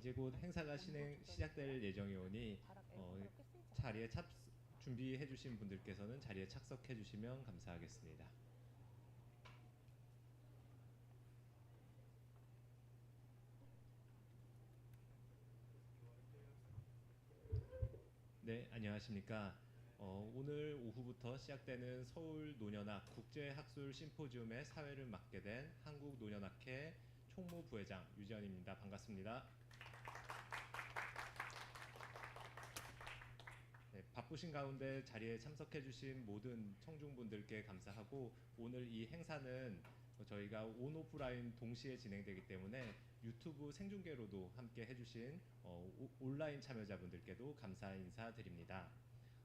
이제 곧 행사가 시작될 예정이 오니 자리에 준비해 주신 분들께서는 자리에 착석해 주시면 감사하겠습니다. 네, 안녕하십니까. 오늘 오후부터 시작되는 서울노년학 국제학술 심포지움의 사회를 맡게 된 한국노년학회 총무부회장 유지연입니다. 반갑습니다. 네, 바쁘신 가운데 자리에 참석해 주신 모든 청중분들께 감사하고, 오늘 이 행사는 저희가 온오프라인 동시에 진행되기 때문에 유튜브 생중계로도 함께 해주신 온라인 참여자분들께도 감사 인사드립니다.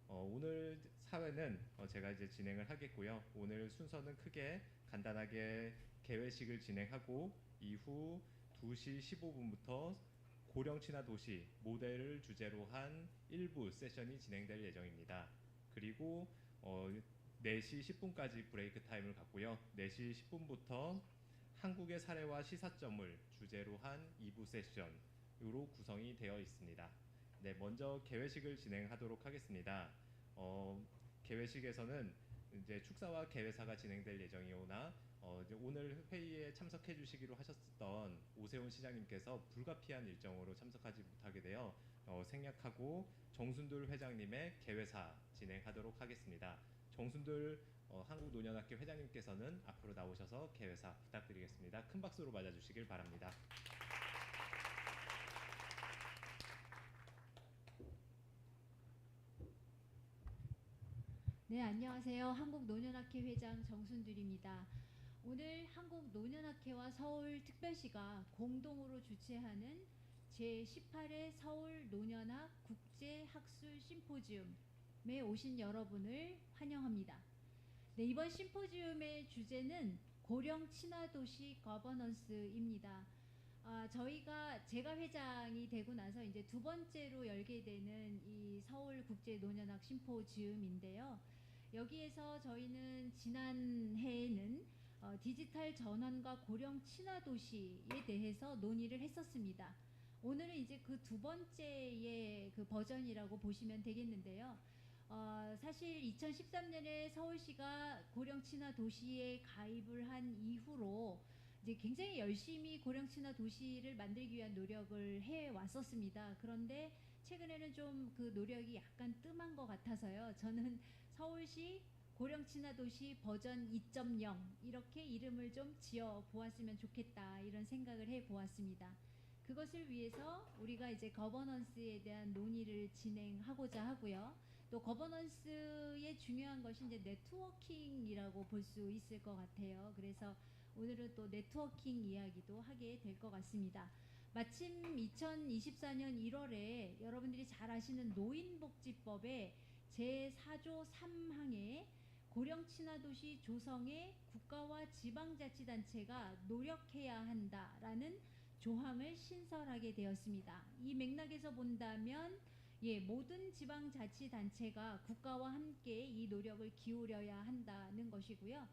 오늘 사회는 제가 이제 진행을 하겠고요. 오늘 순서는 크게 간단하게 개회식을 진행하고, 이후 2시 15분부터 고령친화도시 모델을 주제로 한 일부 세션이 진행될 예정입니다. 그리고 4시 10분까지 브레이크 타임을 갖고요. 4시 10분부터 한국의 사례와 시사점을 주제로 한 2부 세션으로 구성이 되어 있습니다. 네, 먼저 개회식을 진행하도록 하겠습니다. 개회식에서는 이제 축사와 개회사가 진행될 예정이오나 이제 오늘 회의에 참석해 주시기로 하셨던 오세훈 시장님께서 불가피한 일정으로 참석하지 못하게 되어 생략하고 정순들 회장님의 개회사 진행하도록 하겠습니다. 정순들 한국노년학회 회장님께서는 앞으로 나오셔서 개회사 부탁드리겠습니다. 큰 박수로 맞아주시길 바랍니다. 네, 안녕하세요. 한국노년학회 회장 정순들입니다. 오늘 한국노년학회와 서울특별시가 공동으로 주최하는 제18회 서울노년학 국제학술 심포지움에 오신 여러분을 환영합니다. 네, 이번 심포지움의 주제는 고령친화도시 거버넌스입니다. 제가 회장이 되고 나서 이제 두 번째로 열게 되는 이 서울국제노년학 심포지움인데요. 여기에서 저희는 지난 해에는 디지털 전환과 고령 친화 도시에 대해서 논의를 했었습니다. 오늘은 이제 그 두 번째의 그 버전이라고 보시면 되겠는데요. 사실 2013년에 서울시가 고령 친화 도시에 가입을 한 이후로 이제 굉장히 열심히 고령 친화 도시를 만들기 위한 노력을 해 왔었습니다. 그런데 최근에는 좀 그 노력이 약간 뜸한 것 같아서요. 저는 서울시 고령 친화 도시 버전 2.0 이렇게 이름을 좀 지어 보았으면 좋겠다, 이런 생각을 해 보았습니다. 그것을 위해서 우리가 이제 거버넌스에 대한 논의를 진행하고자 하고요. 또 거버넌스의 중요한 것이 이제 네트워킹이라고 볼 수 있을 것 같아요. 그래서 오늘은 또 네트워킹 이야기도 하게 될 것 같습니다. 마침 2024년 1월에 여러분들이 잘 아시는 노인복지법의 제4조 3항에 고령친화도시 조성에 국가와 지방자치단체가 노력해야 한다라는 조항을 신설하게 되었습니다. 이 맥락에서 본다면 모든 지방자치단체가 국가와 함께 이 노력을 기울여야 한다는 것이고요.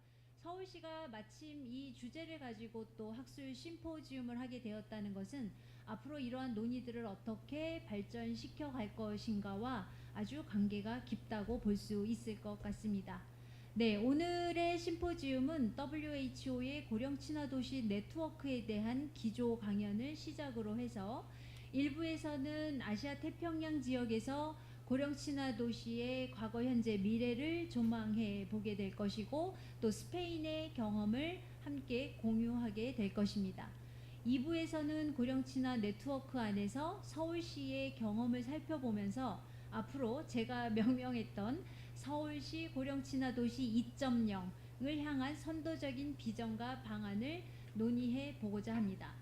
서울시가 마침 이 주제를 가지고 또 학술 심포지움을 하게 되었다는 것은 앞으로 이러한 논의들을 어떻게 발전시켜 갈 것인가와 아주 관계가 깊다고 볼 수 있을 것 같습니다. 네, 오늘의 심포지움은 WHO의 고령친화도시 네트워크에 대한 기조 강연을 시작으로 해서 일부에서는 아시아 태평양 지역에서 고령친화도시의 과거, 현재, 미래를 조망해 보게 될 것이고, 또 스페인의 경험을 함께 공유하게 될 것입니다. 2부에서는 고령친화 네트워크 안에서 서울시의 경험을 살펴보면서 앞으로 제가 명명했던 서울시 고령친화도시 2.0을 향한 선도적인 비전과 방안을 논의해 보고자 합니다.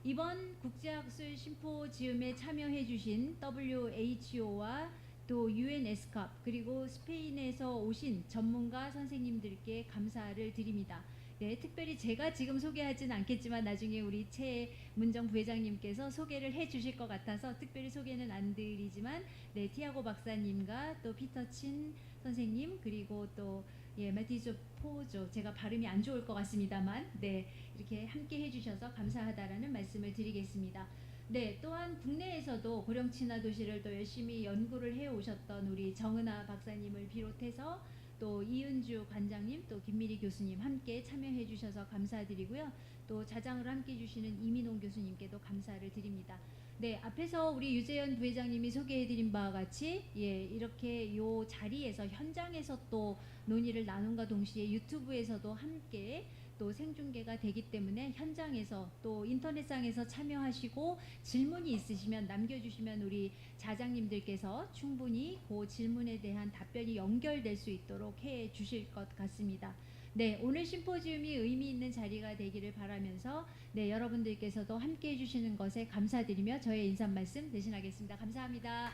이번 국제학술 심포지움에 참여해 주신 WHO와 또 UNESCOP 그리고 스페인에서 오신 전문가 선생님들께 감사를 드립니다. 네, 특별히 제가 지금 소개하지는 않겠지만 나중에 우리 최문정 부회장님께서 소개를 해 주실 것 같아서 특별히 소개는 안 드리지만, 네, 티아고 박사님과 또 피터 친 선생님, 그리고 또 마티조 포조, 제가 발음이 안 좋을 것 같습니다만, 네, 이렇게 함께 해주셔서 감사하다라는 말씀을 드리겠습니다. 네, 또한 국내에서도 고령친화도시를 또 열심히 연구를 해오셨던 우리 정은아 박사님을 비롯해서 또 이은주 관장님, 또 김미리 교수님 함께 참여해 주셔서 감사드리고요. 또 자장을 함께 해주시는 이민홍 교수님께도 감사를 드립니다. 네, 앞에서 우리 유재현 부회장님이 소개해드린 바와 같이 이렇게 요 자리에서 현장에서 또 논의를 나눈과 동시에 유튜브에서도 함께 또 생중계가 되기 때문에 현장에서 또 인터넷상에서 참여하시고 질문이 있으시면 남겨주시면 우리 자장님들께서 충분히 그 질문에 대한 답변이 연결될 수 있도록 해 주실 것 같습니다. 네, 오늘 심포지움이 의미 있는 자리가 되기를 바라면서 네, 여러분들께서도 함께 해주시는 것에 감사드리며 저의 인사 말씀 대신하겠습니다. 감사합니다.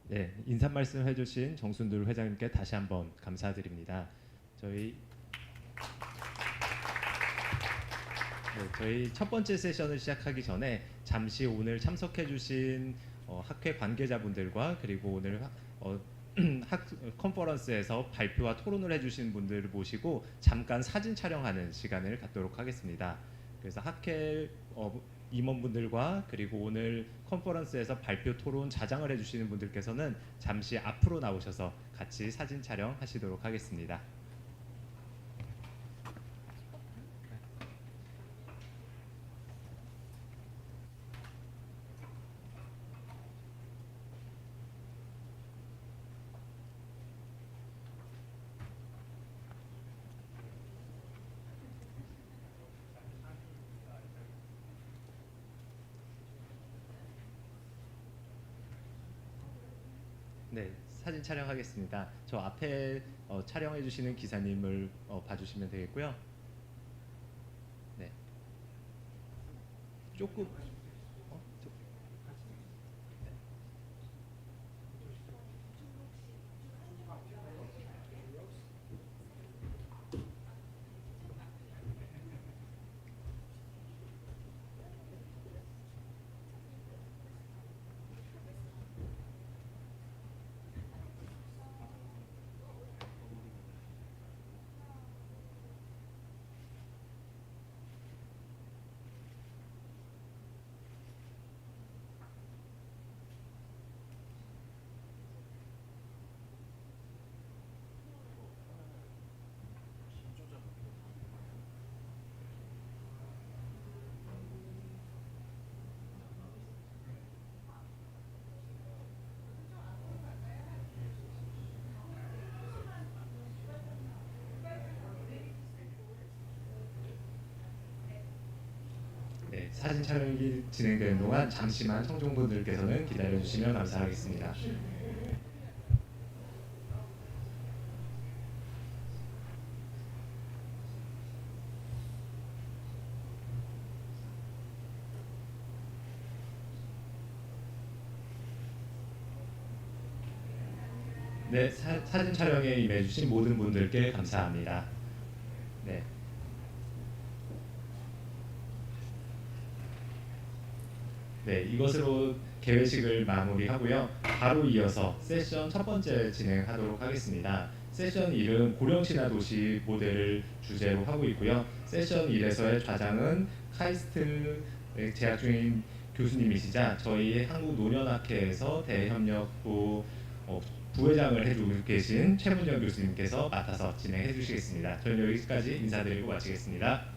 네, 인사 말씀 해주신 정순들 회장님께 다시 한번 감사드립니다. 저희 첫 번째 세션을 시작하기 전에 잠시 오늘 참석해주신 학회 관계자분들과 그리고 오늘 컨퍼런스에서 발표와 토론을 해주신 분들을 모시고 잠깐 사진 촬영하는 시간을 갖도록 하겠습니다. 그래서 학회 임원분들과 그리고 오늘 컨퍼런스에서 발표 토론 자장을 해주시는 분들께서는 잠시 앞으로 나오셔서 같이 사진 촬영하시도록 하겠습니다. 네, 사진 촬영하겠습니다. 저 앞에 촬영해 주시는 기사님을 봐주시면 되겠고요. 네, 조금 네, 사진 촬영이 진행되는 동안 잠시만 청중분들께서는 기다려주시면 감사하겠습니다. 네, 사진 촬영에 임해주신 모든 분들께 감사합니다. 네. 네, 이것으로 개회식을 마무리하고요. 바로 이어서 세션 첫 번째 진행하도록 하겠습니다. 세션 1은 고령친화도시 모델을 주제로 하고 있고요. 세션 1에서의 좌장은 카이스트에 재학 중인 교수님이시자 저희 한국노년학회에서 대협력부 부회장을 해주고 계신 최문정 교수님께서 맡아서 진행해 주시겠습니다. 저는 여기까지 인사드리고 마치겠습니다.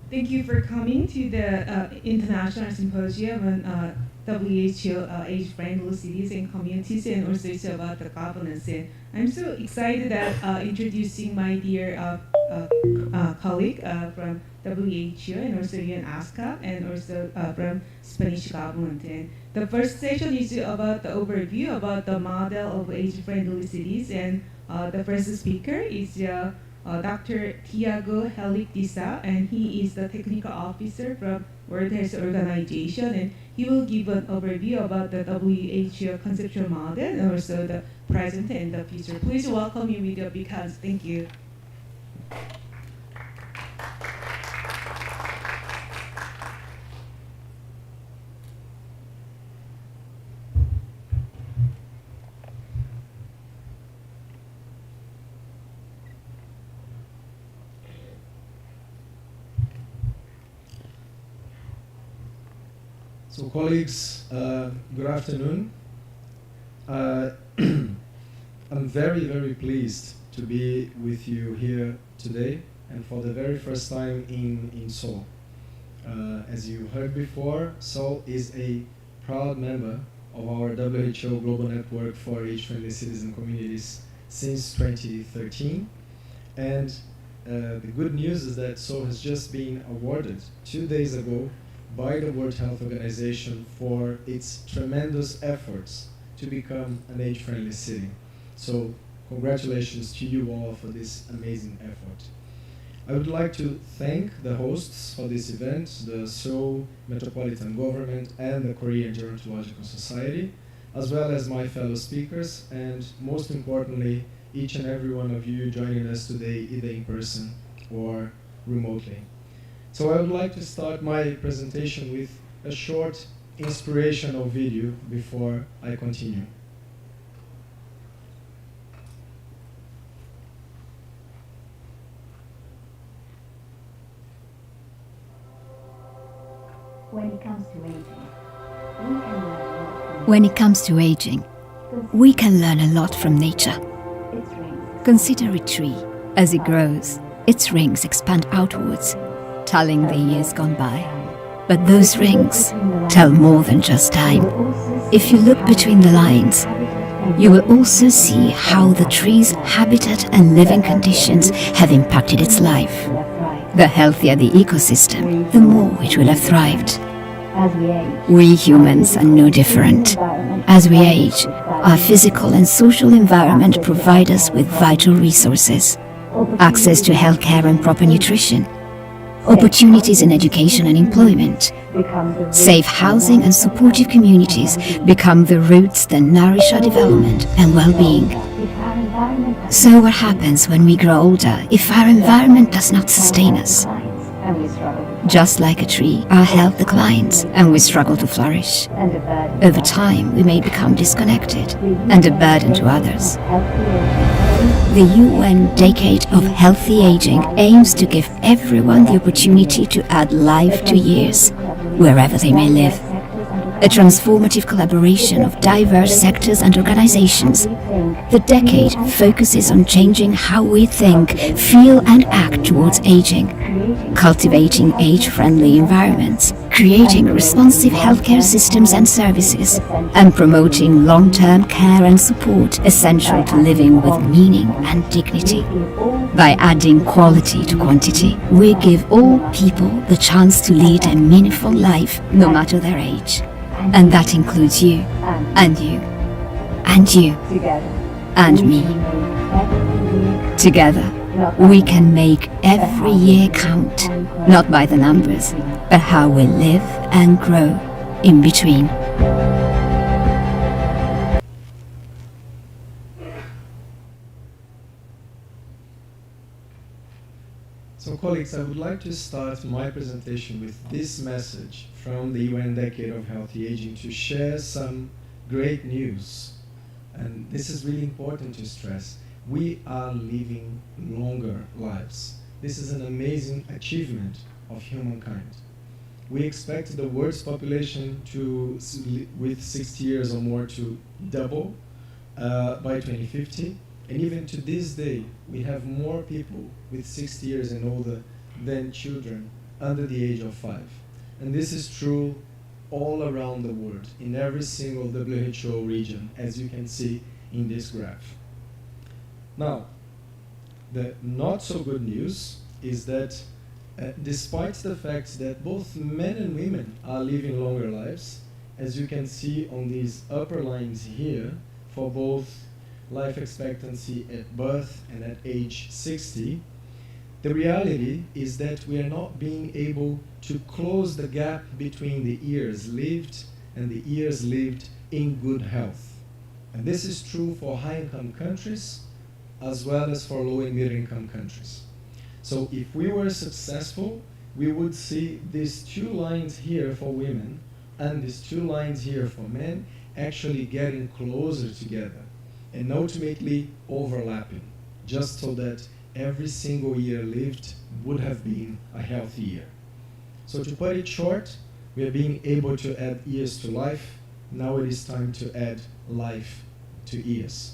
Thank you for coming to the International Symposium on WHO age-friendly cities and communities, and also it's about the governance. And I'm so excited that introducing my dear colleague from WHO and also UNASCAP and also from Spanish government. And the first session is about the overview about the model of age-friendly cities, and the first speaker is Dr. Tiago Helik-Disa, and he is the technical officer from World Health Organization, and he will give an overview about the WHO conceptual model and also the present and the future. Please welcome him with your big hands. Thank you. So colleagues, good afternoon. I'm very, very pleased to be with you here today and for the very first time in Seoul. As you heard before, Seoul is a proud member of our WHO Global Network for Age-Friendly Citizen Communities since 2013. And the good news is that Seoul has just been awarded 2 days ago by the World Health Organization for its tremendous efforts to become an age-friendly city. So congratulations to you all for this amazing effort. I would like to thank the hosts for this event, the Seoul Metropolitan Government and the Korean Gerontological Society, as well as my fellow speakers, and most importantly, each and every one of you joining us today, either in person or remotely. So I would like to start my presentation with a short inspirational video before I continue. When it comes to aging, we can learn a lot from nature. Consider a tree. As it grows, its rings expand outwards, telling the years gone by. But those rings tell more than just time. If you look between the lines, you will also see how the tree's habitat and living conditions have impacted its life. The healthier the ecosystem, the more it will have thrived. We humans are no different. As we age, our physical and social environment provide us with vital resources. Access to healthcare and proper nutrition, opportunities in education and employment, safe housing and supportive communities become the roots that nourish our development and well-being. So what happens when we grow older if our environment does not sustain us? Just like a tree, our health declines and we struggle to flourish. Over time, we may become disconnected and a burden to others. The UN Decade of Healthy Aging aims to give everyone the opportunity to add life to years, wherever they may live. A transformative collaboration of diverse sectors and organizations. The decade focuses on changing how we think, feel and act towards aging, cultivating age-friendly environments, creating responsive healthcare systems and services, and promoting long-term care and support essential to living with meaning and dignity. By adding quality to quantity, we give all people the chance to lead a meaningful life, no matter their age. And that includes you, and you, and you, and me. Together, we can make every year count, not by the numbers, but how we live and grow in between. So colleagues, I would like to start my presentation with this message from the UN Decade of Healthy Aging to share some great news. And this is really important to stress. We are living longer lives. This is an amazing achievement of humankind. We expect the world's population to, with 60 years or more, to double by 2050. And even to this day, we have more people with 60 years and older than children under the age of 5. And this is true all around the world, in every single WHO region, as you can see in this graph. Now, the not so good news is that despite the fact that both men and women are living longer lives, as you can see on these upper lines here, for both life expectancy at birth and at age 60, the reality is that we are not being able to close the gap between the years lived and the years lived in good health. And this is true for high-income countries as well as for low and middle-income countries. So if we were successful, we would see these two lines here for women and these two lines here for men actually getting closer together and ultimately overlapping, just so that every single year lived would have been a healthy year. So to put it short, We are being able to add years to life. Now it is time to add life to years.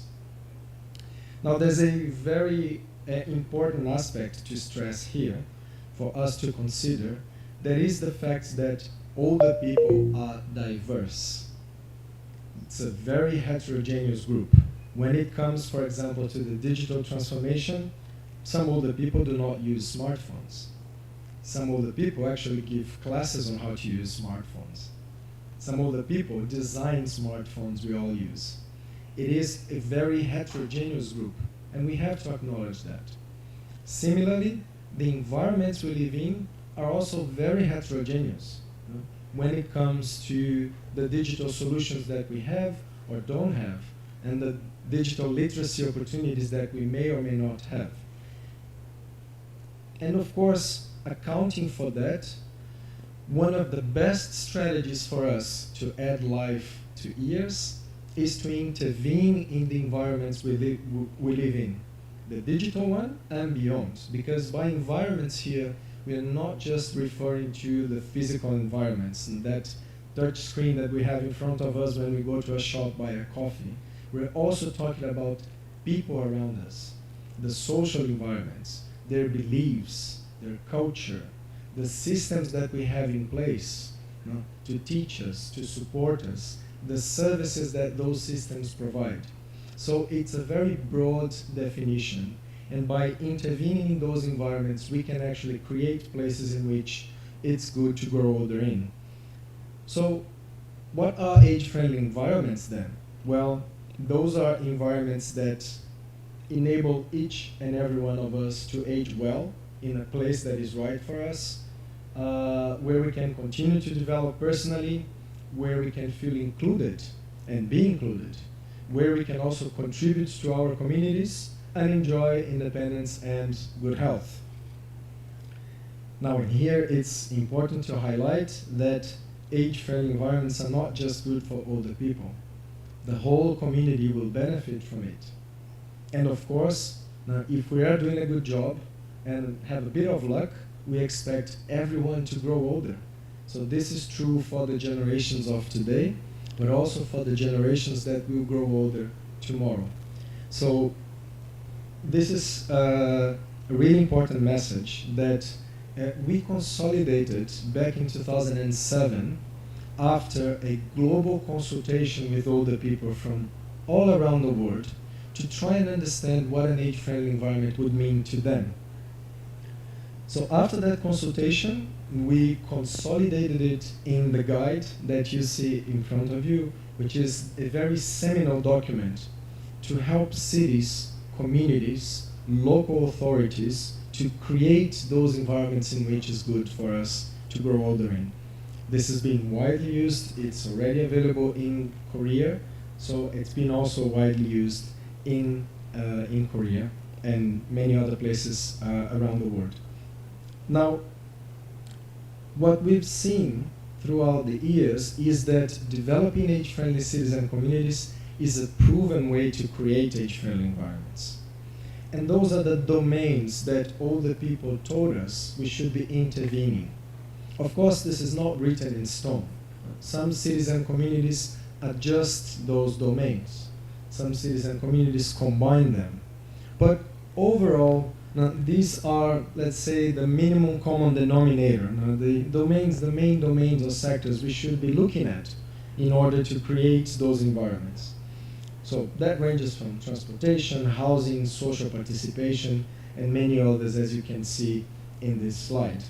Now there's a very important aspect to stress here for us to consider. That is the fact that older people are diverse. It's a very heterogeneous group. When it comes, for example, to the digital transformation, some older people do not use smartphones. Some older people actually give classes on how to use smartphones. Some older people design smartphones we all use. It is a very heterogeneous group, and we have to acknowledge that. Similarly, the environments we live in are also very heterogeneous. When it comes to the digital solutions that we have or don't have, and the digital literacy opportunities that we may or may not have. And of course, accounting for that, one of the best strategies for us to add life to years is to intervene in the environments we live in, the digital one and beyond. Because by environments here, we are not just referring to the physical environments and that touch screen that we have in front of us when we go to a shop, buy a coffee. We're also talking about people around us, the social environments, their beliefs, their culture, the systems that we have in place, to teach us, to support us, the services that those systems provide. So it's a very broad definition, and by intervening in those environments, we can actually create places in which it's good to grow older in. So what are age-friendly environments then? Well, those are environments that enable each and every one of us to age well in a place that is right for us, where we can continue to develop personally, where we can feel included and be included, where we can also contribute to our communities and enjoy independence and good health. Now here it's important to highlight that age-friendly environments are not just good for older people. The whole community will benefit from it. And of course, now if we are doing a good job and have a bit of luck, we expect everyone to grow older. So this is true for the generations of today, but also for the generations that will grow older tomorrow. So this is a really important message that we consolidated back in 2007 after a global consultation with older people from all around the world to try and understand what an age-friendly environment would mean to them. So after that consultation, we consolidated it in the guide that you see in front of you, which is a very seminal document to help cities, communities, local authorities to create those environments in which it's good for us to grow older in. This is being widely used. It's already available in Korea, so it's been also widely used in Korea and many other places around the world. Now, what we've seen throughout the years is that developing age-friendly cities and communities is a proven way to create age-friendly environments. And those are the domains that older people told us we should be intervening. Of course, this is not written in stone. Some cities and communities adjust those domains. Some cities and communities combine them. But overall, now, these are, let's say, the minimum common denominator. Now, the main domains or sectors we should be looking at in order to create those environments. So that ranges from transportation, housing, social participation, and many others, as you can see in this slide.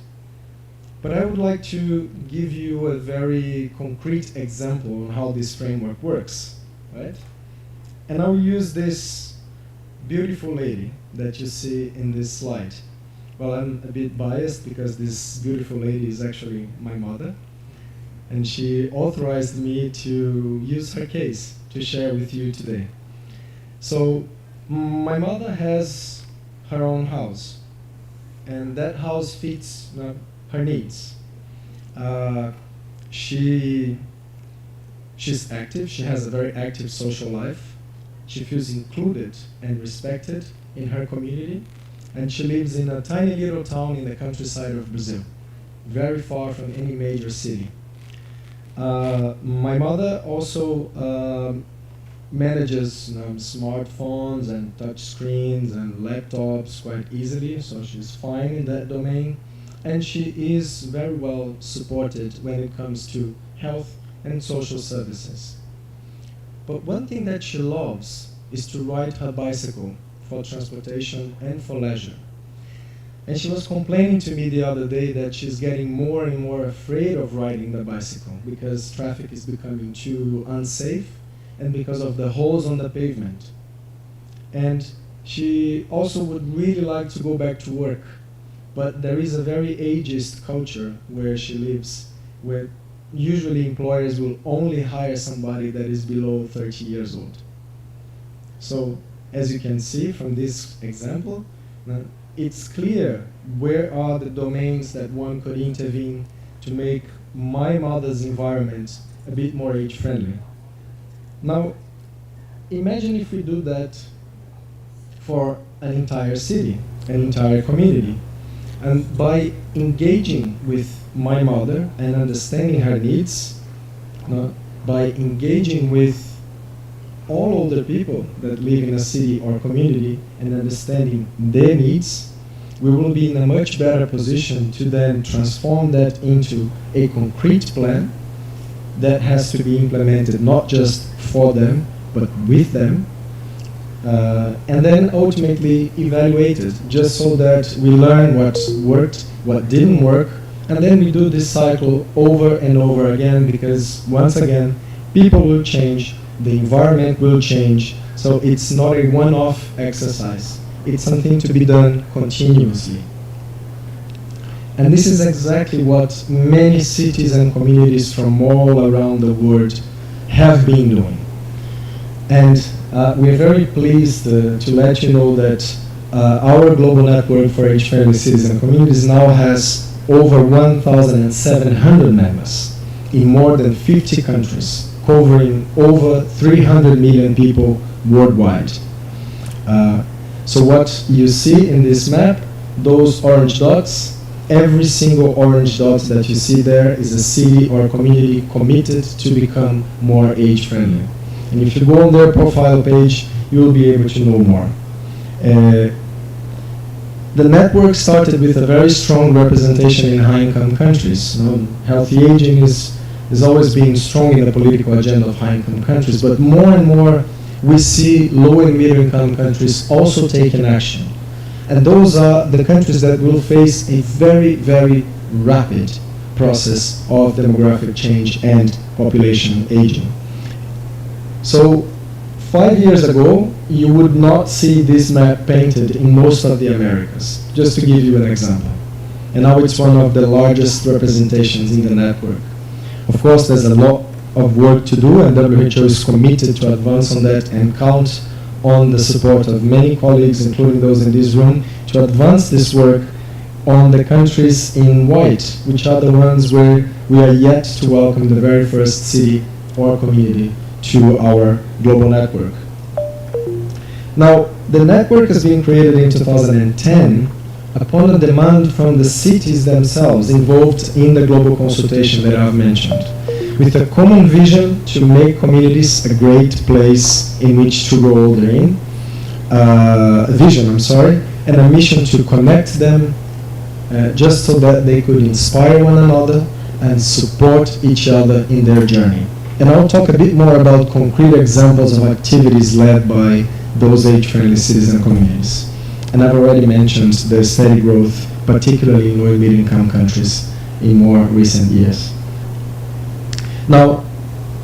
But I would like to give you a very concrete example on how this framework works, right? And I'll use this beautiful lady that you see in this slide. Well, I'm a bit biased because this beautiful lady is actually my mother, and she authorized me to use her case to share with you today. So my mother has her own house, and that house fits her needs. She's active. She has a very active social life. She feels included and respected in her community, and she lives in a tiny little town in the countryside of Brazil, very far from any major city. My mother also manages smartphones and touch screens and laptops quite easily, so she's fine in that domain. And she is very well supported when it comes to health and social services. But one thing that she loves is to ride her bicycle for transportation and for leisure. And she was complaining to me the other day that she's getting more and more afraid of riding the bicycle because traffic is becoming too unsafe and because of the holes on the pavement. And she also would really like to go back to work, but there is a very ageist culture where she lives, where usually employers will only hire somebody that is below 30 years old. So, as you can see from this example, it's clear where are the domains that one could intervene to make my mother's environment a bit more age-friendly. Now, imagine if we do that for an entire city, an entire community. And by engaging with my mother and understanding her needs, by engaging with all older people that live in a city or community and understanding their needs, we will be in a much better position to then transform that into a concrete plan that has to be implemented not just for them, but with them, and then ultimately evaluated, just so that we learn what worked, what didn't work, and then we do this cycle over and over again, because once again, people will change, the environment will change, so it's not a one-off exercise. It's something to be done continuously. And this is exactly what many cities and communities from all around the world have been doing. And we're very pleased to let you know that our global network for age-friendly cities and communities now has over 1,700 members in more than 50 countries, covering over 300 million people worldwide. So what you see in this map, those orange dots, every single orange dot that you see there is a city or community committed to become more age-friendly. And if you go on their profile page, you will be able to know more. The network started with a very strong representation in high-income countries. Healthy aging is always being strong in the political agenda of high-income countries, but more and more we see low and middle-income countries also taking action. And those are the countries that will face a very, very rapid process of demographic change and population aging. So 5 years ago, you would not see this map painted in most of the Americas, just to give you an example. And now it's one of the largest representations in the network. Of course, there's a lot of work to do, and WHO is committed to advance on that and count on the support of many colleagues, including those in this room, to advance this work on the countries in white, which are the ones where we are yet to welcome the very first city or community to our global network. Now, the network has been created in 2010 upon a demand from the cities themselves involved in the global consultation that I've mentioned, with a common vision to make communities a great place in which to grow older in, and a mission to connect them just so that they could inspire one another and support each other in their journey. And I'll talk a bit more about concrete examples of activities led by those age-friendly cities and communities. And I've already mentioned the steady growth, particularly in low and middle-income countries in more recent years. Now,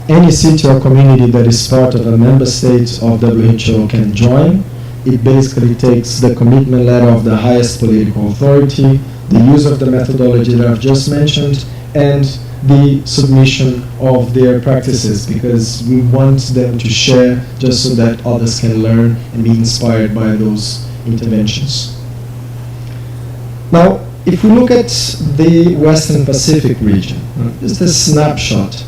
any city or community that is part of a member state of WHO can join. It basically takes the commitment letter of the highest political authority, the use of the methodology that I've just mentioned, and the submission of their practices, because we want them to share just so that others can learn and be inspired by those interventions. Now, if we look at the Western Pacific region, just a snapshot,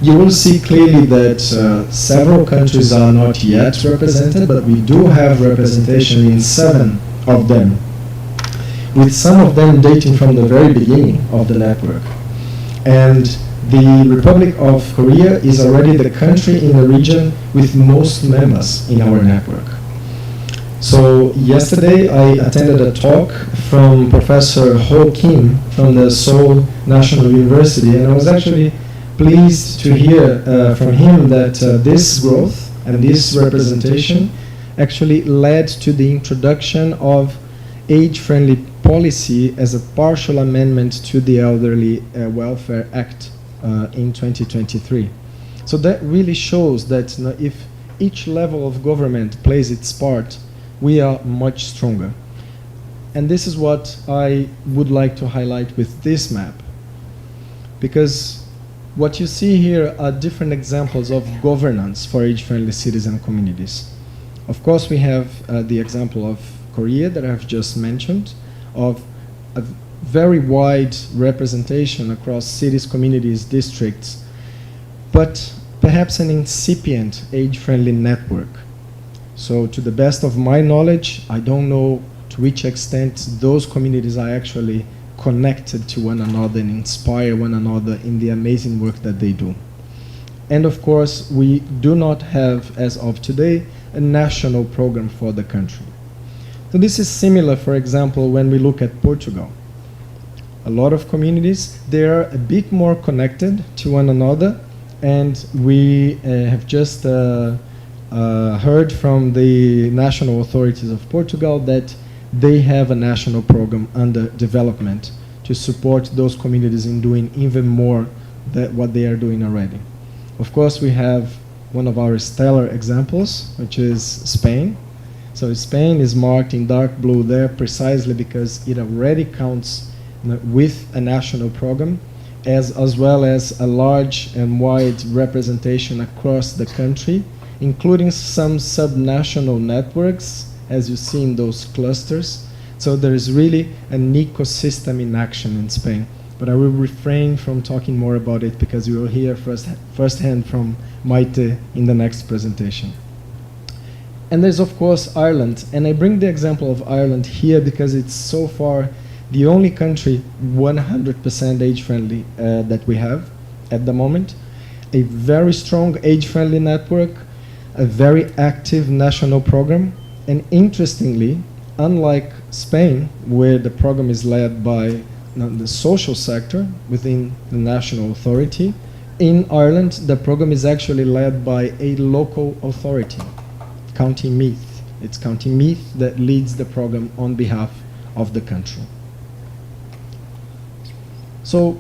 you will see clearly that several countries are not yet represented, but we do have representation in 7 of them, with some of them dating from the very beginning of the network. And the Republic of Korea is already the country in the region with most members in our network. So yesterday I attended a talk from Professor Ho Kim from the Seoul National University, and I was actually pleased to hear from him that this growth and this representation actually led to the introduction of age-friendly policy as a partial amendment to the Elderly Welfare Act in 2023. So that really shows that if each level of government plays its part, we are much stronger. And this is what I would like to highlight with this map. Because what you see here are different examples of governance for age-friendly cities and communities. Of course, we have the example of Korea that I've just mentioned, of a very wide representation across cities, communities, districts, but perhaps an incipient age-friendly network. So to the best of my knowledge, I don't know to which extent those communities are actually connected to one another and inspire one another in the amazing work that they do. And of course, we do not have, as of today, a national program for the country. So this is similar, for example, when we look at Portugal. A lot of communities, they are a bit more connected to one another, and we have just heard from the national authorities of Portugal that they have a national program under development to support those communities in doing even more than what they are doing already. Of course, we have one of our stellar examples, which is Spain. So Spain is marked in dark blue there precisely because it already counts with a national program, as well as a large and wide representation across the country, including some subnational networks, as you see in those clusters. So there is really an ecosystem in action in Spain. But I will refrain from talking more about it because you will hear firsthand from Maite in the next presentation. And there's of course Ireland, and I bring the example of Ireland here because it's so far the only country 100% age-friendly that we have at the moment. A very strong age-friendly network, a very active national program, and interestingly, unlike Spain, where the program is led by the social sector within the national authority, in Ireland the program is actually led by a local authority, County Meath. It's County Meath that leads the program on behalf of the country. So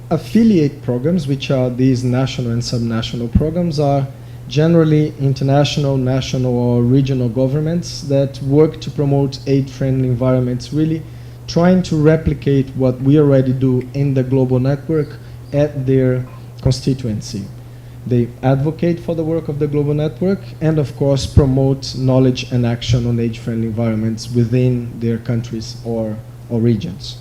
affiliate programs, which are these national and subnational programs, are generally international, national, or regional governments that work to promote age-friendly environments, really trying to replicate what we already do in the global network at their constituency. They advocate for the work of the global network and, of course, promote knowledge and action on age-friendly environments within their countries or regions.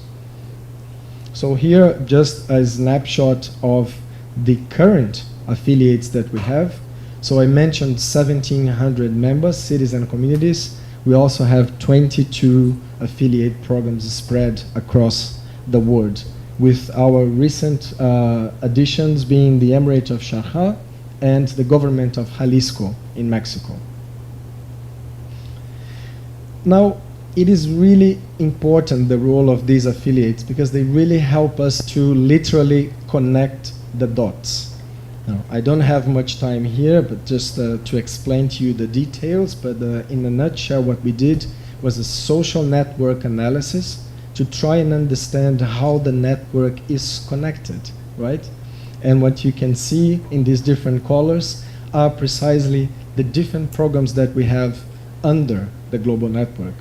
So here, just a snapshot of the current affiliates that we have. So I mentioned 1,700 members, cities and communities. We also have 22 affiliate programs spread across the world, with our recent additions being the Emirate of Sharjah and the government of Jalisco in Mexico. Now, it is really important, the role of these affiliates, because they really help us to literally connect the dots. Now, I don't have much time here, but just to explain to you the details, but in a nutshell, what we did was a social network analysis to try and understand how the network is connected, right? And what you can see in these different colors are precisely the different programs that we have under the global network.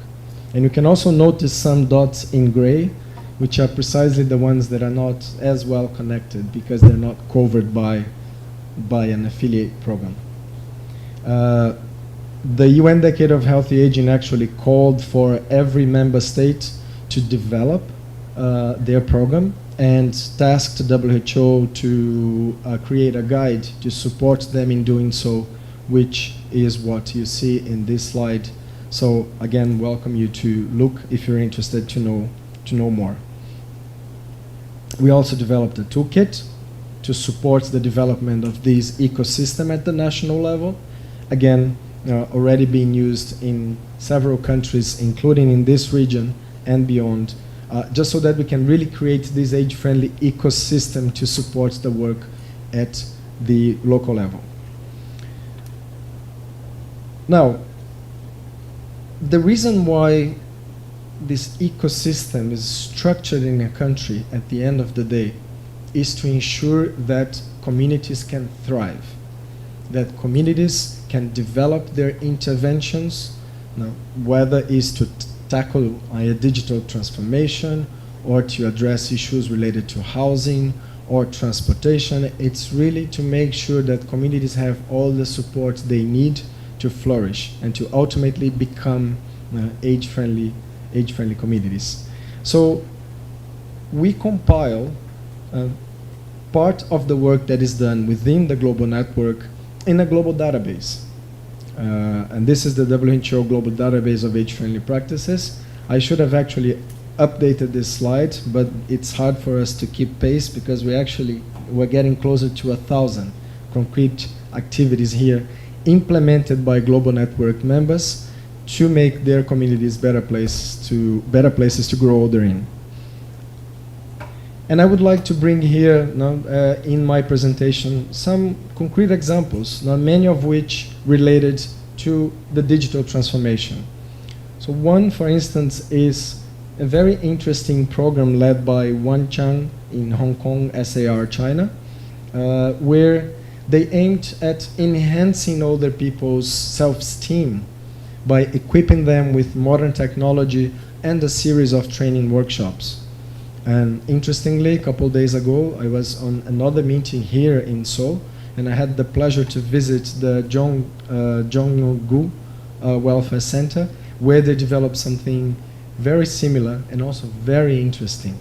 And you can also notice some dots in gray, which are precisely the ones that are not as well connected because they're not covered by an affiliate program. The UN Decade of Healthy Aging actually called for every member state to develop their program and tasked WHO to create a guide to support them in doing so, which is what you see in this slide. So again, welcome you to look if you're interested to know more. We also developed a toolkit to support the development of this ecosystem at the national level. Again, already being used in several countries, including in this region and beyond, just so that we can really create this age-friendly ecosystem to support the work at the local level. Now, the reason why this ecosystem is structured in a country at the end of the day is to ensure that communities can thrive, that communities can develop their interventions, whether it's to tackle a digital transformation or to address issues related to housing or transportation. It's really to make sure that communities have all the support they need to flourish and to ultimately become age-friendly communities. So we compile part of the work that is done within the global network in a global database. And this is the WHO Global Database of Age-Friendly Practices. I should have actually updated this slide, but it's hard for us to keep pace because we're getting closer to 1,000 concrete activities here implemented by global network members to make their communities better places to grow older in. And I would like to bring here in my presentation some concrete examples, many of which related to the digital transformation. So one, for instance, is a very interesting program led by Wan Chang in Hong Kong, SAR, China, where they aimed at enhancing older people's self-esteem by equipping them with modern technology and a series of training workshops. And interestingly, a couple days ago, I was on another meeting here in Seoul, and I had the pleasure to visit the Jongno-gu Welfare Center, where they developed something very similar and also very interesting.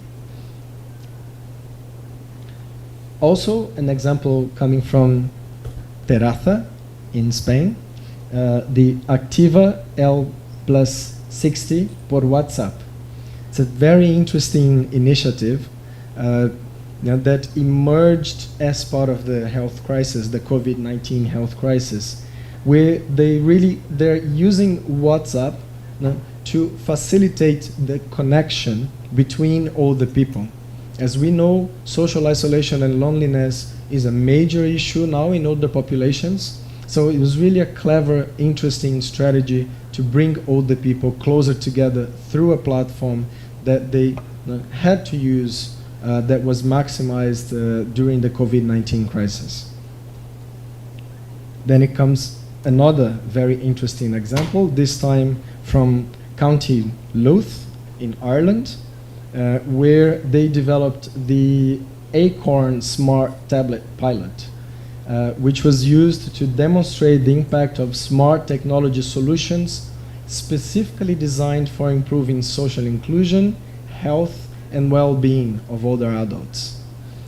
Also, an example coming from Terraza in Spain, the Activa L+60 por WhatsApp. It's a very interesting initiative that emerged as part of the health crisis, the COVID-19 health crisis, where they're using WhatsApp to facilitate the connection between all the people. As we know, social isolation and loneliness is a major issue now in older populations. So it was really a clever, interesting strategy to bring older people closer together through a platform that they had to use that was maximized during the COVID-19 crisis. Then it comes another very interesting example, this time from County Louth in Ireland, where they developed the Acorn Smart Tablet Pilot, which was used to demonstrate the impact of smart technology solutions specifically designed for improving social inclusion, health, and well-being of older adults.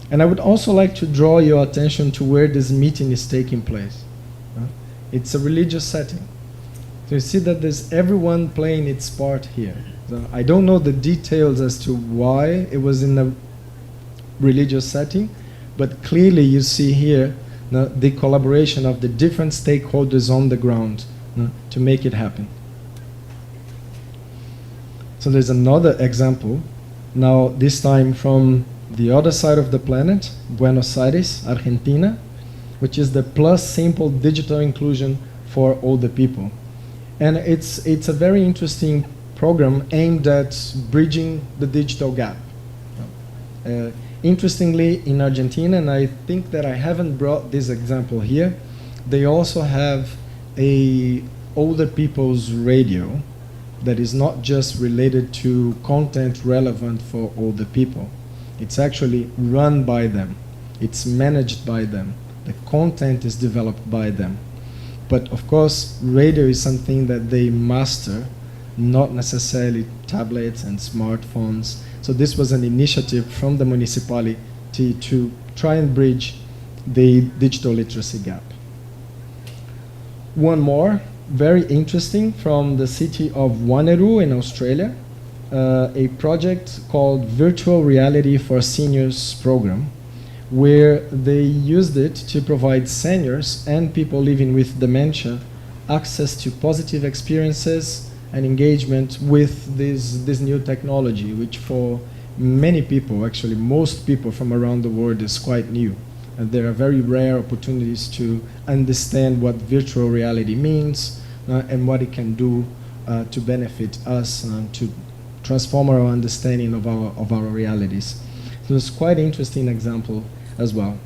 And I would also like to draw your attention to where this meeting is taking place. It's a religious setting. So you see that there's everyone playing its part here. So I don't know the details as to why it was in a religious setting, but clearly you see here the collaboration of the different stakeholders on the ground to make it happen. So there's another example, now this time from the other side of the planet, Buenos Aires, Argentina, which is the Plus Simple Digital Inclusion for Older People. And it's a very interesting program aimed at bridging the digital gap. Interestingly, in Argentina, and I think that I haven't brought this example here, they also have a older people's radio that is not just related to content relevant for older people. It's actually run by them. It's managed by them. The content is developed by them. But of course, radio is something that they master, not necessarily tablets and smartphones. So this was an initiative from the municipality to try and bridge the digital literacy gap. One more, very interesting, from the city of Wanneroo in Australia, a project called Virtual Reality for Seniors program, where they used it to provide seniors and people living with dementia access to positive experiences and engagement with this new technology, which for many people, actually most people from around the world, is quite new. And there are very rare opportunities to understand what virtual reality means and what it can do to benefit us, to transform our understanding of our realities. So it's quite an interesting example as well.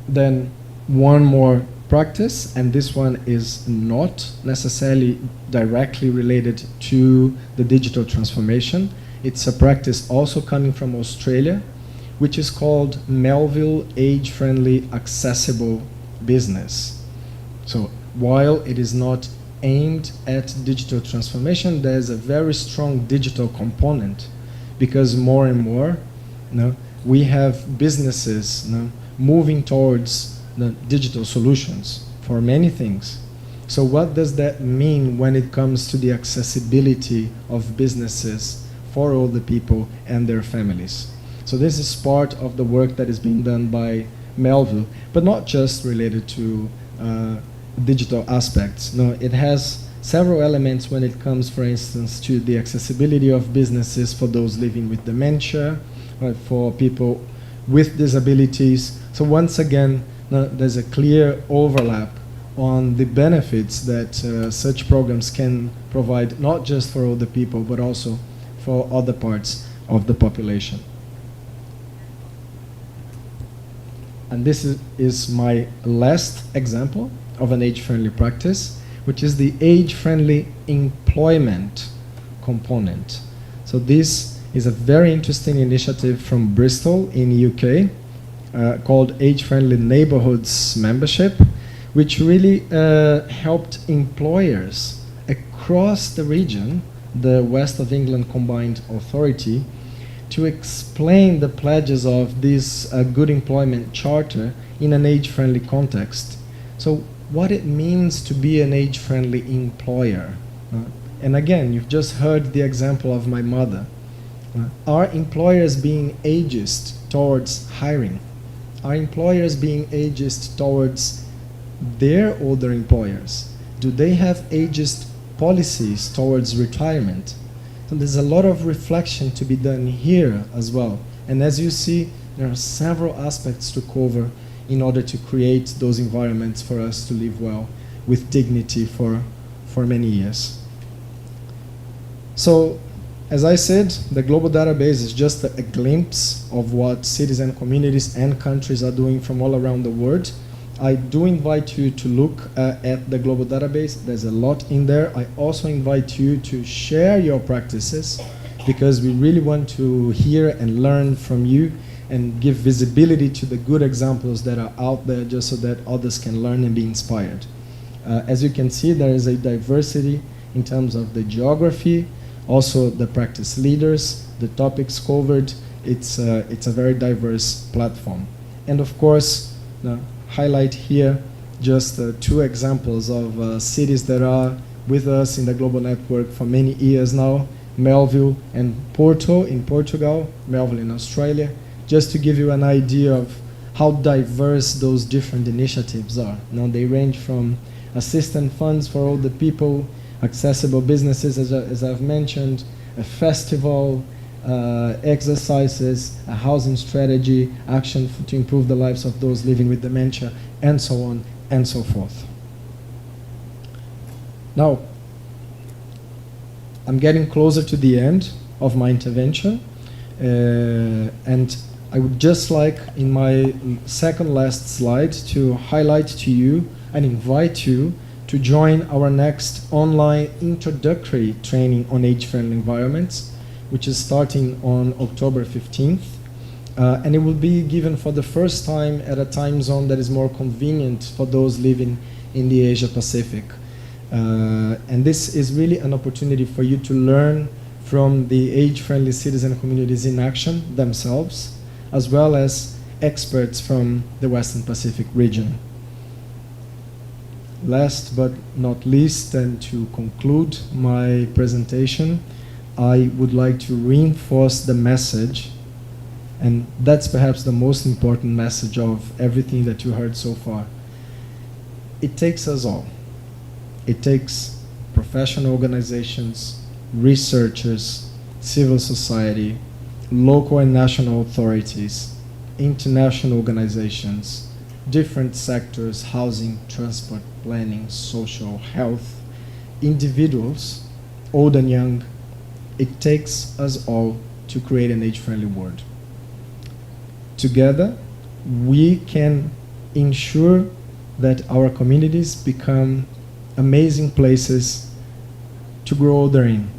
Then one more practice, and this one is not necessarily directly related to the digital transformation. It's a practice also coming from Australia, which is called Melville Age-Friendly Accessible Business. So while it is not aimed at digital transformation, there's a very strong digital component, because more and more we have businesses moving towards digital solutions for many things. So what does that mean when it comes to the accessibility of businesses for all the people and their families? So this is part of the work that is being done by Melville, but not just related to digital aspects. No, it has several elements when it comes, for instance, to the accessibility of businesses for those living with dementia, for people with disabilities. So once again, there's a clear overlap on the benefits that such programs can provide, not just for older people, but also for other parts of the population. And this is my last example of an age-friendly practice, which is the age-friendly employment component. So this is a very interesting initiative from Bristol in UK called Age-Friendly Neighborhoods Membership, which really helped employers across the region, the West of England Combined Authority, to explain the pledges of this Good Employment Charter in an age-friendly context. So what it means to be an age-friendly employer. And again, you've just heard the example of my mother. Are employers being ageist towards hiring? Are employers being ageist towards their older employers? Do they have ageist policies towards retirement? So there's a lot of reflection to be done here as well. And as you see, there are several aspects to cover in order to create those environments for us to live well with dignity for many years. So, as I said, the global database is just a glimpse of what cities and communities and countries are doing from all around the world. I do invite you to look at the global database. There's a lot in there. I also invite you to share your practices, because we really want to hear and learn from you and give visibility to the good examples that are out there, just so that others can learn and be inspired. As you can see, there is a diversity in terms of the geography, also the practice leaders, the topics covered. It's a very diverse platform. And of course, highlight here just 2 examples of cities that are with us in the global network for many years now: Melville and Porto in Portugal, Melville in Australia, just to give you an idea of how diverse those different initiatives are. Now, they range from assistance funds for older people, accessible businesses, as I've mentioned, a festival, exercises, a housing strategy, action to improve the lives of those living with dementia, and so on and so forth. Now, I'm getting closer to the end of my intervention, and I would just like, in my second last slide, to highlight to you and invite you to join our next online introductory training on age-friendly environments, which is starting on October 15th. And it will be given for the first time at a time zone that is more convenient for those living in the Asia Pacific. And this is really an opportunity for you to learn from the age-friendly cities and communities in action themselves, as well as experts from the Western Pacific region. Last but not least, and to conclude my presentation, I would like to reinforce the message And that's perhaps the most important message of everything that you heard so far. It takes us all. It takes professional organizations, researchers, civil society, local and national authorities, international organizations, different sectors, housing, transport, planning, social, health, individuals, old and young. It takes us all to create an age-friendly world. Together, we can ensure that our communities become amazing places to grow older in,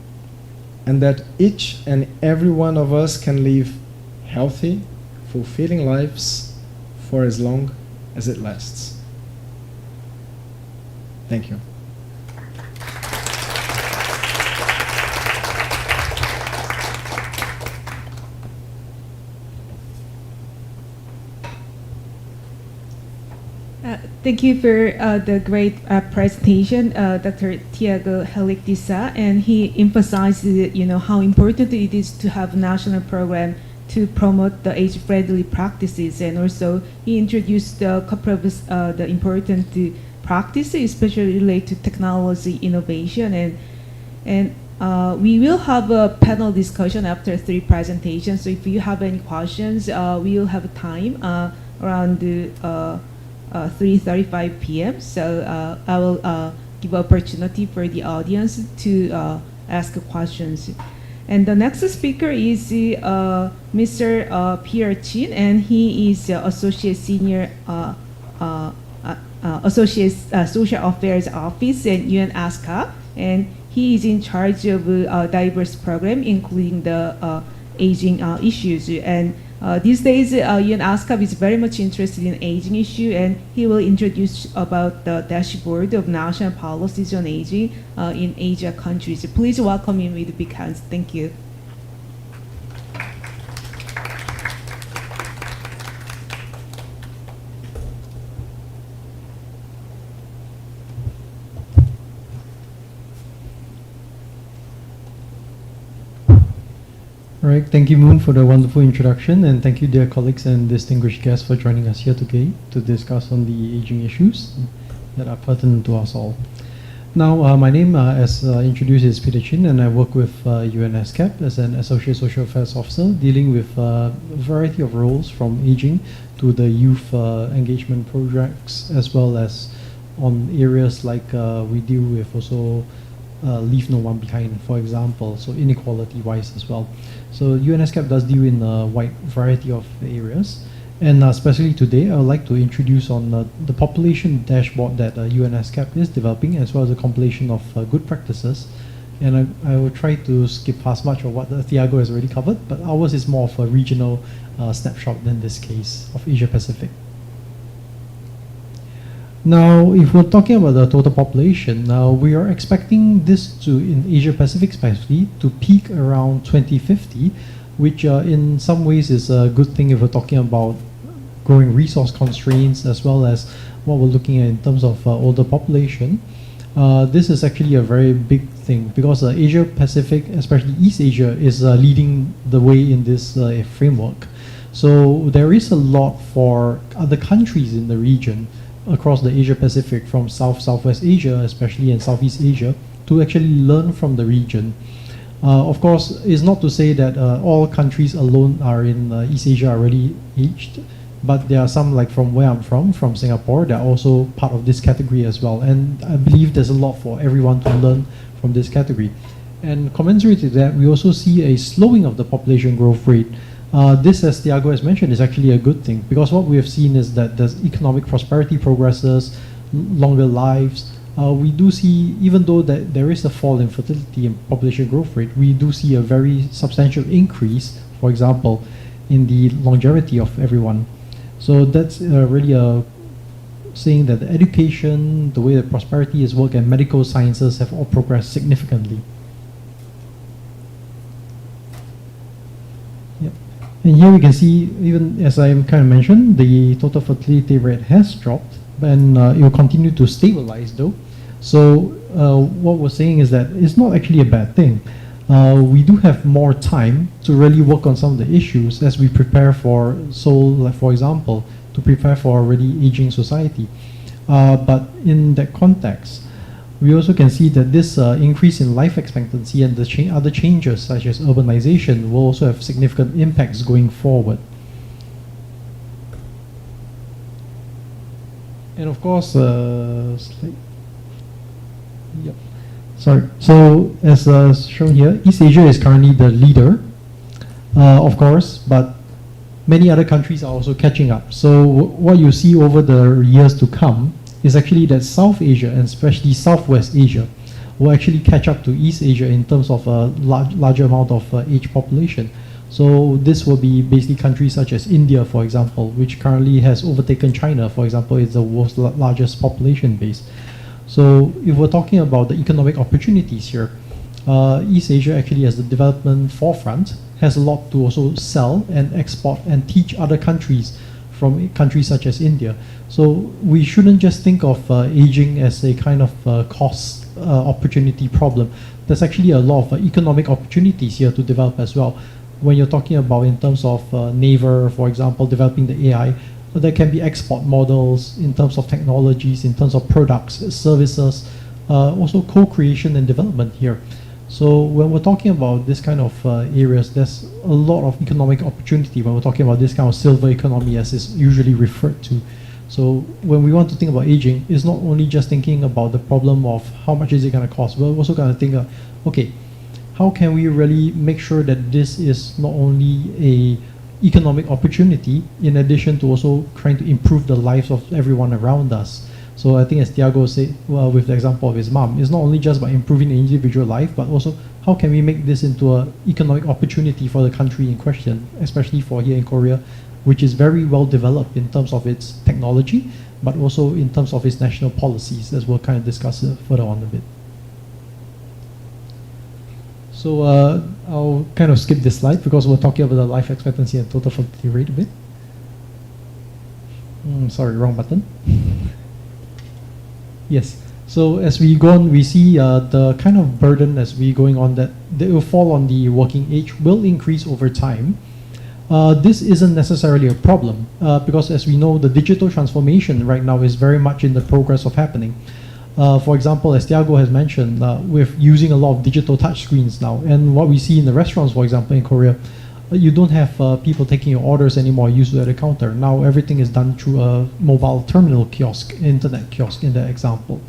and that each and every one of us can live healthy, fulfilling lives for as long as it lasts. Thank you. Thank you for the great presentation, Dr. Tiago Helik-Disa, and he emphasized, how important it is to have a national program to promote the age-friendly practices, and also he introduced a couple of the important practices, especially related to technology innovation, and we will have a panel discussion after 3 presentations. So if you have any questions, we will have time around 3:35 p.m. So I will give opportunity for the audience to ask questions. And the next speaker is Mr. Pierre Chin, and he is Associate Senior Associate Social Affairs Office at UN ASCA, and he is in charge of diverse program, including the aging issues. And these days, UN ASCA is very much interested in aging issue, and he will introduce about the dashboard of national policies on aging in Asia countries. Please welcome him with big hands. Thank you. All right, thank you, Moon, for the wonderful introduction, and thank you, dear colleagues and distinguished guests, for joining us here today to discuss on the aging issues that are pertinent to us all. Now, my name, as introduced, is Peter Chin, and I work with UNSCAP as an Associate Social Affairs Officer, dealing with a variety of roles from aging to the youth engagement projects, as well as on areas like we deal with also leave no one behind, for example, so inequality-wise as well. So UNSCAP does deal in a wide variety of areas, and especially today, I would like to introduce on the population dashboard that UNSCAP is developing, as well as a compilation of good practices. And I will try to skip past much of what Thiago has already covered, but ours is more of a regional snapshot than this case of Asia Pacific. Now, if we're talking about the total population, now we are expecting this to, in Asia Pacific especially, to peak around 2050, which in some ways is a good thing if we're talking about growing resource constraints, as well as what we're looking at in terms of older population. This is actually a very big thing, because Asia Pacific, especially East Asia, is leading the way in this framework. So there is a lot for other countries in the region across the Asia Pacific, from Southwest Asia, especially, and Southeast Asia, to actually learn from the region. Of course, it's not to say that all countries alone are in East Asia already aged, but there are some, like from where I'm from Singapore, that are also part of this category as well. And I believe there's a lot for everyone to learn from this category. And commensurate to that, we also see a slowing of the population growth rate. This, as Thiago has mentioned, is actually a good thing, because what we have seen is that as economic prosperity progresses, longer lives, we do see, even though that there is a fall in fertility and population growth rate, we do see a very substantial increase, for example, in the longevity of everyone. So that's really saying that the education, the way that prosperity is worked, and medical sciences have all progressed significantly. And here we can see, even as I kind of mentioned, the total fertility rate has dropped, and it will continue to stabilize though. So what we're saying is that it's not actually a bad thing. we do have more time to really work on some of the issues as we prepare for, like for example, to prepare for a already aging society. But in that context, we also can see that this increase in life expectancy and the other changes such as urbanization will also have significant impacts going forward. And of course, yep. Sorry. So as shown here, East Asia is currently the leader, of course, but many other countries are also catching up. So what you see over the years to come is actually that South Asia, and especially Southwest Asia, will actually catch up to East Asia in terms of a larger amount of aged population. So this will be basically countries such as India, for example, which currently has overtaken China, for example. It's the world's largest population base. So if we're talking about the economic opportunities here, East Asia actually as the development forefront has a lot to also sell and export and teach other countries from countries such as India. So we shouldn't just think of aging as a kind of cost opportunity problem. There's actually a lot of economic opportunities here to develop as well. When you're talking about in terms of Naver, for example, developing the AI, there can be export models in terms of technologies, in terms of products, services, also co-creation and development here. So when we're talking about this kind of areas, there's a lot of economic opportunity when we're talking about this kind of silver economy as is usually referred to. So when we want to think about aging, it's not only just thinking about the problem of how much is it going to cost, but we're also going to think of, okay, how can we really make sure that this is not only a economic opportunity, in addition to also trying to improve the lives of everyone around us. So I think as Tiago said, well, with the example of his mom, it's not only just about improving the individual life, but also how can we make this into an economic opportunity for the country in question, especially for here in Korea, which is very well developed in terms of its technology, but also in terms of its national policies, as we'll kind of discuss further on a bit. So I'll kind of skip this slide because we're talking about the life expectancy and total fertility rate a bit. Sorry, wrong button. Yes. So as we go on, we see the kind of burden as we going on that it will fall on the working age will increase over time. This isn't necessarily a problem because as we know, the digital transformation right now is very much in the progress of happening. For example, as Tiago has mentioned, with using a lot of digital touchscreens now, and what we see in the restaurants, for example, in Korea, you don't have people taking your orders anymore, usually at a counter. Now everything is done through a mobile terminal kiosk, internet kiosk in that example.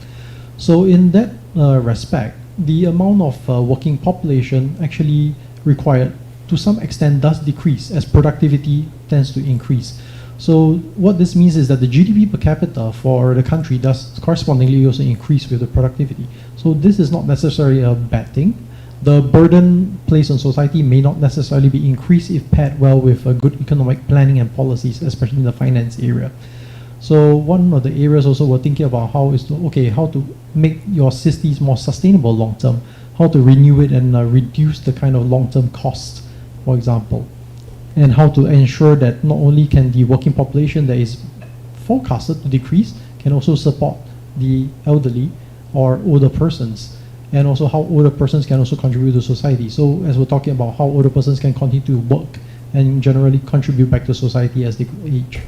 So in that respect, the amount of working population actually required to some extent does decrease as productivity tends to increase. So what this means is that the GDP per capita for the country does correspondingly also increase with the productivity. So this is not necessarily a bad thing. The burden placed on society may not necessarily be increased if paired well with a good economic planning and policies, especially in the finance area. So one of the areas also we're thinking about how to make your cities more sustainable long term, how to renew it and reduce the kind of long term costs, for example, and how to ensure that not only can the working population that is forecasted to decrease can also support the elderly or older persons, and also how older persons can also contribute to society. So as we're talking about how older persons can continue to work and generally contribute back to society as they age.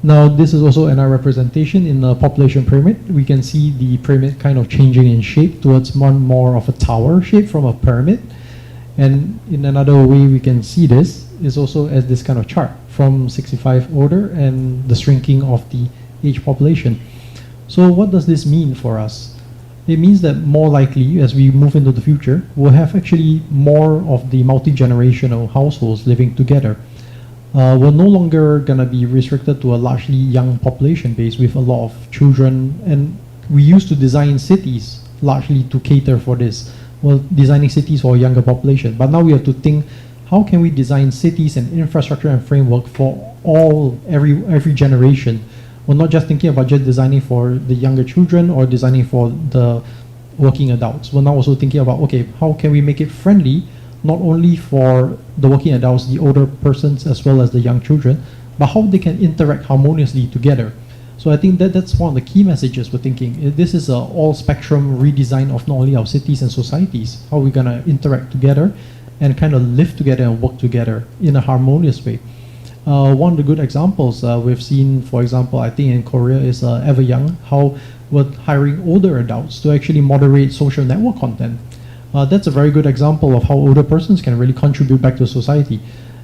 Now this is also another representation in the population pyramid. We can see the pyramid kind of changing in shape towards one more of a tower shape from a pyramid. And in another way we can see this is also as this kind of chart from 65 older and the shrinking of the age population. So what does this mean for us? It means that more likely as we move into the future, we'll have actually more of the multi-generational households living together. We're no longer going to be restricted to a largely young population base with a lot of children, and we used to design cities largely to cater for this. Well, designing cities for a younger population, but now we have to think, how can we design cities and infrastructure and framework for every generation? We're not just thinking about just designing for the younger children or designing for the working adults. We're now also thinking about, okay, how can we make it friendly, not only for the working adults, the older persons, as well as the young children, but how they can interact harmoniously together. So I think that that's one of the key messages we're thinking. This is a all spectrum redesign of not only our cities and societies, how we're gonna interact together and kind of live together and work together in a harmonious way. One of the good examples we've seen, for example, I think in Korea is Ever Young, how we're hiring older adults to actually moderate social network content. That's a very good example of how older persons can really contribute back to society,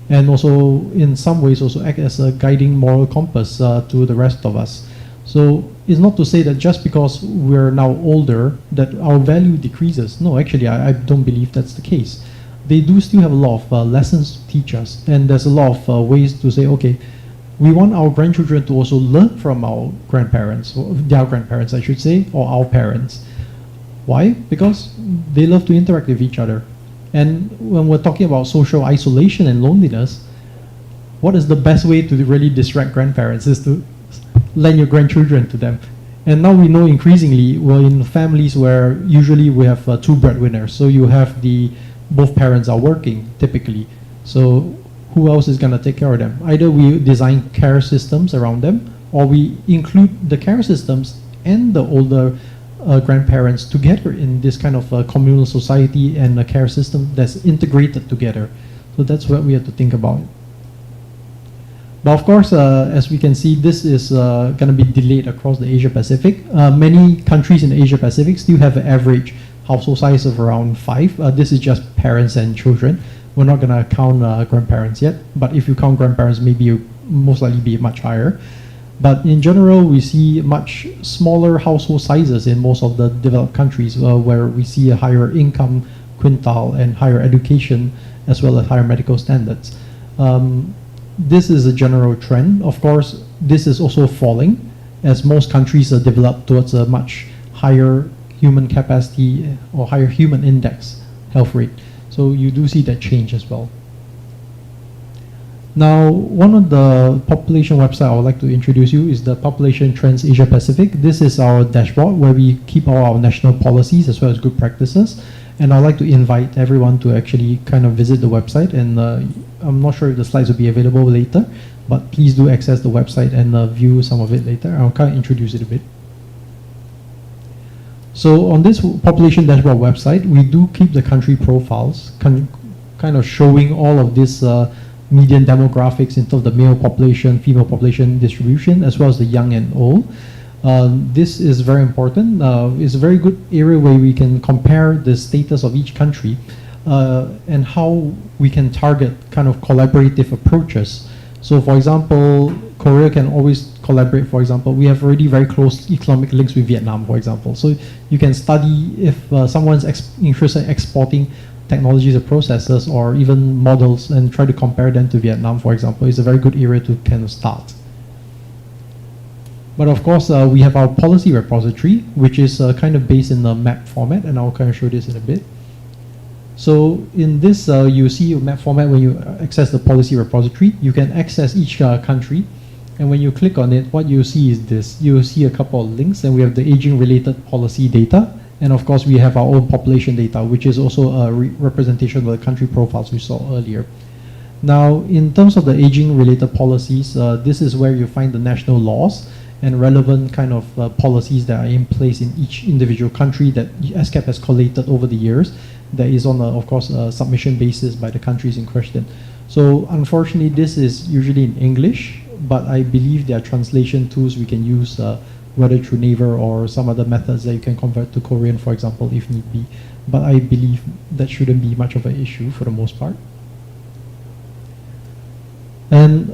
and also in some ways also act as a guiding moral compass to the rest of us. So it's not to say that just because we're now older that our value decreases. No, actually I don't believe that's the case. They do still have a lot of lessons to teach us, and there's a lot of ways to say, okay, we want our grandchildren to also learn from our grandparents, or their grandparents I should say, or our parents. Why? Because they love to interact with each other. And when we're talking about social isolation and loneliness, what is the best way to really distract grandparents is to lend your grandchildren to them. And now we know increasingly we're in families where usually we have two breadwinners. So you have both parents are working typically. So who else is going to take care of them? Either we design care systems around them, or we include the care systems and the older grandparents together in this kind of communal society and a care system that's integrated together. So that's what we have to think about. But of course, as we can see, this is going to be delayed across the Asia Pacific. Many countries in the Asia Pacific still have an average household size of around 5. This is just parents and children. We're not going to count grandparents yet, but if you count grandparents, maybe you most likely be much higher. But in general, we see much smaller household sizes in most of the developed countries where we see a higher income quintile and higher education as well as higher medical standards. This is a general trend. Of course, this is also falling as most countries are developed towards a much higher human capacity or higher human index health rate. So you do see that change as well. Now, one of the population websites I would like to introduce you is the Population Trends Asia Pacific. This is our dashboard where we keep all our national policies as well as good practices. And I'd like to invite everyone to actually kind of visit the website. And I'm not sure if the slides will be available later, but please do access the website and view some of it later. I'll kind of introduce it a bit. So on this population dashboard website, we do keep the country profiles, kind of showing all of this median demographics in terms of the male population, female population distribution, as well as the young and old. This is very important. It's a very good area where we can compare the status of each country and how we can target kind of collaborative approaches. So for example, Korea can always collaborate. For example, we have already very close economic links with Vietnam, for example. So you can study if someone's interested in exporting technologies or processes or even models and try to compare them to Vietnam, for example. It's a very good area to kind of start. But of course, we have our policy repository, which is kind of based in the map format, and I'll kind of show this in a bit. So in this, you see a map format when you access the policy repository. You can access each country, and when you click on it, what you see is this. You see a couple of links, and we have the aging-related policy data, and of course, we have our own population data, which is also a representation of the country profiles we saw earlier. Now, in terms of the aging-related policies, this is where you find the national laws and relevant kind of policies that are in place in each individual country that SCAP has collated over the years. That is on, of course, a submission basis by the countries in question. So unfortunately, this is usually in English, but I believe there are translation tools we can use, whether through Naver or some other methods that you can convert to Korean, for example, if need be. But I believe that shouldn't be much of an issue for the most part. And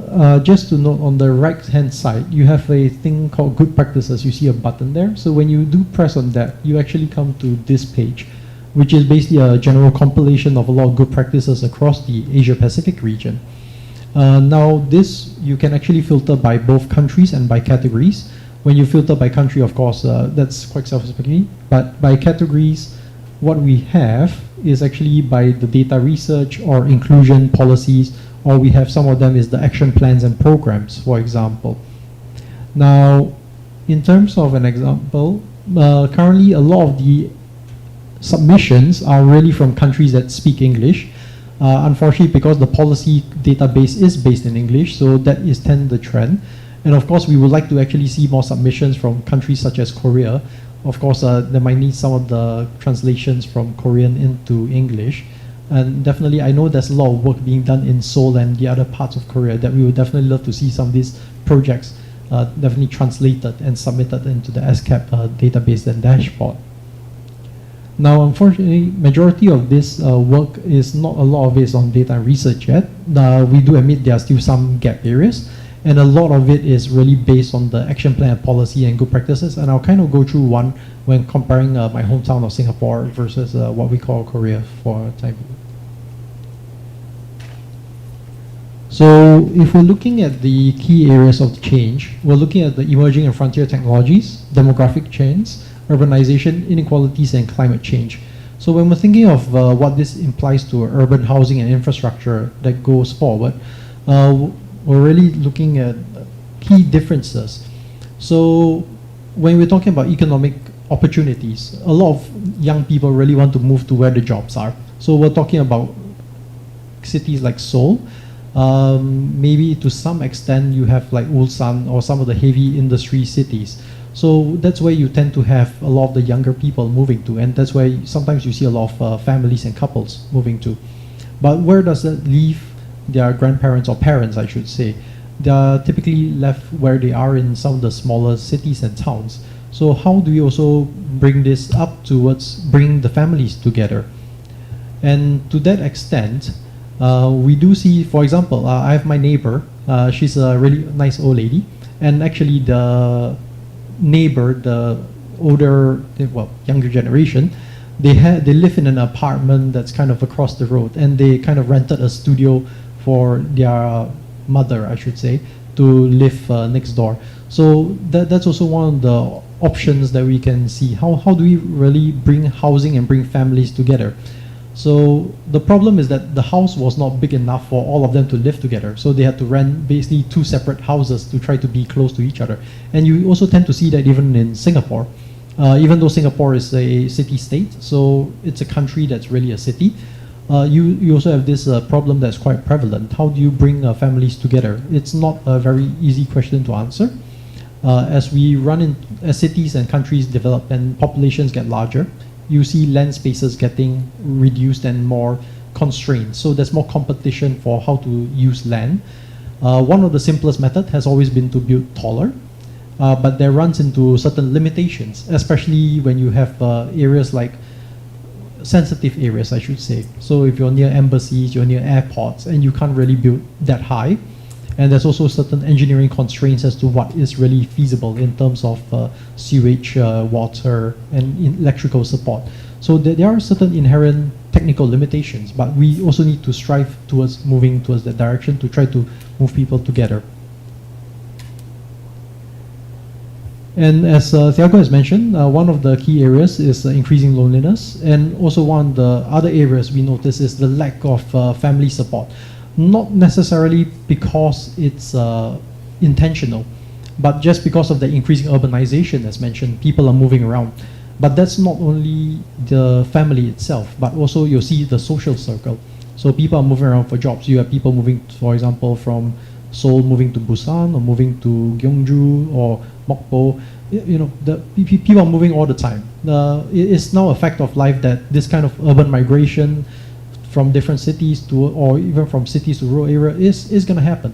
just to note, on the right-hand side, you have a thing called Good Practices. You see a button there. So when you do press on that, you actually come to this page, which is basically a general compilation of a lot of good practices across the Asia-Pacific region. Now, this you can actually filter by both countries and by categories. When you filter by country, of course, that's quite self-explanatory. But by categories, what we have is actually by the data research or inclusion policies, or we have some of them is the action plans and programs, for example. Now, in terms of an example, currently a lot of the submissions are really from countries that speak English. Unfortunately, because the policy database is based in English, so that is the trend. And of course, we would like to actually see more submissions from countries such as Korea. Of course, they might need some of the translations from Korean into English. And definitely, I know there's a lot of work being done in Seoul and the other parts of Korea that we would definitely love to see some of these projects definitely translated and submitted into the SCAP database and dashboard. Now, unfortunately, majority of this work is not a lot of it is on data and research yet. We do admit there are still some gap areas, and a lot of it is really based on the action plan, policy, and good practices. And I'll kind of go through one when comparing my hometown of Singapore versus what we call Korea for time being. So if we're looking at the key areas of change, we're looking at the emerging and frontier technologies, demographic trends, urbanization, inequalities, and climate change. So when we're thinking of what this implies to urban housing and infrastructure that goes forward, we're really looking at key differences. So when we're talking about economic opportunities, a lot of young people really want to move to where the jobs are. So we're talking about cities like Seoul. Maybe to some extent you have like Ulsan or some of the heavy industry cities. So that's where you tend to have a lot of the younger people moving to, and that's where sometimes you see a lot of families and couples moving to. But where does that leave their grandparents or parents, I should say? They are typically left where they are in some of the smaller cities and towns. So how do we also bring this up towards bringing the families together? And to that extent, we do see, for example, I have my neighbor. She's a really nice old lady, and actually the neighbor, the older, well, younger generation, they live in an apartment that's kind of across the road, and they kind of rented a studio for their mother, I should say, to live next door. So that's also one of the options that we can see. How do we really bring housing and bring families together? So the problem is that the house was not big enough for all of them to live together. So they had to rent basically two separate houses to try to be close to each other. And you also tend to see that even in Singapore, even though Singapore is a city-state, so it's a country that's really a city, you also have this problem that's quite prevalent. How do you bring families together? It's not a very easy question to answer. As cities and countries develop and populations get larger, you see land spaces getting reduced and more constrained. So there's more competition for how to use land. One of the simplest methods has always been to build taller, but there runs into certain limitations, especially when you have areas like sensitive areas, I should say. So if you're near embassies, you're near airports, and you can't really build that high. And there's also certain engineering constraints as to what is really feasible in terms of sewage, water, and electrical support. So there are certain inherent technical limitations, but we also need to strive towards moving towards that direction to try to move people together. And as Thiago has mentioned, one of the key areas is increasing loneliness, and also one of the other areas we notice is the lack of family support. Not necessarily because it's intentional, but just because of the increasing urbanization, as mentioned, people are moving around. But that's not only the family itself, but also you'll see the social circle. So people are moving around for jobs. You have people moving, for example, from Seoul moving to Busan, or moving to Gyeongju or Mokpo. You know, the people are moving all the time. It's now a fact of life that this kind of urban migration from different cities to, or even from cities to rural area is going to happen.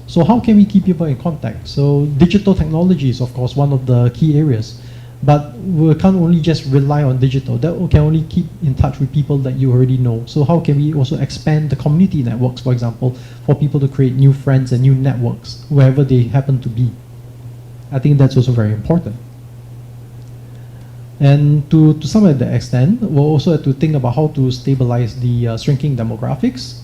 So how can we keep people in contact? So digital technology is of course one of the key areas, but we can't only just rely on digital. That can only keep in touch with people that you already know. So how can we also expand the community networks, for example, for people to create new friends and new networks wherever they happen to be? I think that's also very important. And to some extent, we'll also have to think about how to stabilize the shrinking demographics.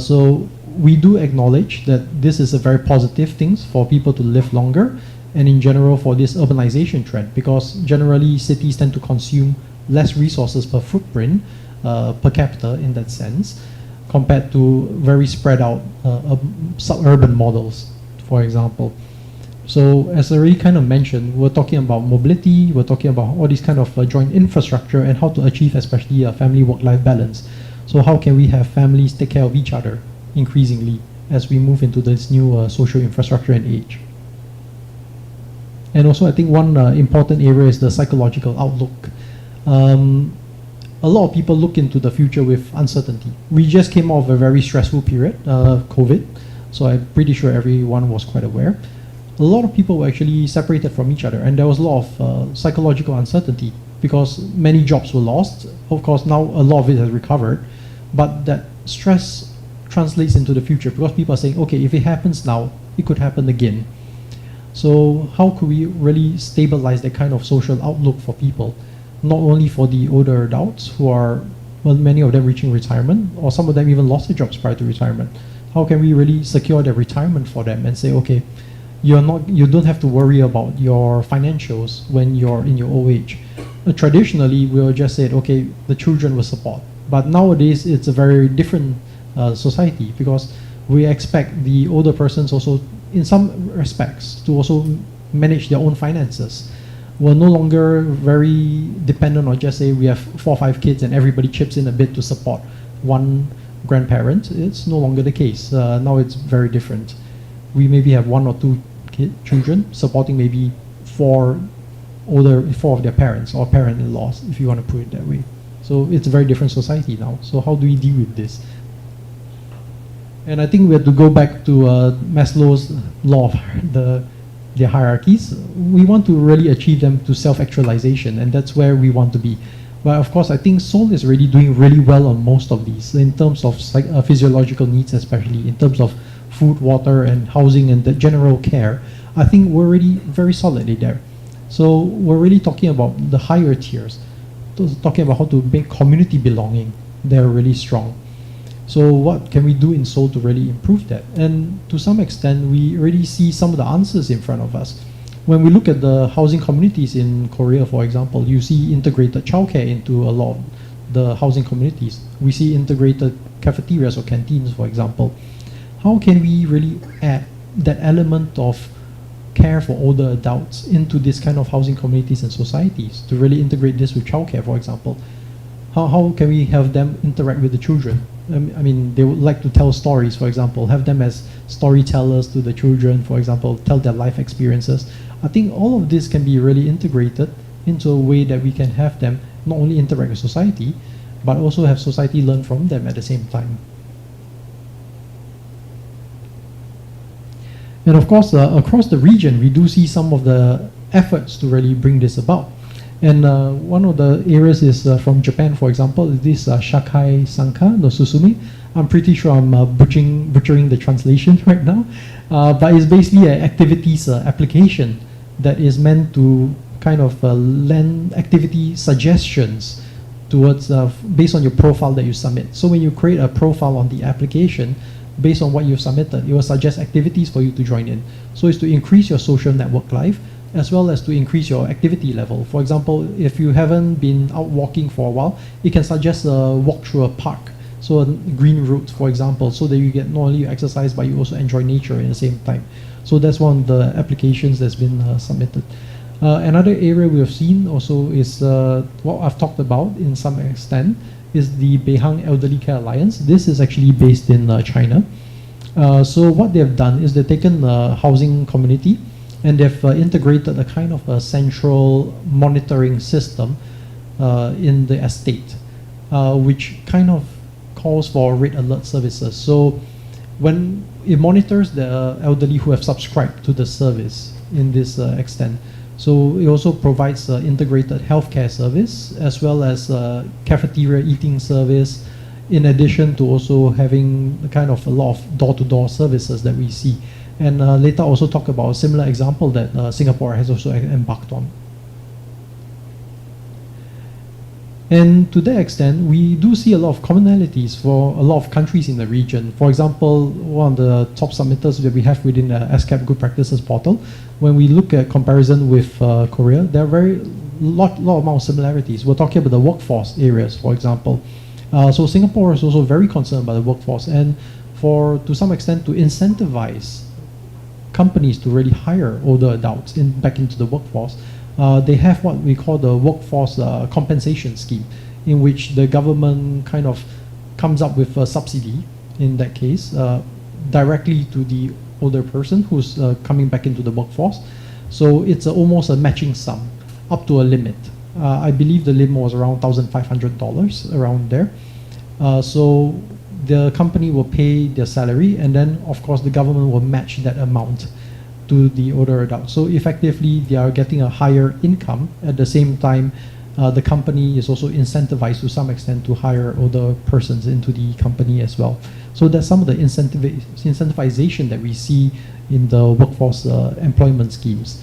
So we do acknowledge that this is a very positive thing for people to live longer, and in general for this urbanization trend, because generally cities tend to consume less resources per footprint, per capita in that sense, compared to very spread out suburban models, for example. So as I already kind of mentioned, we're talking about mobility, we're talking about all these kind of joint infrastructure and how to achieve especially a family work-life balance. So how can we have families take care of each other increasingly as we move into this new social infrastructure and age? And also, I think one important area is the psychological outlook. A lot of people look into the future with uncertainty. We just came out of a very stressful period, COVID, so I'm pretty sure everyone was quite aware. A lot of people were actually separated from each other, and there was a lot of psychological uncertainty because many jobs were lost. Of course, now a lot of it has recovered, but that stress translates into the future because people are saying, okay, if it happens now, it could happen again. So how could we really stabilize that kind of social outlook for people, not only for the older adults who are, well, many of them reaching retirement, or some of them even lost their jobs prior to retirement. How can we really secure their retirement for them and say, okay, you don't have to worry about your financials when you're in your old age. Traditionally, we will just say, okay, the children will support. But nowadays, it's a very different society because we expect the older persons also, in some respects, to also manage their own finances. We're no longer very dependent on just say we have 4 or 5 kids and everybody chips in a bit to support one grandparent. It's no longer the case. Now it's very different. We maybe have 1 or 2 children supporting maybe 4 of their parents or parent-in-laws, if you want to put it that way. So it's a very different society now. So how do we deal with this? And I think we have to go back to Maslow's law of the hierarchies. We want to really achieve them to self-actualization, and that's where we want to be. But of course, I think Seoul is already doing really well on most of these, in terms of physiological needs, especially in terms of food, water, and housing, and the general care. I think we're already very solidly there. So we're really talking about the higher tiers, talking about how to make community belonging. They're really strong. So what can we do in Seoul to really improve that? And to some extent, we already see some of the answers in front of us. When we look at the housing communities in Korea, for example, you see integrated childcare into a lot of the housing communities. We see integrated cafeterias or canteens, for example. How can we really add that element of care for older adults into this kind of housing communities and societies to really integrate this with childcare, for example? How can we have them interact with the children? I mean, they would like to tell stories, for example, have them as storytellers to the children, for example, tell their life experiences. I think all of this can be really integrated into a way that we can have them not only interact with society, but also have society learn from them at the same time. And of course, across the region, we do see some of the efforts to really bring this about. And one of the areas is from Japan, for example, this Shakai Sanka no Susumi. I'm pretty sure I'm butchering the translation right now. But it's basically an activities application that is meant to kind of lend activity suggestions towards based on your profile that you submit. So when you create a profile on the application, based on what you've submitted, it will suggest activities for you to join in. So it's to increase your social network life, as well as to increase your activity level. For example, if you haven't been out walking for a while, it can suggest a walk through a park, so a green route, for example, so that you get not only exercise, but you also enjoy nature at the same time. So that's one of the applications that's been submitted. Another area we have seen also is what I've talked about in some extent, is the Beihang Elderly Care Alliance. This is actually based in China. So what they've done is they've taken a housing community and they've integrated a kind of a central monitoring system in the estate, which kind of calls for red alert services. So when it monitors the elderly who have subscribed to the service in this extent, so it also provides integrated healthcare service as well as cafeteria eating service, in addition to also having the kind of a lot of door-to-door services that we see. And later also talk about a similar example that Singapore has also embarked on. And to that extent, we do see a lot of commonalities for a lot of countries in the region. For example, one of the top submitters that we have within the SCAP Good Practices portal, when we look at comparison with Korea, there are very lot amount of similarities. We're talking about the workforce areas, for example. So Singapore is also very concerned about the workforce, and to some extent to incentivize companies to really hire older adults back into the workforce, they have what we call the workforce compensation scheme, in which the government kind of comes up with a subsidy, in that case, directly to the older person who's coming back into the workforce. So it's almost a matching sum up to a limit. I believe the limit was around $1,500, around there. So the company will pay their salary, and then of course the government will match that amount to the older adult. So effectively they are getting a higher income. At the same time, the company is also incentivized to some extent to hire older persons into the company as well. So that's some of the incentivization that we see in the workforce employment schemes.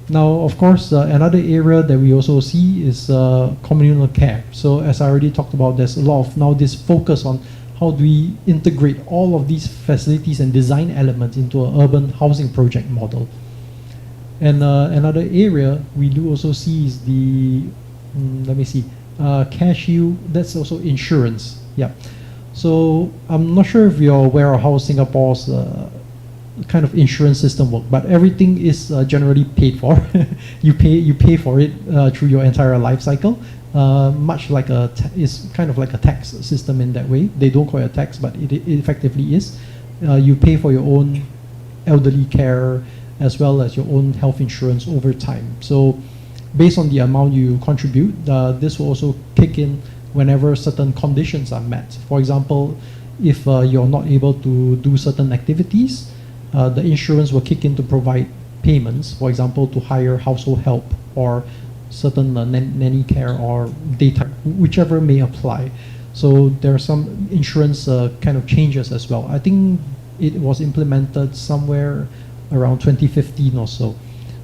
Now, of course, another area that we also see is communal care. So as I already talked about, there's a lot of now this focus on how do we integrate all of these facilities and design elements into an urban housing project model. And another area we do also see is the, CareShield, that's also insurance. Yeah. So I'm not sure if you're aware of how Singapore's kind of insurance system work, but everything is generally paid for. you pay for it through your entire life cycle. Much like it's kind of like a tax system in that way. They don't call it a tax, but it effectively is. You pay for your own elderly care as well as your own health insurance over time. So based on the amount you contribute, this will also kick in whenever certain conditions are met. For example, if you're not able to do certain activities, the insurance will kick in to provide payments, for example, to hire household help or certain nanny care or daytime, whichever may apply. So there are some insurance kind of changes as well. I think it was implemented somewhere around 2015 or so.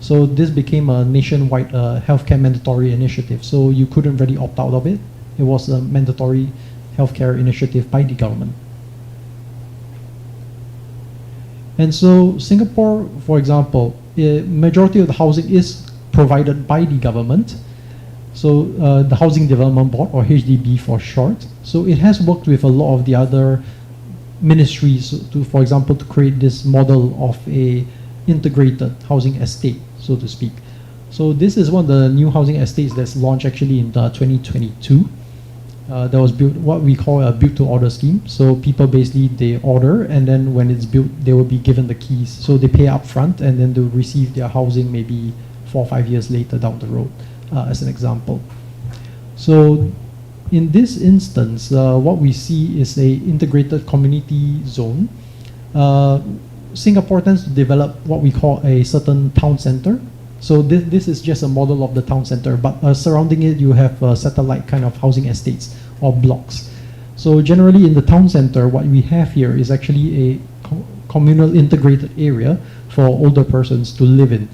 So this became a nationwide healthcare mandatory initiative. So you couldn't really opt out of it. It was a mandatory healthcare initiative by the government. And so Singapore, for example, majority of the housing is provided by the government. So the Housing Development Board, or HDB for short. So it has worked with a lot of the other ministries to, for example, to create this model of a integrated housing estate, so to speak. So this is one of the new housing estates that's launched actually in 2022. That was built, what we call a built-to-order scheme. So people basically, they order, and then when it's built, they will be given the keys. So they pay up front, and then they'll receive their housing maybe 4 or 5 years later down the road, as an example. So in this instance, what we see is a integrated community zone. Singapore tends to develop what we call a certain town center. So this is just a model of the town center, but surrounding it you have satellite kind of housing estates or blocks. So generally in the town center, what we have here is actually a communal integrated area for older persons to live in.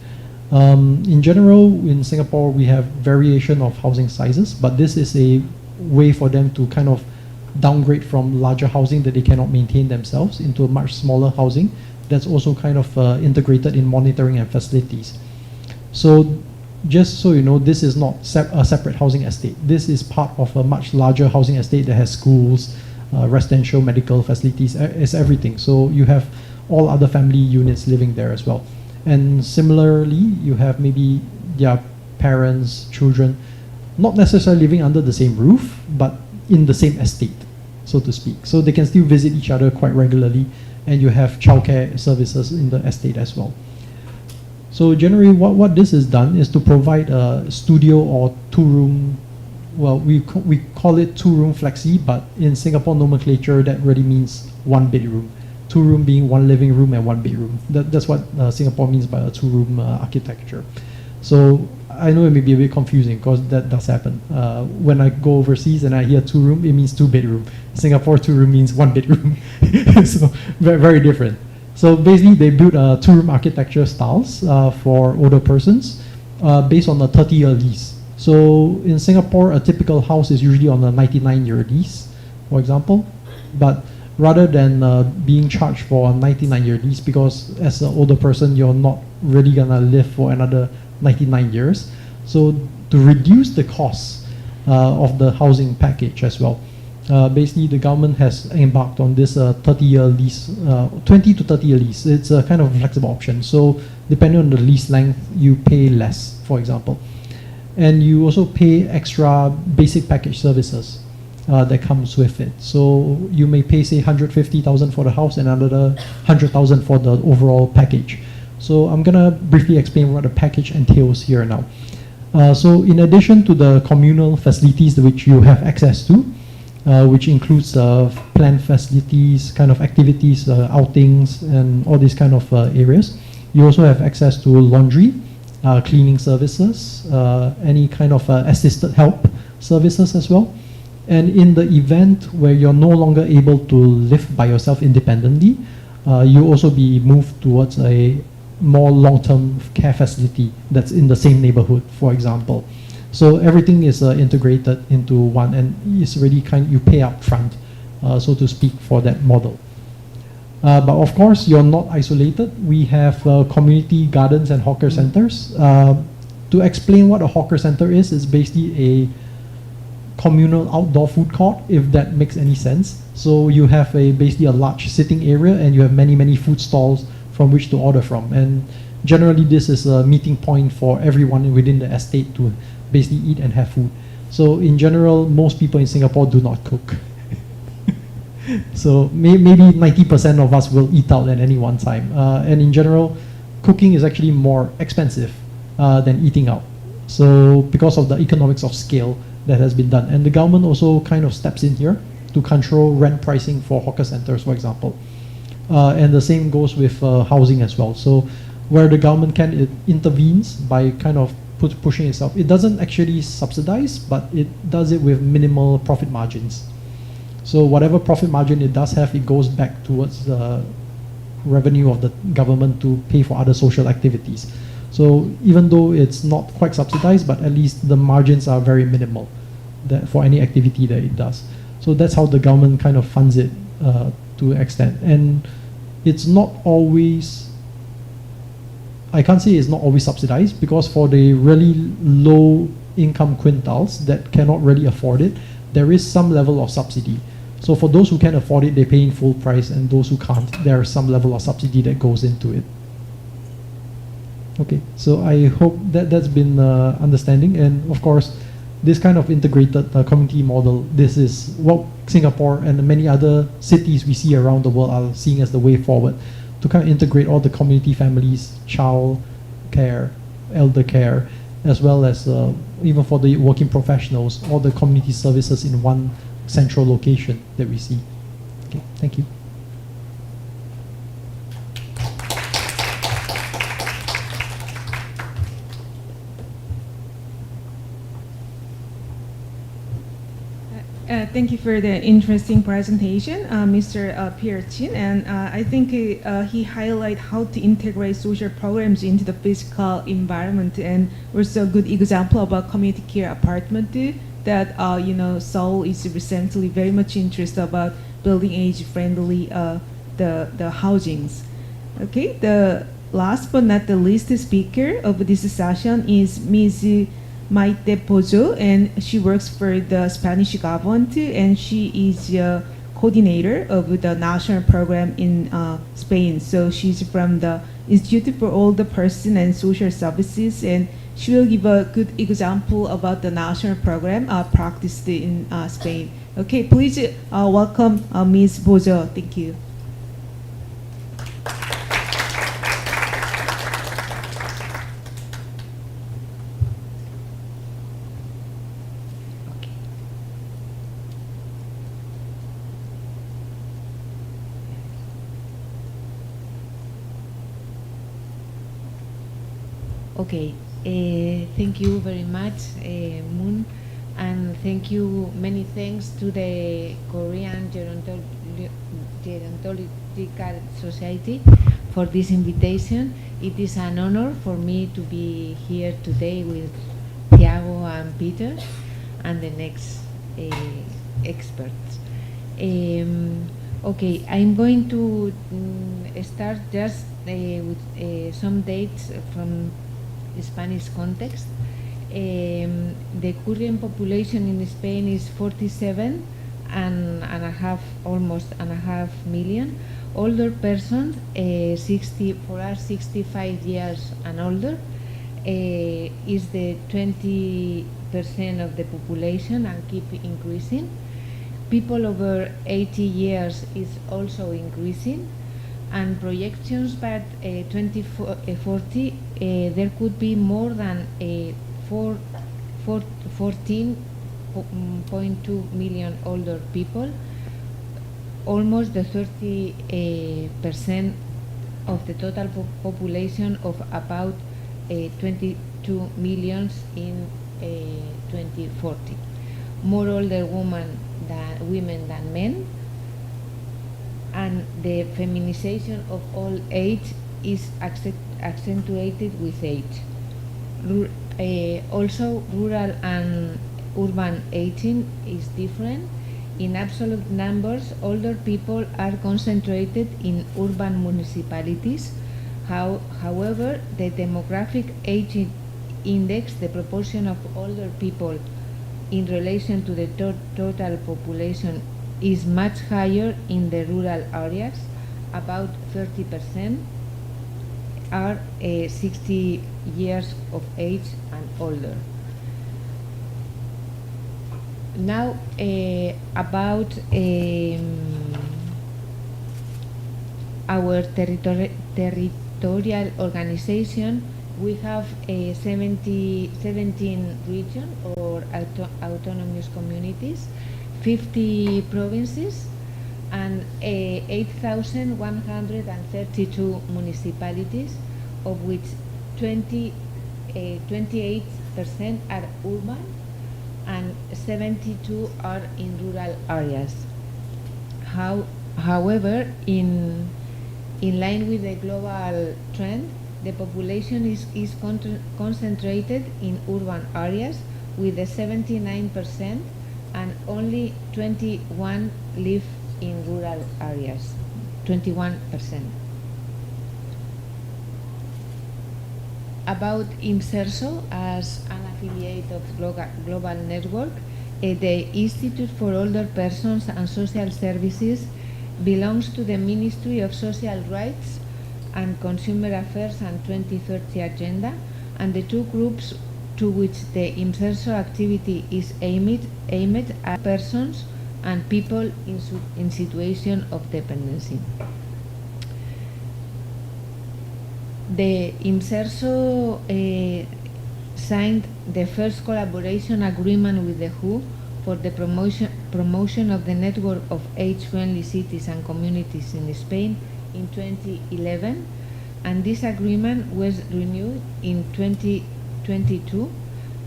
In general, in Singapore, we have variation of housing sizes, but this is a way for them to kind of downgrade from larger housing that they cannot maintain themselves into a much smaller housing that's also kind of integrated in monitoring and facilities. So just so you know, this is not a separate housing estate. This is part of a much larger housing estate that has schools, residential, medical facilities, it's everything. So you have all other family units living there as well. And similarly, you have maybe their parents, children, not necessarily living under the same roof, but in the same estate, so to speak. So they can still visit each other quite regularly, and you have childcare services in the estate as well. So generally, what this has done is to provide a studio or two-room, well, we call it two-room flexi, but in Singapore nomenclature, that really means one bedroom. Two-room being one living room and one bedroom. That's what Singapore means by a two-room architecture. So I know it may be a bit confusing because that does happen. When I go overseas and I hear two-room, it means two-bedroom. Singapore two-room means one bedroom. So very, very different. So basically, they built two-room architecture styles for older persons based on a 30-year lease. So in Singapore, a typical house is usually on a 99-year lease, for example. But rather than being charged for a 99-year lease, because as an older person, you're not really gonna live for another 99 years. So to reduce the costs of the housing package as well, basically the government has embarked on this 30-year lease, 20 to 30-year lease. It's a kind of flexible option. So depending on the lease length, you pay less, for example. And you also pay extra basic package services that comes with it. So you may pay, say, 150,000 for the house and another 100,000 for the overall package. So I'm gonna briefly explain what the package entails here now. So in addition to the communal facilities which you have access to, which includes planned facilities, kind of activities, outings, and all these kind of areas, you also have access to laundry, cleaning services, any kind of assisted help services as well. And in the event where you're no longer able to live by yourself independently, you also be moved towards a more long-term care facility that's in the same neighborhood, for example. So everything is integrated into one, and it's really you pay up front, so to speak, for that model. But of course, you're not isolated. We have community gardens and hawker centers. To explain what a hawker center is, it's basically a communal outdoor food court, if that makes any sense. So you have basically a large sitting area, and you have many food stalls from which to order from. And generally, this is a meeting point for everyone within the estate to basically eat and have food. So in general, most people in Singapore do not cook. So maybe 90% of us will eat out at any one time. And in general, cooking is actually more expensive than eating out. So because of the economics of scale that has been done. And the government also kind of steps in here to control rent pricing for hawker centers, for example. And the same goes with housing as well. So where the government can, it intervenes by kind of pushing itself. It doesn't actually subsidize, but it does it with minimal profit margins. So whatever profit margin it does have, it goes back towards the revenue of the government to pay for other social activities. So even though it's not quite subsidized, but at least the margins are very minimal for any activity that it does. So that's how the government kind of funds it to an extent. And it's not always, I can't say it's not always subsidized, because for the really low income quintiles that cannot really afford it, there is some level of subsidy. So for those who can afford it, they pay in full price, and those who can't, there is some level of subsidy that goes into it. Okay, so I hope that that's been understanding. And of course, this kind of integrated community model, this is what Singapore and many other cities we see around the world are seeing as the way forward, to kind of integrate all the community families, child care, elder care, as well as even for the working professionals, all the community services in one central location that we see. Okay, thank you. Thank you for the interesting presentation, Mr. Pierre Chin. And I think he highlighted how to integrate social programs into the physical environment, and also a good example about community care apartment that Seoul is recently very much interested about building age-friendly the housings. Okay, the last but not the least speaker of this session is Ms. Maite Pozo, and she works for the Spanish government, and she is a coordinator of the national program in Spain. So she's from the Institute for Older Person and Social Services, and she will give a good example about the national program practiced in Spain. Okay, please welcome Ms. Pozo. Thank you. Okay, thank you very much, Moon, and thank you, many thanks to the Korean Gerontological Society for this invitation. It is an honor for me to be here today with Thiago and Peter and the next experts. Okay, I'm going to start just with some dates from Spanish context. The current population in Spain is 47 and a half, almost and a half million. Older persons, 65 years and older, is the 20% of the population and keep increasing. People over 80 years is also increasing. and projections by 2040 there could be more than 14.2 million older people, almost the 30% of the total population of about 22 million in 2040. More older women than men, and the feminization of old age is accentuated with age. Also, rural and urban aging is different. In absolute numbers, older people are concentrated in urban municipalities. However, the demographic age index, the proportion of older people in relation to the total population, is much higher in the rural areas. About 30% are 60 years of age and older. Now about our territorial organization, we have 17 regions or autonomous communities, 50 provinces, and 8,132 municipalities, of which 28% are urban and 72 are in rural areas. However, in line with the global trend, the population is concentrated in urban areas with the 79%, and only 21 live in rural areas, 21%. About IMSERSO as an affiliate of Global Network, the Institute for Older Persons and Social Services belongs to the Ministry of Social Rights and Consumer Affairs and 2030 Agenda, and the two groups to which the IMSERSO activity is aimed at persons and people in situation of dependency. The IMSERSO signed the first collaboration agreement with the WHO for the promotion of the network of age-friendly cities and communities in Spain in 2011, and this agreement was renewed in 2022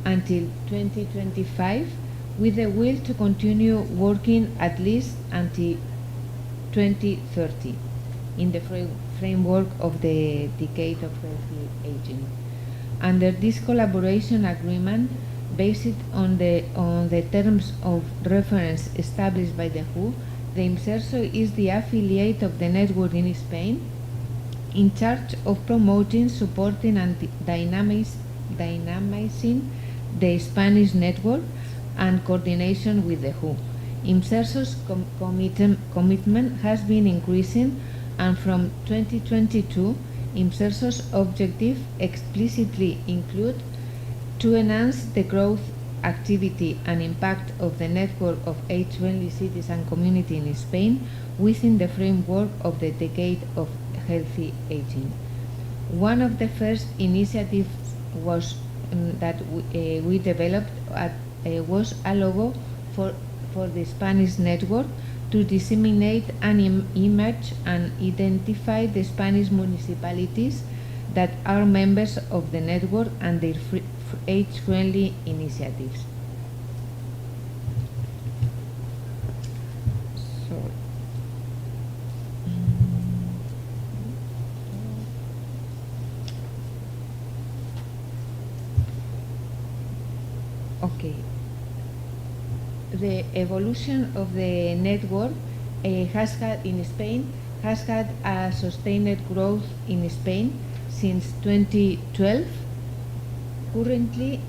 until 2025, with the will to continue working at least until 2030 in the framework of the Decade of Healthy Aging. Under this collaboration agreement, based on the terms of reference established by the WHO, the IMSERSO is the affiliate of the network in Spain, in charge of promoting, supporting and dynamizing the Spanish network and coordination with the WHO. IMSERSO's commitment has been increasing, and from 2022, IMSERSO's objective explicitly include to enhance the growth, activity and impact of the network of age-friendly cities and community in Spain within the framework of the Decade of Healthy Aging. One of the first initiatives was that we developed was a logo for the Spanish network to disseminate and image and identify the Spanish municipalities that are members of the network and their age-friendly initiatives. Okay. The evolution of the network has had a sustained growth in Spain since 2012. Currently,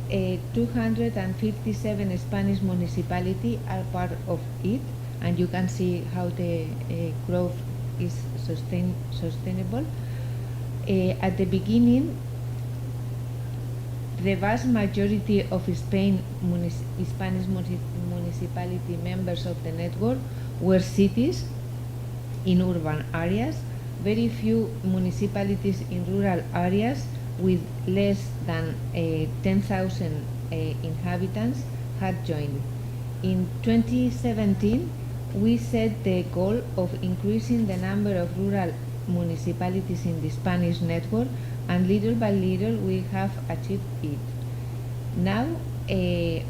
257 Spanish municipalities are part of it, and you can see how the growth is sustainable. At the beginning, the vast majority of Spanish municipality members of the network were cities in urban areas, very few municipalities in rural areas with less than 10,000 inhabitants had joined. In 2017, we set the goal of increasing the number of rural municipalities in the Spanish network, and little by little we have achieved it. Now,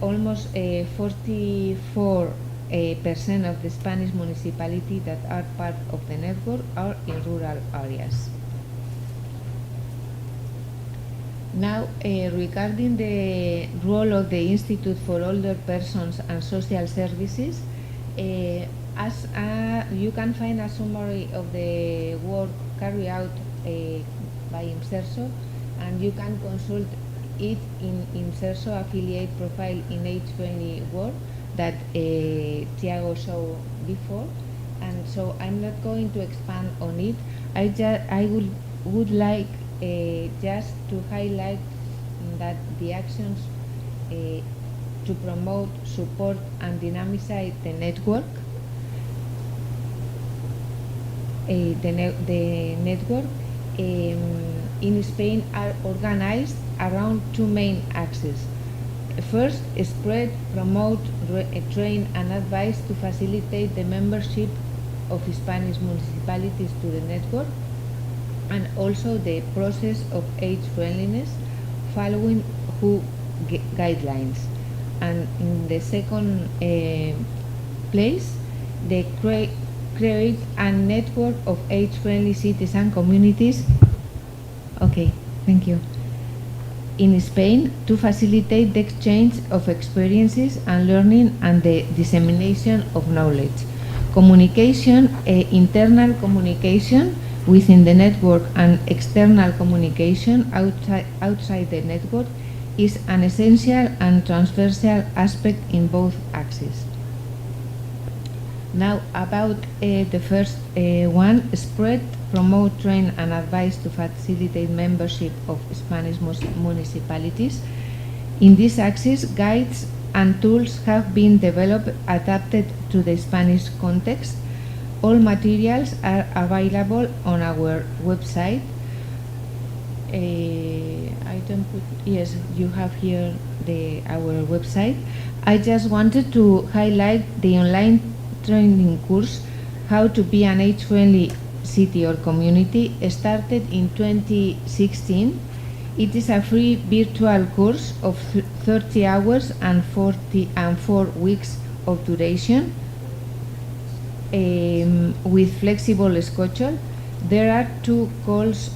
almost 44% of the Spanish municipalities that are part of the network are in rural areas. Now, regarding the role of the Institute for Older Persons and Social Services, as you can find a summary of the work carried out by IMSERSO, and you can consult it in IMSERSO affiliate profile in age-friendly work that Thiago showed before, and so I'm not going to expand on it. I would like just to highlight that the actions to promote, support, and dynamize the network. The network in Spain are organized around two main axes. First, spread, promote, train, and advise to facilitate the membership of Spanish municipalities to the network, and also the process of age friendliness following WHO guidelines. And in the second place, they create a network of age-friendly cities and communities. Okay, thank you. In Spain, to facilitate the exchange of experiences and learning and the dissemination of knowledge. Communication, internal communication within the network and external communication outside the network is an essential and transversal aspect in both axes. Now about the first one, spread, promote, train, and advise to facilitate membership of Spanish municipalities. In this axis, guides and tools have been developed adapted to the Spanish context. All materials are available on our website. Yes, you have here our website. I just wanted to highlight the online training course, How to be an Age-Friendly City or Community, started in 2016. It is a free virtual course of 30 hours and 4 weeks of duration with flexible schedule. There are 2 calls,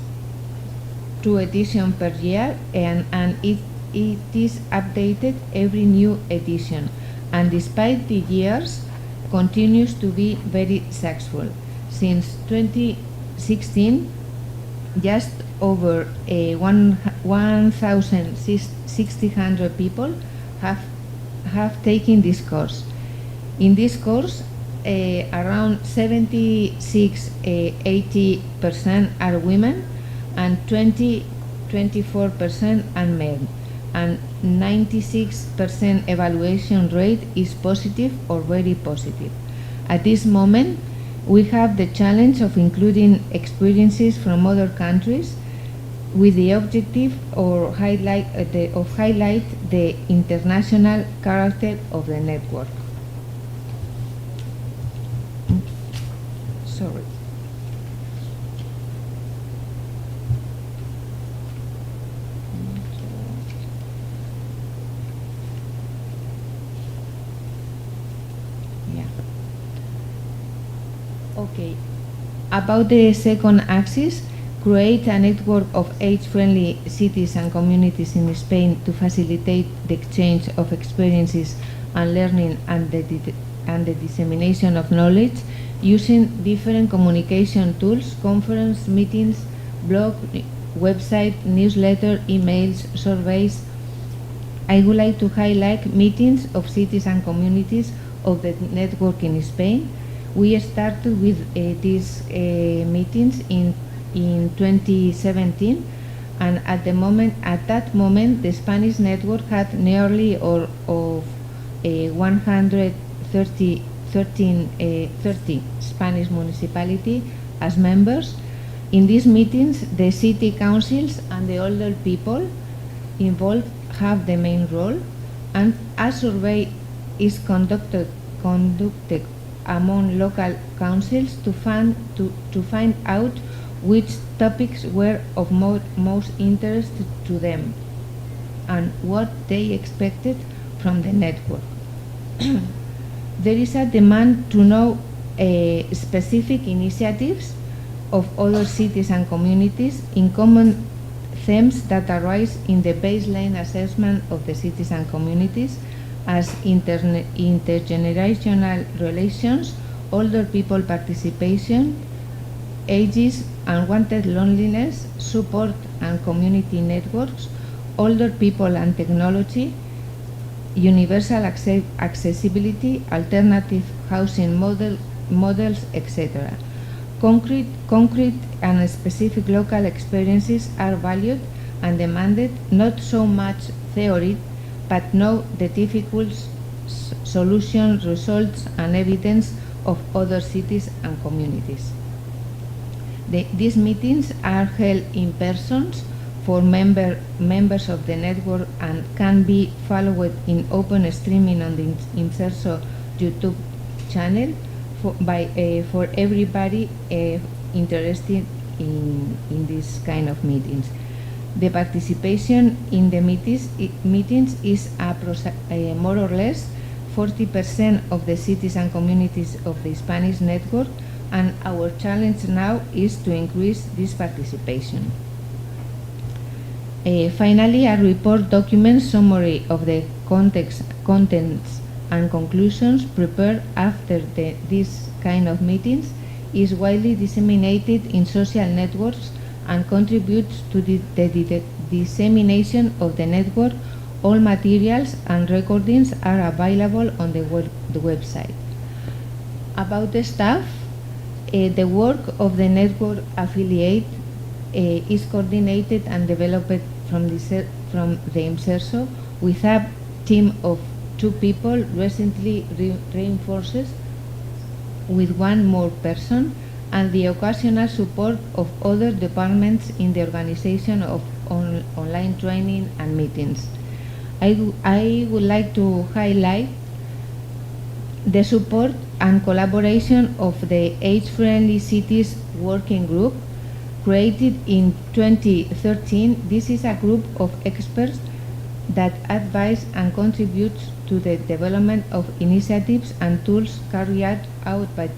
2 editions per year, and it is updated every new edition, and despite the years continues to be very successful. Since 2016, just over 1,600 people have taken this course. In this course, around 76–80% are women, and 24% are men, and 96% evaluation rate is positive or very positive. At this moment, we have the challenge of including experiences from other countries with the objective of highlight the international character of the network. Sorry. Okay. About the second axis, create a network of age-friendly cities and communities in Spain to facilitate the exchange of experiences and learning and the dissemination of knowledge using different communication tools, conference, meetings, blog, website, newsletter, emails, surveys. I would like to highlight meetings of cities and communities of the network in Spain. We started with these meetings in 2017, and at that moment, the Spanish network had nearly 130 Spanish municipalities as members, In these meetings, the city councils and the older people involved have the main role, and a survey is conducted among local councils to find out which topics were of most interest to them and what they expected from the network. There is a demand to know specific initiatives of other cities and communities in common themes that arise in the baseline assessment of the cities and communities as intergenerational relations, older people participation, ages, unwanted loneliness, support and community networks, older people and technology, universal accessibility, alternative housing models, etc. Concrete and specific local experiences are valued and demanded, not so much theory, but know the difficult solutions, results, and evidence of other cities and communities. These meetings are held in person for members of the network and can be followed in open streaming on the IMSERSO YouTube channel for everybody interested in this kind of meetings. The participation in the meetings is more or less 40% of the cities and communities of the Spanish network, and our challenge now is to increase this participation. Finally, a report documents summary of the contents and conclusions prepared after this kind of meetings, is widely disseminated in social networks and contributes to the dissemination of the network. All materials and recordings are available on the website. About the staff, the work of the network affiliate is coordinated and developed from the IMSERSO with a team of 2 people recently reinforced with 1 more person, and the occasional support of other departments in the organization of online training and meetings. I would like to highlight the support and collaboration of the Age-Friendly Cities Working Group, created in 2013. This is a group of experts that advise and contributes to the development of initiatives and tools carried out by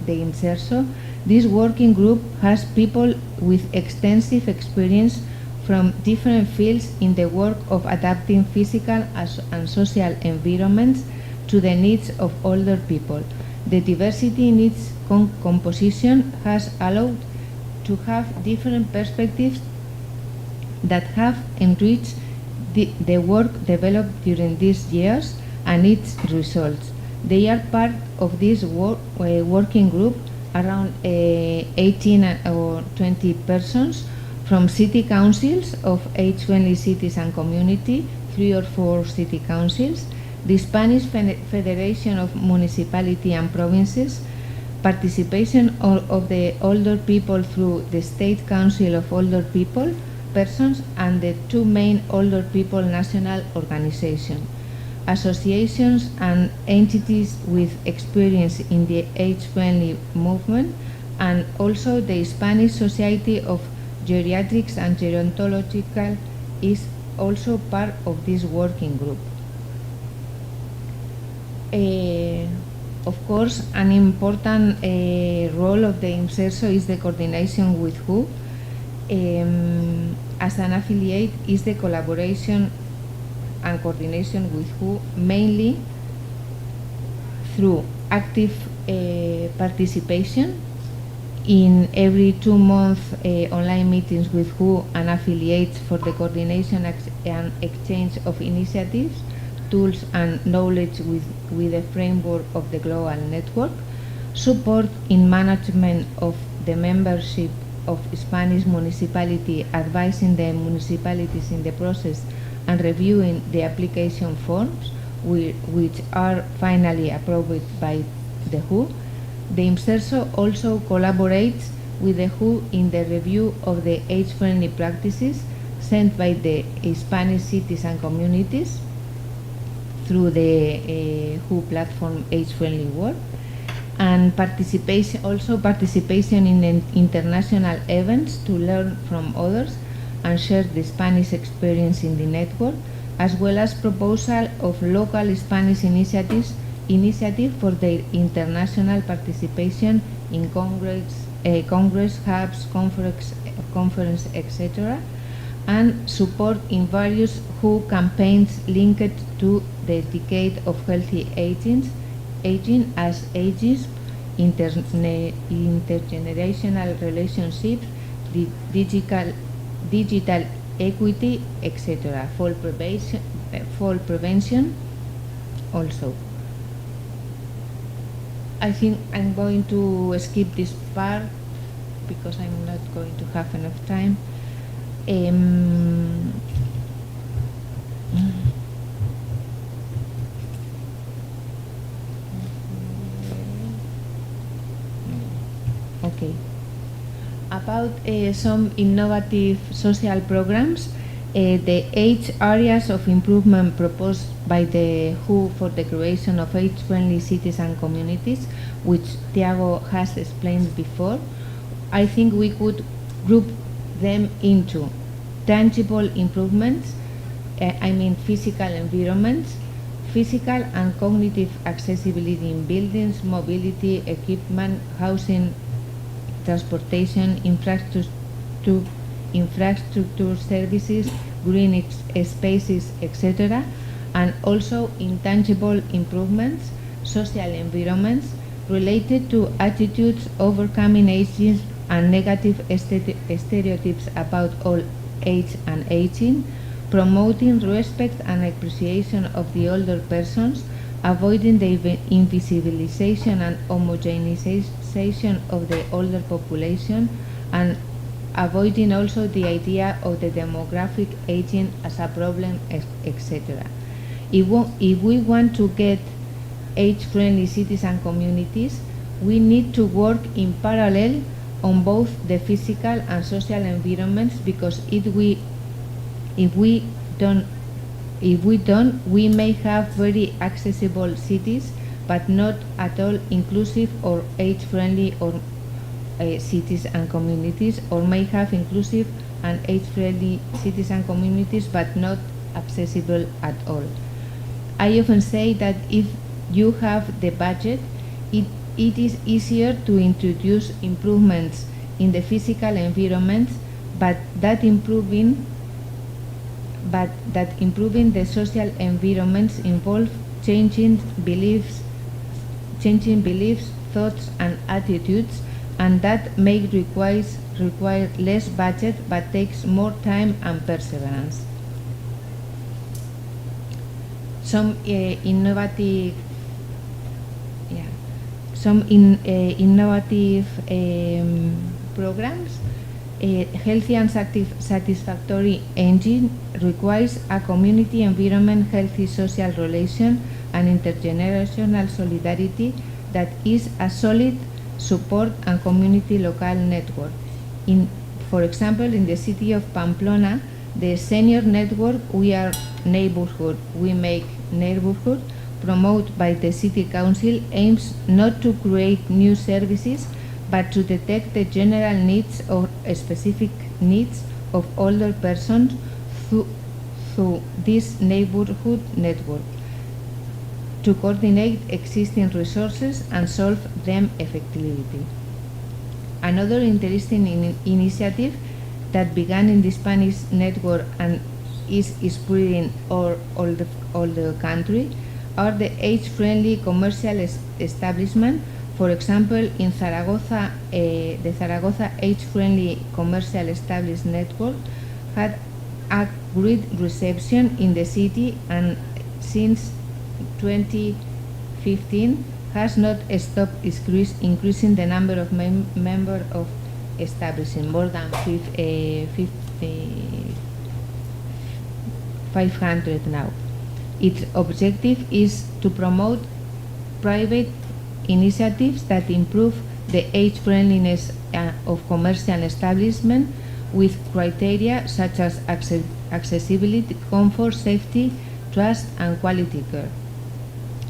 the IMSERSO. This working group has people with extensive experience from different fields in the work of adapting physical and social environments to the needs of older people. The diversity in its composition has allowed to have different perspectives that have enriched the work developed during these years and its results. They are part of this working group, around 18 or 20 persons from city councils of age-friendly cities and community, 3 or 4 city councils, the Spanish Federation of Municipality and Provinces, participation of the older people through the State Council of Older People, persons, and the 2 main older people national organizations, associations and entities with experience in the age-friendly movement, and also the Spanish Society of Geriatrics and Gerontological is also part of this working group. Of course, an important role of the IMSERSO is the coordination with WHO. As an affiliate is the collaboration and coordination with WHO, mainly through active participation in every 2-month online meetings with WHO and affiliates for the coordination and exchange of initiatives, tools and knowledge with the framework of the global network, support in management of the membership of Spanish municipality, advising the municipalities in the process and reviewing the application forms which are finally approved by the WHO. The IMSERSO also collaborates with the WHO in the review of the age-friendly practices sent by the Spanish cities and communities through the WHO platform Age-Friendly World, and participation in international events to learn from others and share the Spanish experience in the network, as well as proposal of local Spanish initiative for their international participation in congress, hubs, conference, etc., and support in various WHO campaigns linked to the decade of healthy aging as ageism, intergenerational relationships, digital equity, etc. Fall prevention also. I think I'm going to skip this part because I'm not going to have enough time. Okay. About some innovative social programs, the 8 areas of improvement proposed by the WHO for the creation of age-friendly cities and communities, which Thiago has explained before, I think we could group them into tangible improvements, physical environments, physical and cognitive accessibility in buildings, mobility, equipment, housing, transportation, infrastructure services, green spaces, etc., and also intangible improvements, social environments related to attitudes, overcoming ageism and negative stereotypes about old age and aging, promoting respect and appreciation of the older persons, avoiding the invisibilization and homogenization of the older population, and avoiding also the idea of the demographic aging as a problem, etc. If we want to get age-friendly cities and communities, we need to work in parallel on both the physical and social environments, because if we don't, we may have very accessible cities, but not at all inclusive or age-friendly or cities and communities, or may have inclusive and age-friendly cities and communities, but not accessible at all. I often say that if you have the budget, it is easier to introduce improvements in the physical environments, but that improving the social environments involve changing beliefs, thoughts and attitudes, and that may require less budget but takes more time and perseverance. Some innovative programs. Healthy and satisfactory aging requires a community environment, healthy social relation, and intergenerational solidarity that is a solid support and community local network. For example, in the city of Pamplona, the senior network We Are Neighborhood, We Make Neighborhood, promoted by the city council, aims not to create new services, but to detect the general needs or specific needs of older persons through this neighborhood network, to coordinate existing resources and solve them effectively. Another interesting initiative that began in the Spanish network and is spreading all the country are the age-friendly commercial establishment. For example, in Zaragoza, the Zaragoza Age-Friendly Commercial Established Network had a great reception in the city, and since 2015 has not stopped increasing the number of members of establishing, more than 500 now. Its objective is to promote private initiatives that improve the age-friendliness of commercial establishment with criteria such as accessibility, comfort, safety, trust, and quality care.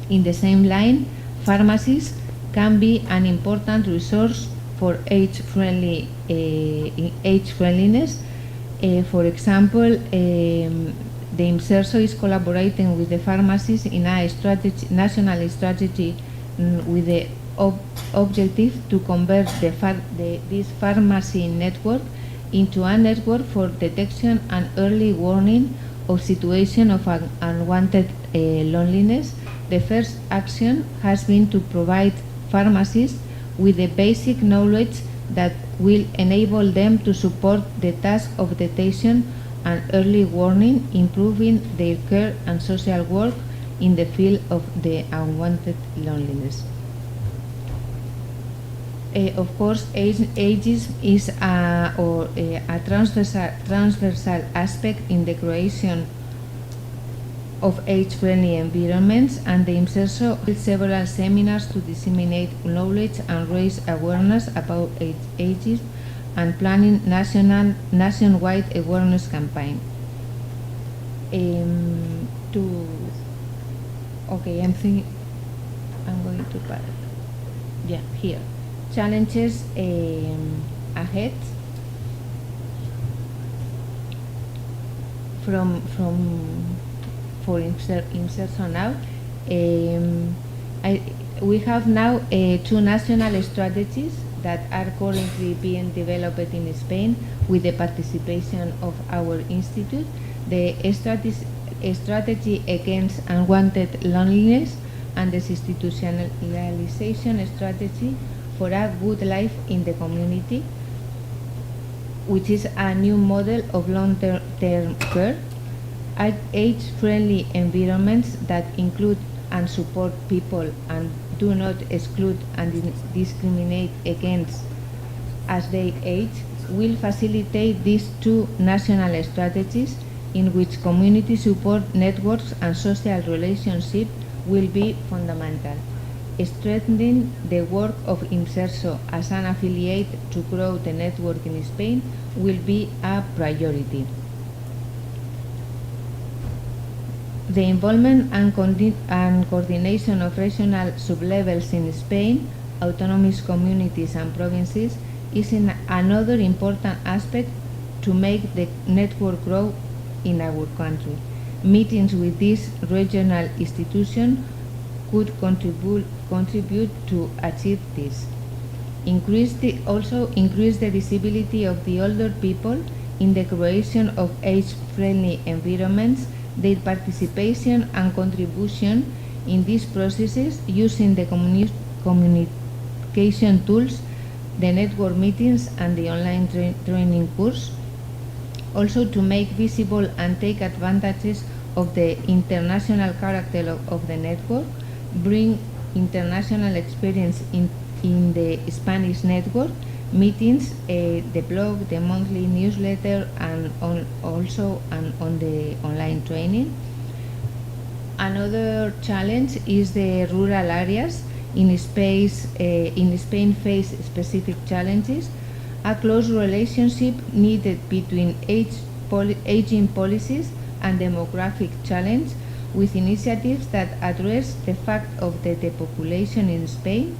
In the same line, pharmacies can be an important resource for age-friendliness. For example, the IMSERSO is collaborating with the pharmacies in a national strategy with the objective to convert this pharmacy network into a network for detection and early warning of situation of unwanted loneliness. The first action has been to provide pharmacists with the basic knowledge that will enable them to support the task of detection and early warning, improving their care and social work in the field of the unwanted loneliness. Of course, ageism is a transversal aspect in the creation of age-friendly environments, and the IMSERSO held several seminars to disseminate knowledge and raise awareness about ageism and planning nationwide awareness campaign. Okay, I'm going to pass. Yeah, here. Challenges ahead for IMSERSO now. We have now 2 national strategies that are currently being developed in Spain with the participation of our institute. The strategy against unwanted loneliness and the institutionalization strategy for a good life in the community, which is a new model of long-term care. Age-friendly environments that include and support people and do not exclude and discriminate against as they age will facilitate these 2 national strategies, in which community support networks and social relationships will be fundamental. Strengthening the work of IMSERSO as an affiliate to grow the network in Spain will be a priority. The involvement and coordination of regional sublevels in Spain, autonomous communities and provinces, is another important aspect to make the network grow in our country. Meetings with these regional institutions could contribute to achieve this. Also increase the visibility of the older people in the creation of age-friendly environments, their participation and contribution in these processes using the communication tools, the network meetings and the online training course. Also to make visible and take advantages of the international character of the network, bring international experience in the Spanish network, meetings, the blog, the monthly newsletter, and also on the online training. Another challenge is the rural areas in Spain face specific challenges. A close relationship needed between aging policies and demographic challenge, with initiatives that address the fact of the depopulation in Spain.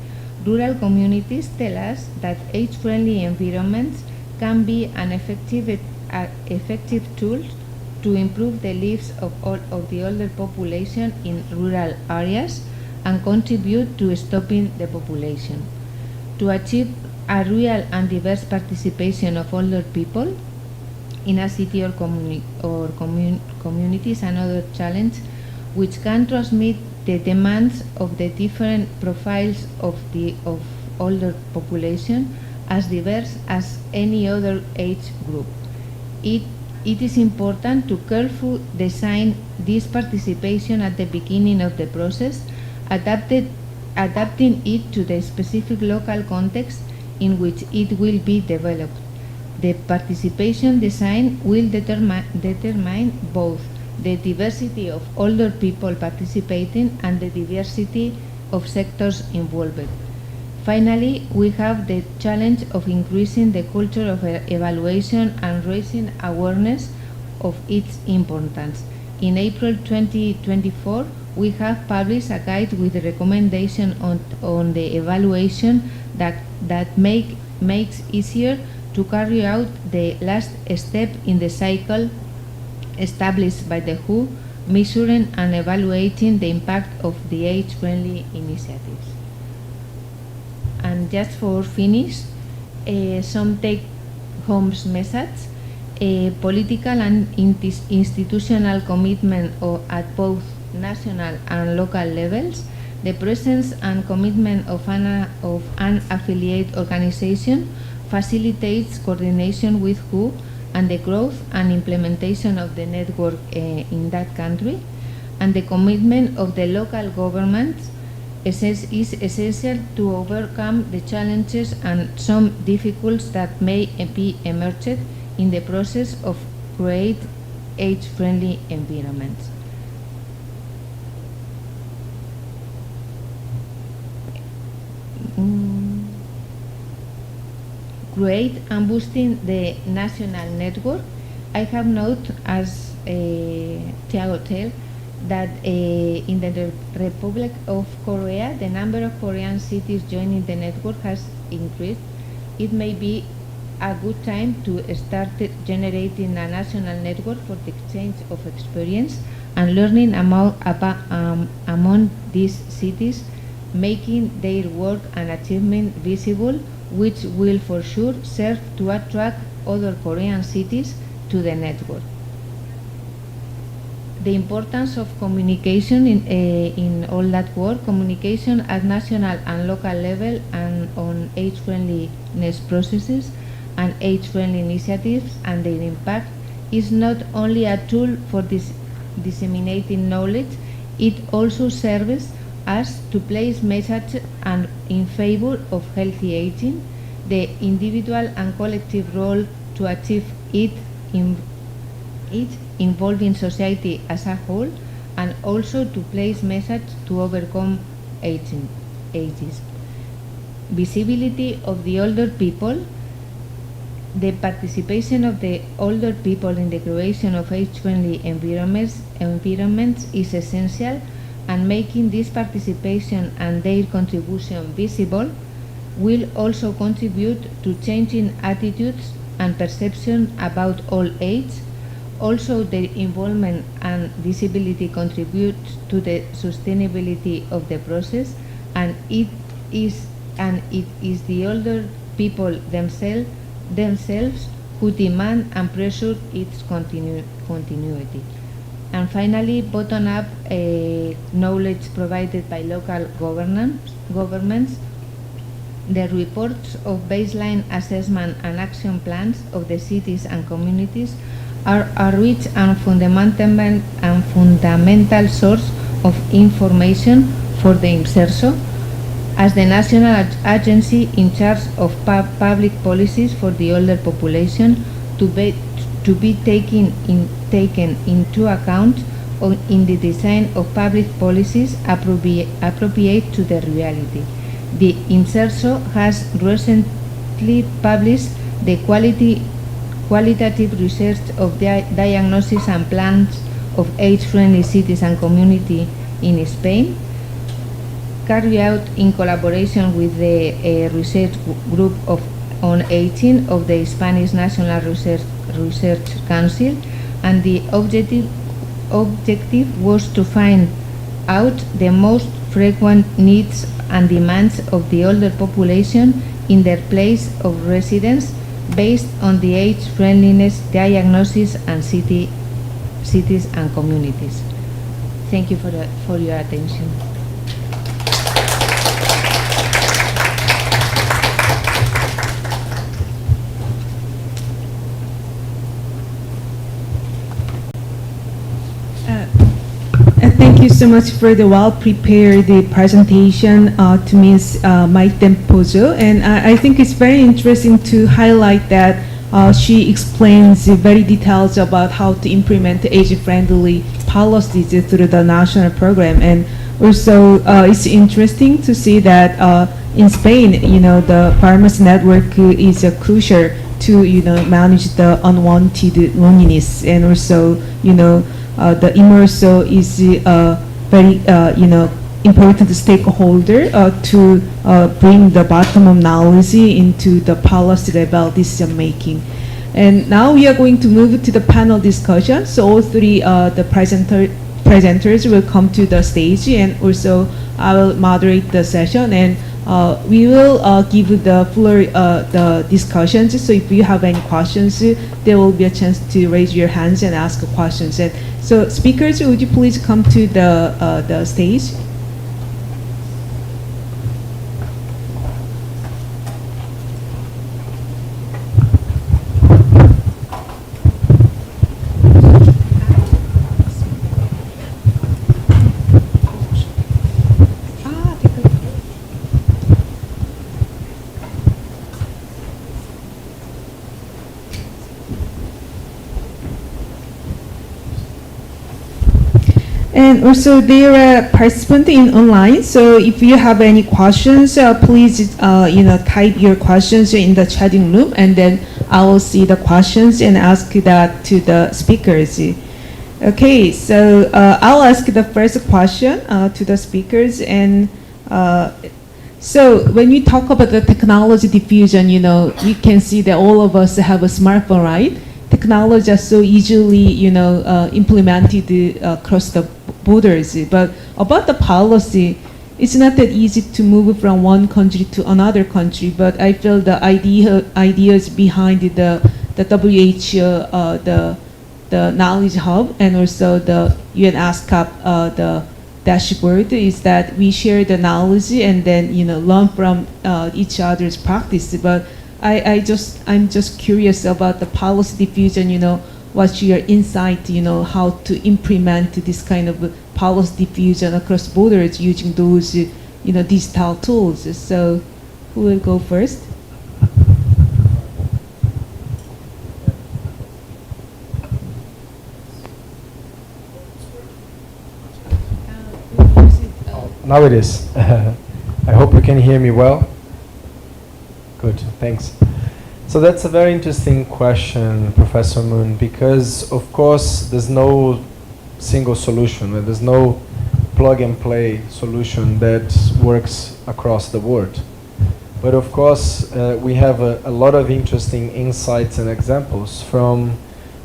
Rural communities tell us that age-friendly environments can be an effective tool to improve the lives of the older population in rural areas and contribute to stopping the population. To achieve a real and diverse participation of older people in a city or community is another challenge, which can transmit the demands of the different profiles of older population as diverse as any other age group. It is important to carefully design this participation at the beginning of the process, adapting it to the specific local context in which it will be developed. The participation design will determine both the diversity of older people participating and the diversity of sectors involved. Finally, we have the challenge of increasing the culture of evaluation and raising awareness of its importance. In April 2024, we have published a guide with a recommendation on the evaluation that makes easier to carry out the last step in the cycle established by the WHO, measuring and evaluating the impact of the age-friendly initiatives. And just for finish, some take-home messages. Political and institutional commitment at both national and local levels, the presence and commitment of an affiliate organization facilitates coordination with WHO and the growth and implementation of the network in that country, and the commitment of the local governments is essential to overcome the challenges and some difficulties that may be emerged in the process of create age-friendly environments. Create and boosting the national network. I have noted, as Thiago said, that in the Republic of Korea, the number of Korean cities joining the network has increased. It may be a good time to start generating a national network for the exchange of experience and learning among these cities, making their work and achievement visible, which will for sure serve to attract other Korean cities to the network. The importance of communication in all that work, communication at national and local level and on age-friendliness processes and age-friendly initiatives and their impact is not only a tool for disseminating knowledge, it also serves us to place messages and in favor of healthy aging, the individual and collective role to achieve it involving society as a whole, and also to place messages to overcome ages. Visibility of the older people. The participation of the older people in the creation of age-friendly environments is essential, and making this participation and their contribution visible will also contribute to changing attitudes and perception about old age. Also, their involvement and visibility contributes to the sustainability of the process, and it is the older people themselves who demand and pressure its continuity. And finally, bottom-up knowledge provided by local governments. The reports of baseline assessment and action plans of the cities and communities are a rich and fundamental source of information for the INSERSO as the national agency in charge of public policies for the older population to be taken into account in the design of public policies appropriate to the reality. The INSERSO has recently published the qualitative research of diagnosis and plans of age-friendly cities and community in Spain, carried out in collaboration with the research group on aging of the Spanish National Research Council, and the objective was to find out the most frequent needs and demands of the older population in their place of residence based on the age-friendliness diagnosis and cities and communities. Thank you for your attention. Thank you so much for the well-prepared presentation to Ms. Maiten Pozo. And I think it's very interesting to highlight that she explains very details about how to implement age-friendly policies through the national program. And Also, it's interesting to see that in Spain, the pharmacy network is crucial to manage the unwanted loneliness, and also the immerso is very important stakeholder to bring the bottom of knowledge into the policy level decision making. And now we are going to move to the panel discussion. So all three the presenters will come to the stage, and also I will moderate the session, and we will give the floor the discussions. So if you have any questions, there will be a chance to raise your hands and ask questions. And so speakers, would you please come to the stage? And also there are participants in online, so if you have any questions, please type your questions in the chatting room, and then I will see the questions and ask that to the speakers. Okay, so I'll ask the first question to the speakers, and so when you talk about the technology diffusion, you can see that all of us have a smartphone, right? Technology is so easily, implemented across the borders. But about the policy, it's not that easy to move from one country to another country. But I feel the ideas behind the WHO, the knowledge hub, and also the UN ASCAP, the dashboard, is that we share the knowledge and then learn from each other's practice. But I'm just curious about the policy diffusion, what's your insight, how to implement this kind of policy diffusion across borders using those, digital tools. So who will go first? Now it is. I hope you can hear me well. Good, thanks. So that's a very interesting question, Professor Moon, because of course there's no single solution. There's no plug and play solution that works across the board. But of course we have a lot of interesting insights and examples from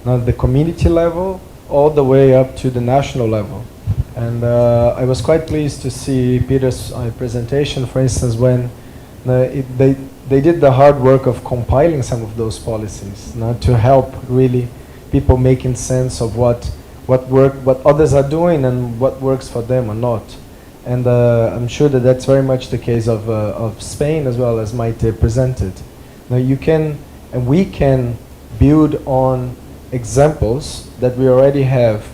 the community level all the way up to the national level. And I was quite pleased to see Peter's presentation, for instance, when they did the hard work of compiling some of those policies to help really people making sense of what others are doing and what works for them or not. And I'm sure that that's very much the case of Spain as well, as Maite presented. Now you can and we can build on examples that we already have,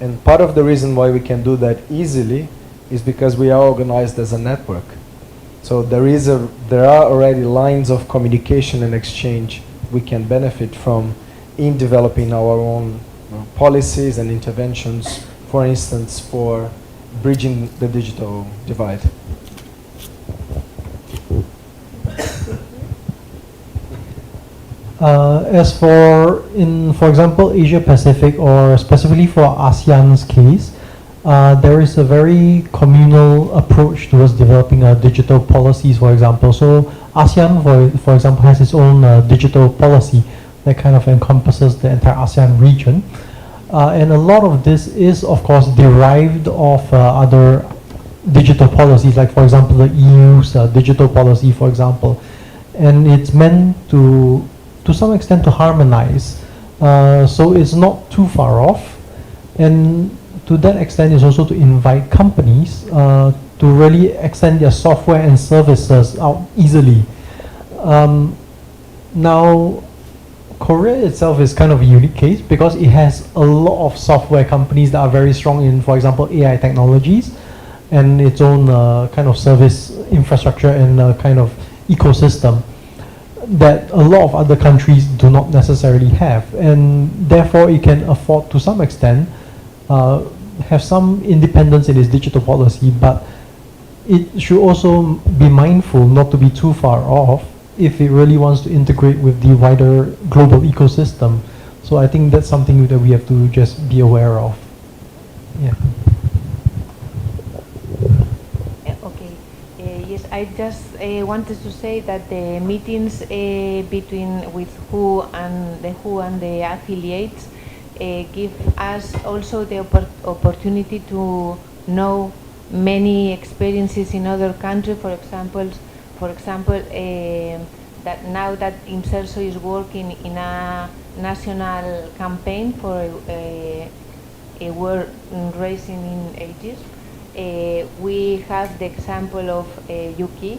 and part of the reason why we can do that easily is because we are organized as a network. So there are already lines of communication and exchange we can benefit from in developing our own policies and interventions, for instance, for bridging the digital divide. As for example, Asia Pacific, or specifically for ASEAN's case, there is a very communal approach towards developing digital policies, for example. So ASEAN, for example, has its own digital policy that kind of encompasses the entire ASEAN region. And a lot of this is, of course, derived of other digital policies, like, for example, the EU's digital policy, for example. And it's meant to some extent to harmonize. So it's not too far off. And to that extent is also to invite companies to really extend their software and services out easily. Now, Korea itself is kind of a unique case because it has a lot of software companies that are very strong in, for example, AI technologies and its own kind of service infrastructure and kind of ecosystem that a lot of other countries do not necessarily have, and therefore it can afford to some extent have some independence in its digital policy, but it should also be mindful not to be too far off if it really wants to integrate with the wider global ecosystem. So I think that's something that we have to just be aware of. Yeah. Okay. Yes, I just wanted to say that the meetings with WHO and the affiliates give us also the opportunity to know many experiences in other countries. For example, that now that IMSERSO is working in a national campaign for a world raising in ages, we have the example of UK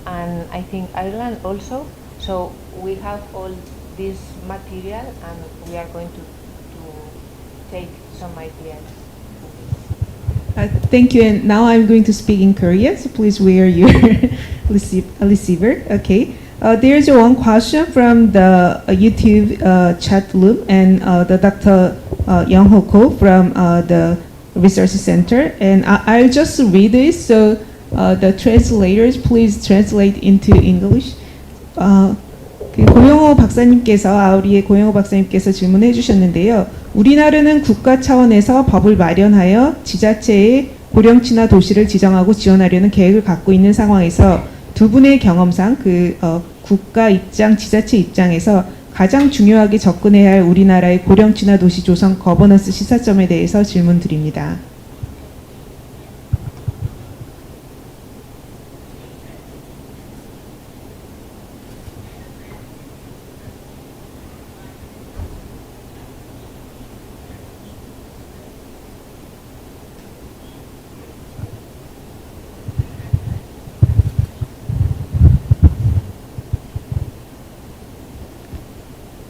and I think Ireland also. So we have all this material and we are going to take some ideas. Thank you. And now I'm going to speak in Korean, so please wear your receiver. Okay. There's one question from the YouTube chat loop, and the Dr. Young Ho Ko from the Research Center. And I'll just read it, so the translators please translate into English. 고영호 박사님께서 아우리의 고영호 박사님께서 질문해 주셨는데요. 우리나라는 국가 차원에서 법을 마련하여 지자체의 고령친화 도시를 지정하고 지원하려는 계획을 갖고 있는 상황에서 두 분의 경험상 국가 입장, 지자체 입장에서 가장 중요하게 접근해야 할 우리나라의 고령친화 도시 조성 거버넌스 시사점에 대해서 질문 드립니다.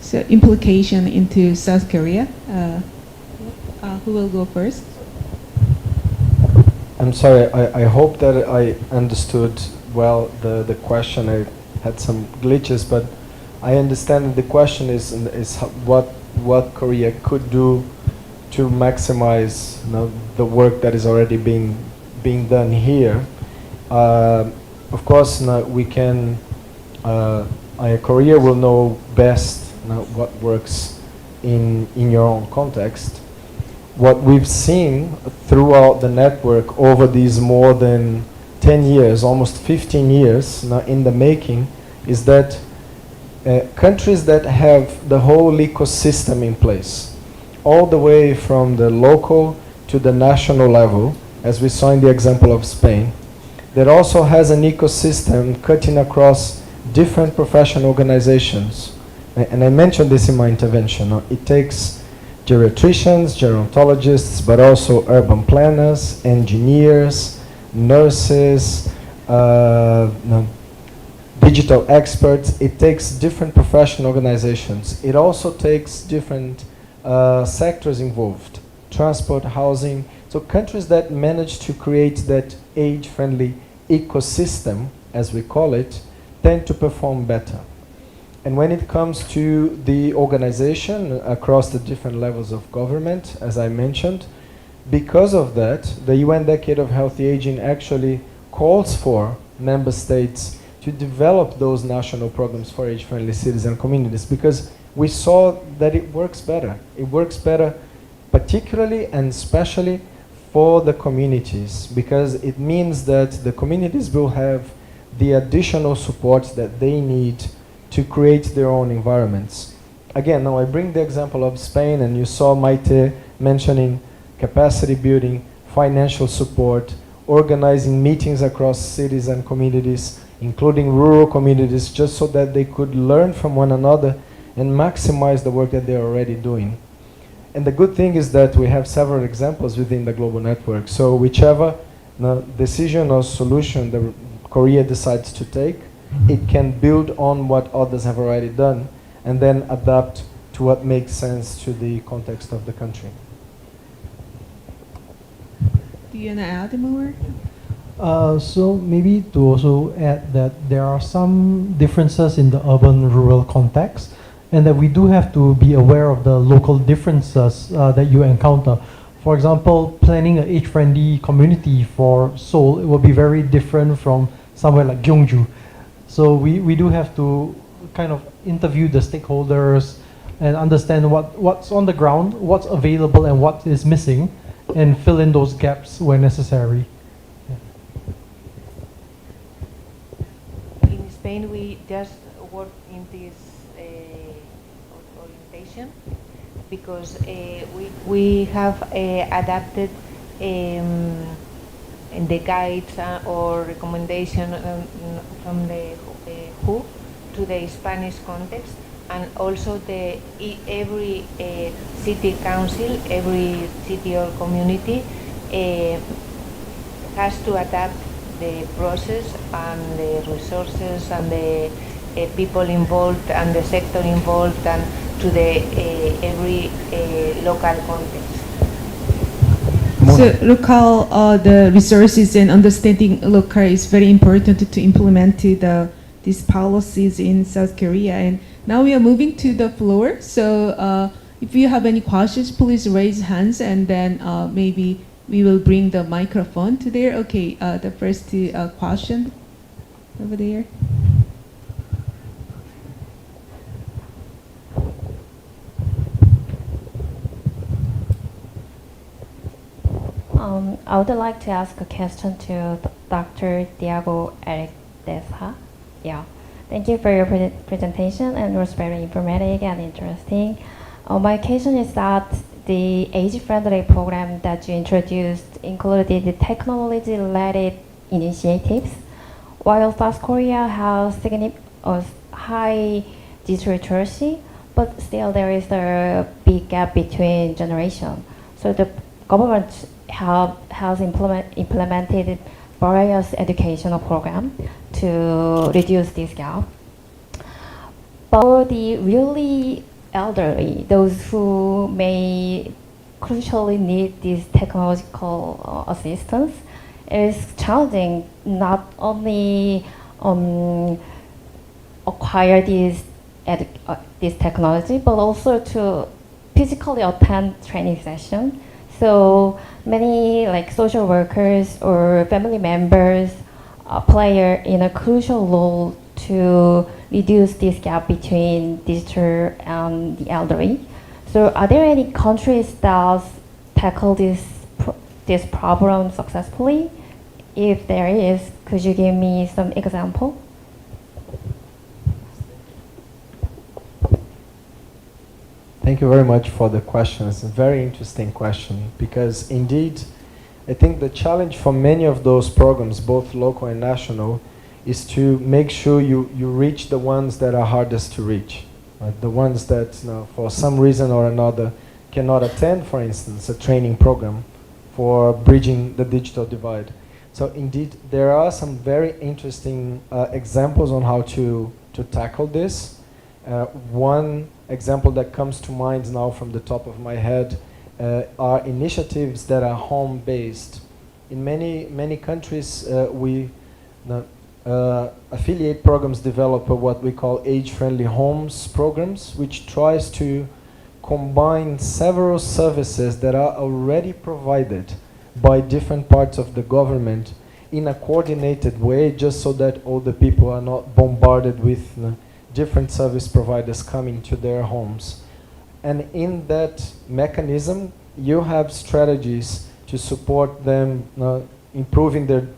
So implication into South Korea. Who will go first? I'm sorry, I hope that I understood well the question. I had some glitches, but I understand that the question is what Korea could do to maximize the work that is already being done here. Of course, we can. Korea will know best what works in your own context. What we've seen throughout the network over these more than 10 years, almost 15 years in the making, is that countries that have the whole ecosystem in place, all the way from the local to the national level, as we saw in the example of Spain, that also has an ecosystem cutting across different professional organizations. And I mentioned this in my intervention. It takes geriatricians, gerontologists, but also urban planners, engineers, nurses, digital experts. It takes different professional organizations. It also takes different sectors involved, transport, housing. So countries that manage to create that age-friendly ecosystem, as we call it, tend to perform better. And when it comes to the organization across the different levels of government, as I mentioned, because of that, the UN Decade of Healthy Aging actually calls for member states to develop those national programs for age-friendly cities and communities, because we saw that it works better. It works better particularly and especially for the communities, because it means that the communities will have the additional support that they need to create their own environments. Again, now I bring the example of Spain, and you saw Maite mentioning capacity building, financial support, organizing meetings across cities and communities, including rural communities, just so that they could learn from one another and maximize the work that they're already doing. And the good thing is that we have several examples within the global network. So whichever decision or solution that Korea decides to take, it can build on what others have already done and then adapt to what makes sense to the context of the country. Do you want to add more? So maybe to also add that there are some differences in the urban-rural context, and that we do have to be aware of the local differences that you encounter. for example, planning an age-friendly community for Seoul, it will be very different from somewhere like Gyeongju. So we do have to kind of interview the stakeholders and understand what's on the ground, what's available and what is missing, and fill in those gaps where necessary. In Spain, we just work in this orientation because we have adapted the guides or recommendation from the WHO to the Spanish context, and also every city council, every city or community has to adapt the process and the resources and the people involved and the sector involved and to the every local context. So local, the resources and understanding local is very important to implement these policies in South Korea. And now we are moving to the floor. So if you have any questions, please raise hands, and then maybe we will bring the microphone to there. Okay, the first question over there. I would like to ask a question to Dr. Diego Eric Desha. Yeah, thank you for your presentation, and it was very informative and interesting. My question is that the age-friendly program that you introduced included the technology-related initiatives, while South Korea has high digital literacy, but still there is a big gap between generations. So the government has implemented various educational programs to reduce this gap. But for the really elderly, those who may crucially need this technological assistance, it is challenging not only acquire this technology, but also to physically attend training sessions. So many like social workers or family members play in a crucial role to reduce this gap between digital and the elderly. So are there any countries that tackle this problem successfully? If there is, could you give me some example? Thank you very much for the question. It's a very interesting question because indeed, I think the challenge for many of those programs, both local and national, is to make sure you reach the ones that are hardest to reach. Right? The ones that, for some reason or another, cannot attend, for instance, a training program for bridging the digital divide. So indeed, there are some very interesting examples on how to tackle this. One example that comes to mind now from the top of my head are initiatives that are home-based. In many countries, we affiliate programs develop what we call age-friendly homes programs, which tries to combine several services that are already provided by different parts of the government in a coordinated way, just so that all the people are not bombarded with different service providers coming to their homes. And in that mechanism, you have strategies to support them improving their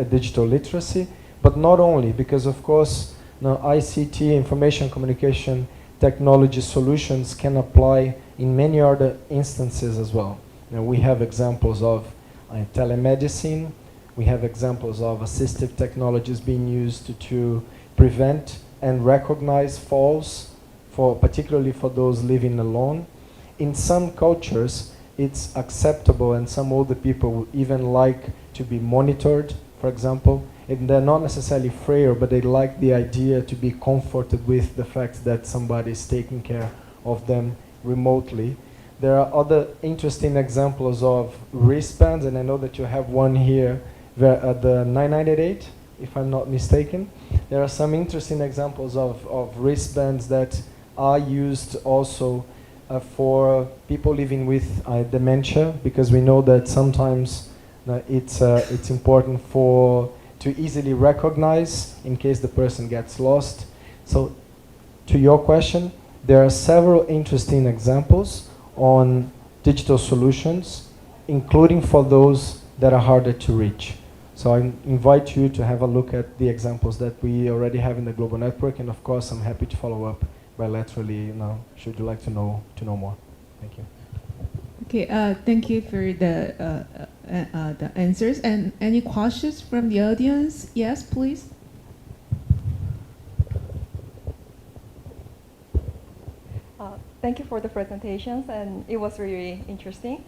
digital literacy, but not only, because of course ICT, information communication technology solutions can apply in many other instances as well. We have examples of telemedicine, we have examples of assistive technologies being used to prevent and recognize falls, particularly for those living alone. In some cultures, it's acceptable, and some older people would even like to be monitored, for example. And they're not necessarily frail, but they like the idea to be comforted with the fact that somebody is taking care of them remotely. There are other interesting examples of wristbands, and I know that you have one here, the 998, if I'm not mistaken. There are some interesting examples of wristbands that are used also for people living with dementia, because we know that sometimes it's important to easily recognize in case the person gets lost. So, to your question, there are several interesting examples on digital solutions, including for those that are harder to reach. So I invite you to have a look at the examples that we already have in the global network, and of course I'm happy to follow up bilaterally now, should you like to know more. Thank you. Okay, thank you for the answers. And any questions from the audience? Yes, please. Thank you for the presentations, and it was really interesting.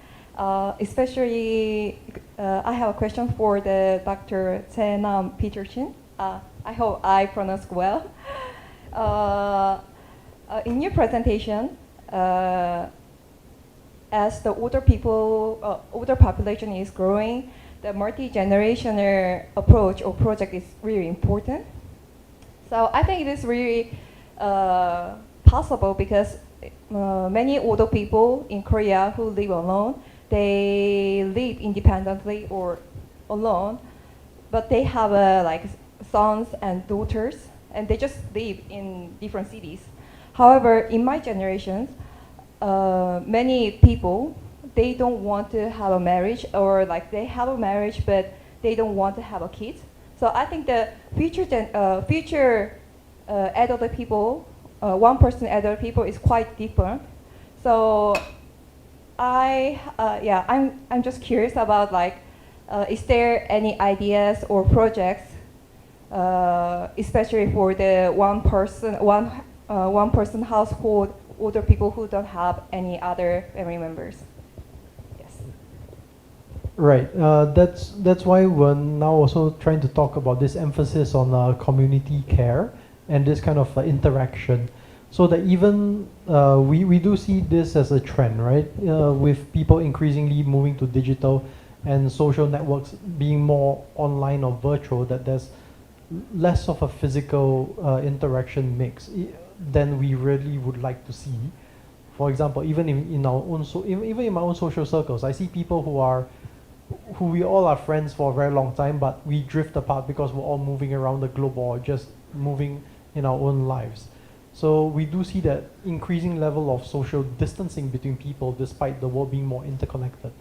Especially, I have a question for the Dr. Chen Peterson. I hope I pronounced well. In your presentation, as the older population is growing, the multi-generational approach or project is really important. So I think it is really possible because many older people in Korea who live alone, they live independently or alone, but they have like sons and daughters, and they just live in different cities. However, in my generation, many people, they don't want to have a marriage, or like they have a marriage but they don't want to have a kid. So I think the future adult people, one-person adult people is quite different. So I'm just curious about like, is there any ideas or projects, especially for the one person household, older people who don't have any other family members? Yes. Right. That's why we're now also trying to talk about this emphasis on community care and this kind of interaction, so that even we do see this as a trend, right? With people increasingly moving to digital and social networks being more online or virtual, that there's less of a physical interaction mix than we really would like to see. For example, even in our own even in my own social circles, I see people who we all are friends for a very long time, but we drift apart because we're all moving around the globe or just moving in our own lives. So we do see that increasing level of social distancing between people despite the world being more interconnected.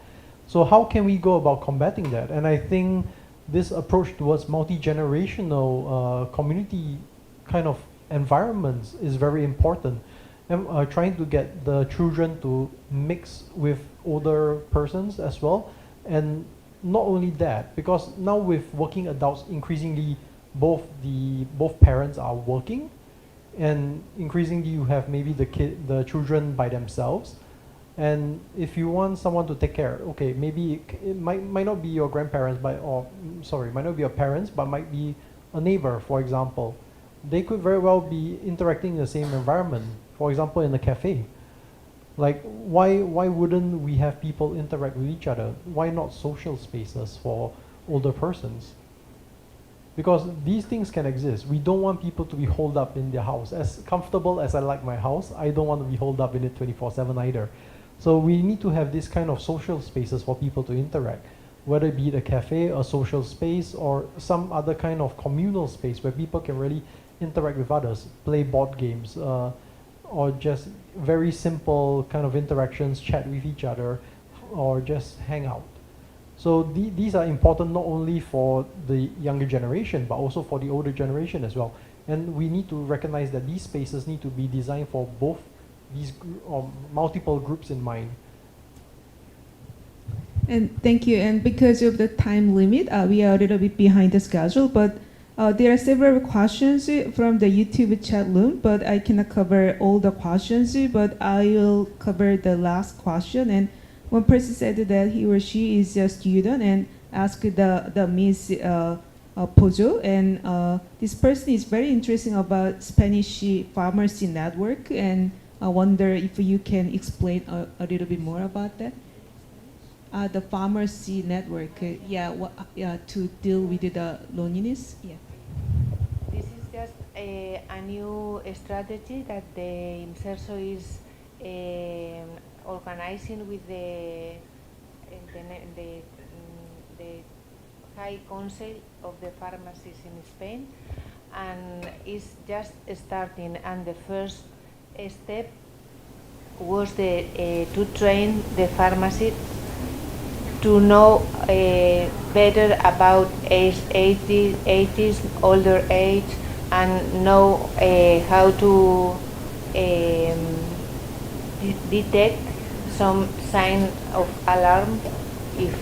So how can we go about combating that? And I think this approach towards multi-generational community kind of environments is very important. And trying to get the children to mix with older persons as well. And not only that, because now with working adults, increasingly both parents are working, and increasingly you have maybe the children by themselves. And if you want someone to take care, okay, maybe it might not be your grandparents, might not be your parents, but might be a neighbor, for example. They could very well be interacting in the same environment, for example, in a cafe. Like, why wouldn't we have people interact with each other? Why not social spaces for older persons? Because these things can exist. We don't want people to be holed up in their house. As comfortable as I like my house, I don't want to be holed up in it 24/7 either. So we need to have this kind of social spaces for people to interact, whether it be a cafe, a social space, or some other kind of communal space where people can really interact with others, play board games, or just very simple kind of interactions, chat with each other, or just hang out. So these are important not only for the younger generation, but also for the older generation as well. And we need to recognize that these spaces need to be designed for both these multiple groups in mind. And thank you. And because of the time limit, we are a little bit behind the schedule, but there are several questions from the YouTube chat room, but I cannot cover all the questions, but I will cover the last question. And one person said that he or she is a student and asked the Miss Pojo, and this person is very interesting about Spanish pharmacy network, and I wonder if you can explain a little bit more about that. The pharmacy network, to deal with the loneliness. Yeah. This is just a new strategy that the IMSERSO is organizing with the High Council of the Pharmacies in Spain, and is just starting. And the first step was to train the pharmacists to know better about age, 80s, older age, and know how to detect some sign of alarm if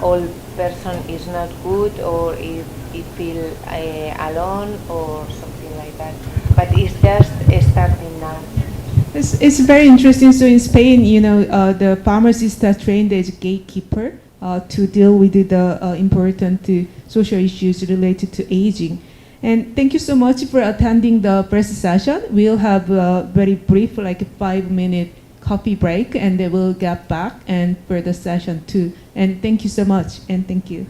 old person is not good, or if he feel alone or something like that. But it's just starting now. It's very interesting. So in Spain, the pharmacists are trained as gatekeeper to deal with the important social issues related to aging. And thank you so much for attending the press session. We'll have a very brief, like a 5-minute coffee break, and then we'll get back and for the session 2. And thank you so much, and thank you.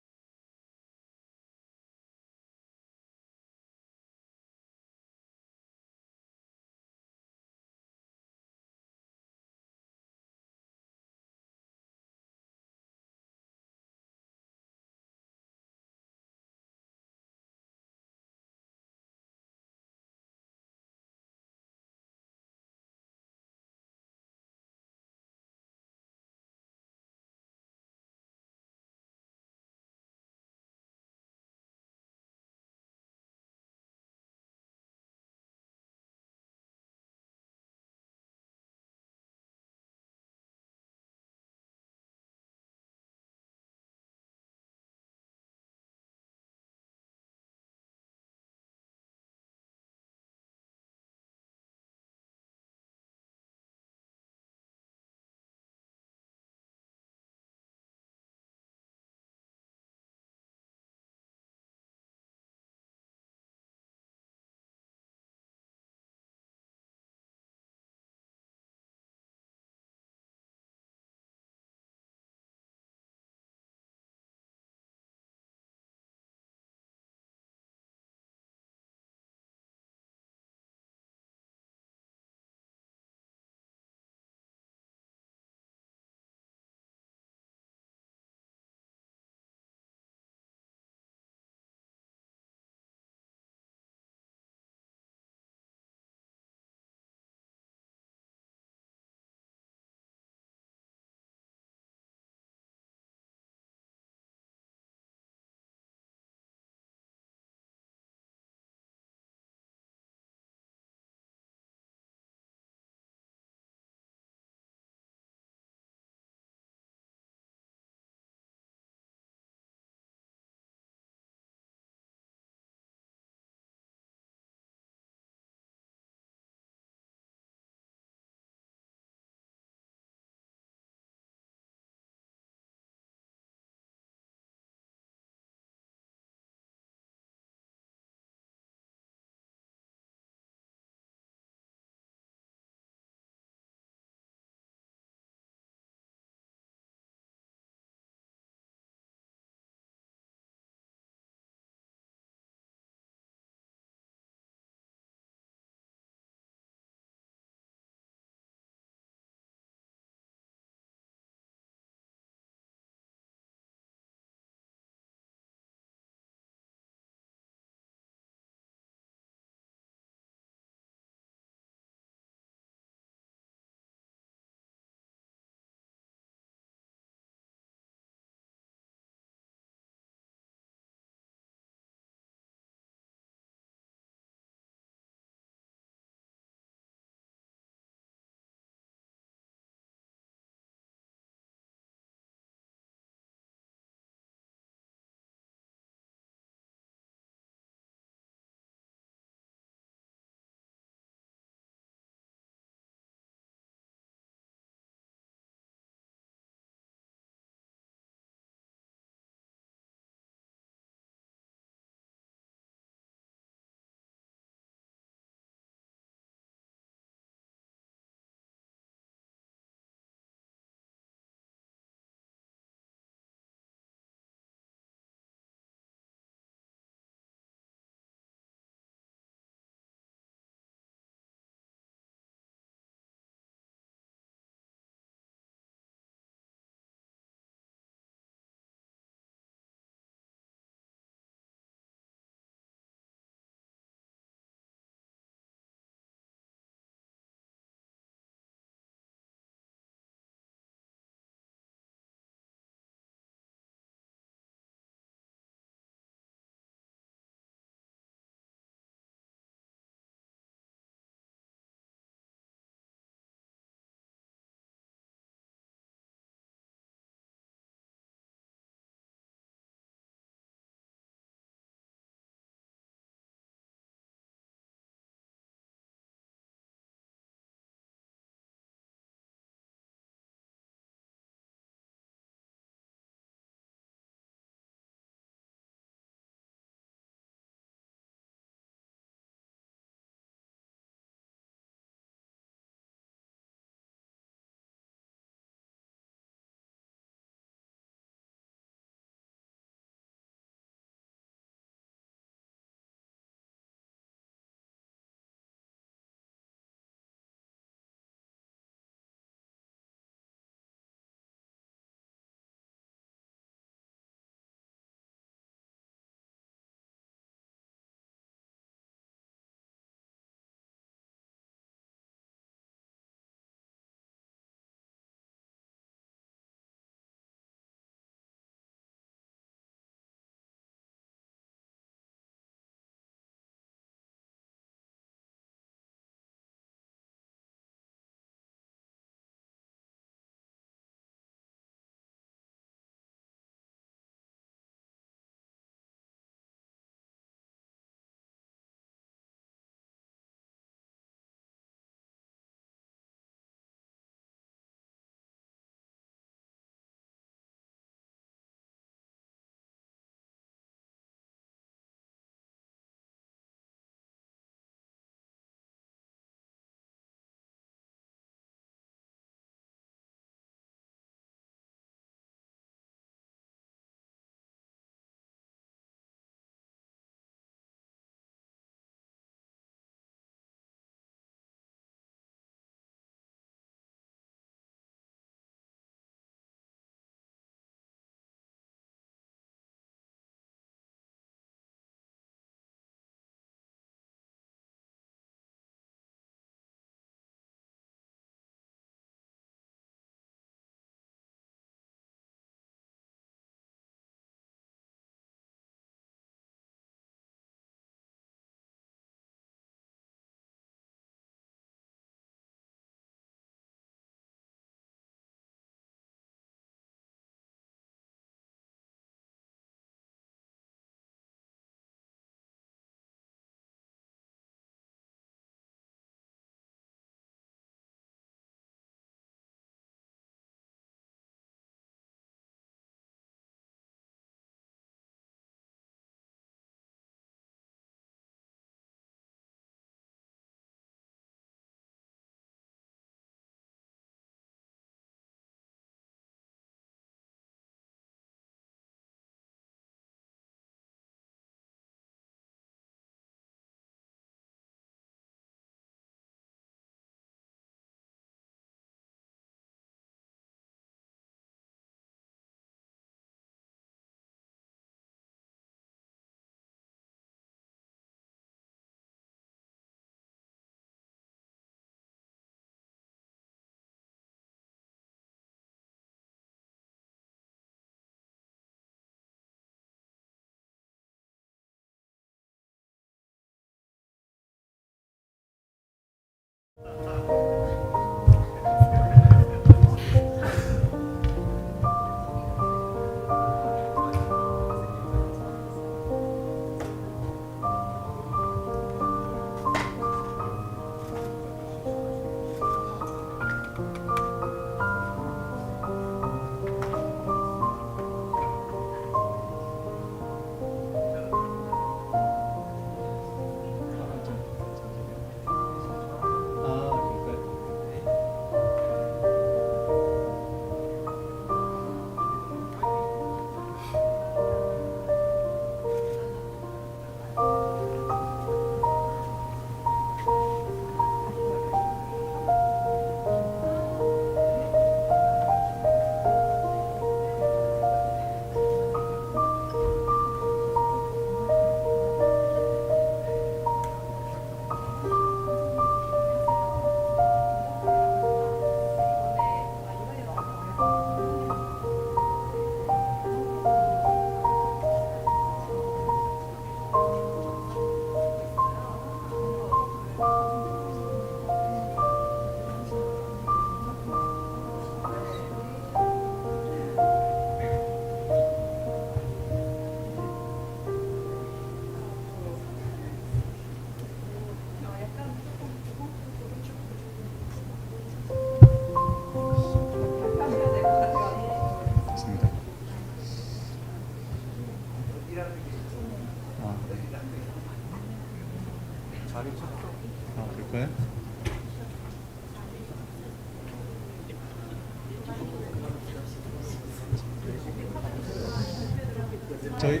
저희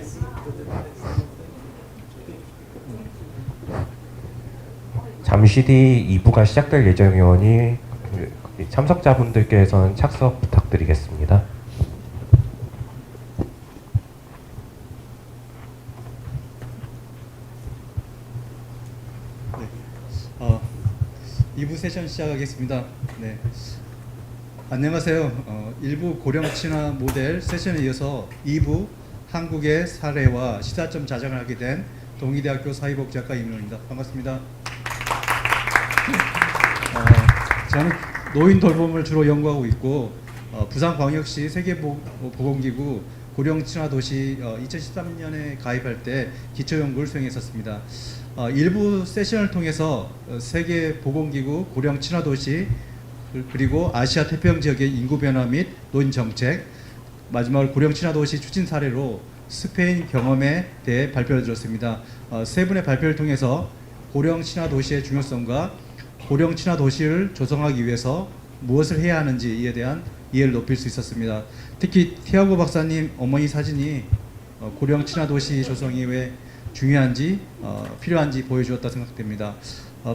잠시 뒤 2부가 시작될 예정이오니 참석자분들께서는 착석 부탁드리겠습니다. 네. 2부 세션 시작하겠습니다. 네. 안녕하세요. 1부 고령친화 모델 세션에 이어서 2부 한국의 사례와 시사점 자장을 하게 된 동의대학교 사회복지학과 임용입니다. 반갑습니다. 저는 노인 돌봄을 주로 연구하고 있고 부산광역시 세계보건기구 고령친화도시 2013년에 가입할 때 기초연구를 수행했었습니다. 일부 세션을 통해서 세계보건기구 고령친화도시 그리고 아시아 태평양 지역의 인구 변화 및 노인 정책, 마지막으로 고령친화도시 추진 사례로 스페인 경험에 대해 발표를 드렸습니다. 세 분의 발표를 통해서 고령친화도시의 중요성과 고령친화도시를 조성하기 위해서 무엇을 해야 하는지에 대한 이해를 높일 수 있었습니다. 특히 티아고 박사님 어머니 사진이 고령친화도시 조성이 왜 중요한지 필요한지 보여주었다 생각됩니다.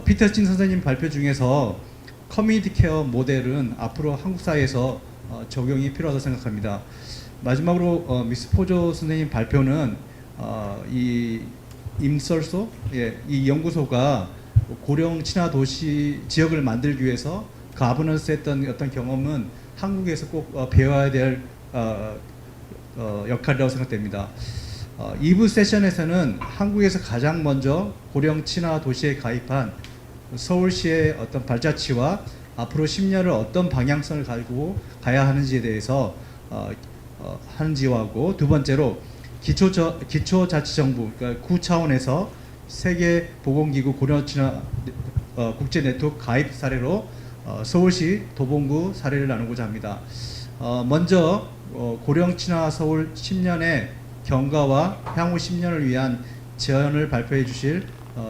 피터친 선생님 발표 중에서 커뮤니티 케어 모델은 앞으로 한국 사회에서 적용이 필요하다고 생각합니다. 마지막으로 미스 포조 선생님 발표는 이 임설소, 이 연구소가 고령친화도시 지역을 만들기 위해서 거버넌스 했던 어떤 경험은 한국에서 꼭 배워야 될 역할이라고 생각됩니다. 2부 세션에서는 한국에서 가장 먼저 고령친화도시에 가입한 서울시의 어떤 발자취와 앞으로 10년을 어떤 방향성을 가지고 가야 하는지에 대해서 하는지하고, 두 번째로 기초자치정부, 그러니까 구 차원에서 세계보건기구 고령친화 국제 네트워크 가입 사례로 서울시 도봉구 사례를 나누고자 합니다. 먼저 고령친화 서울 10년의 경과와 향후 10년을 위한 제언을 발표해 주실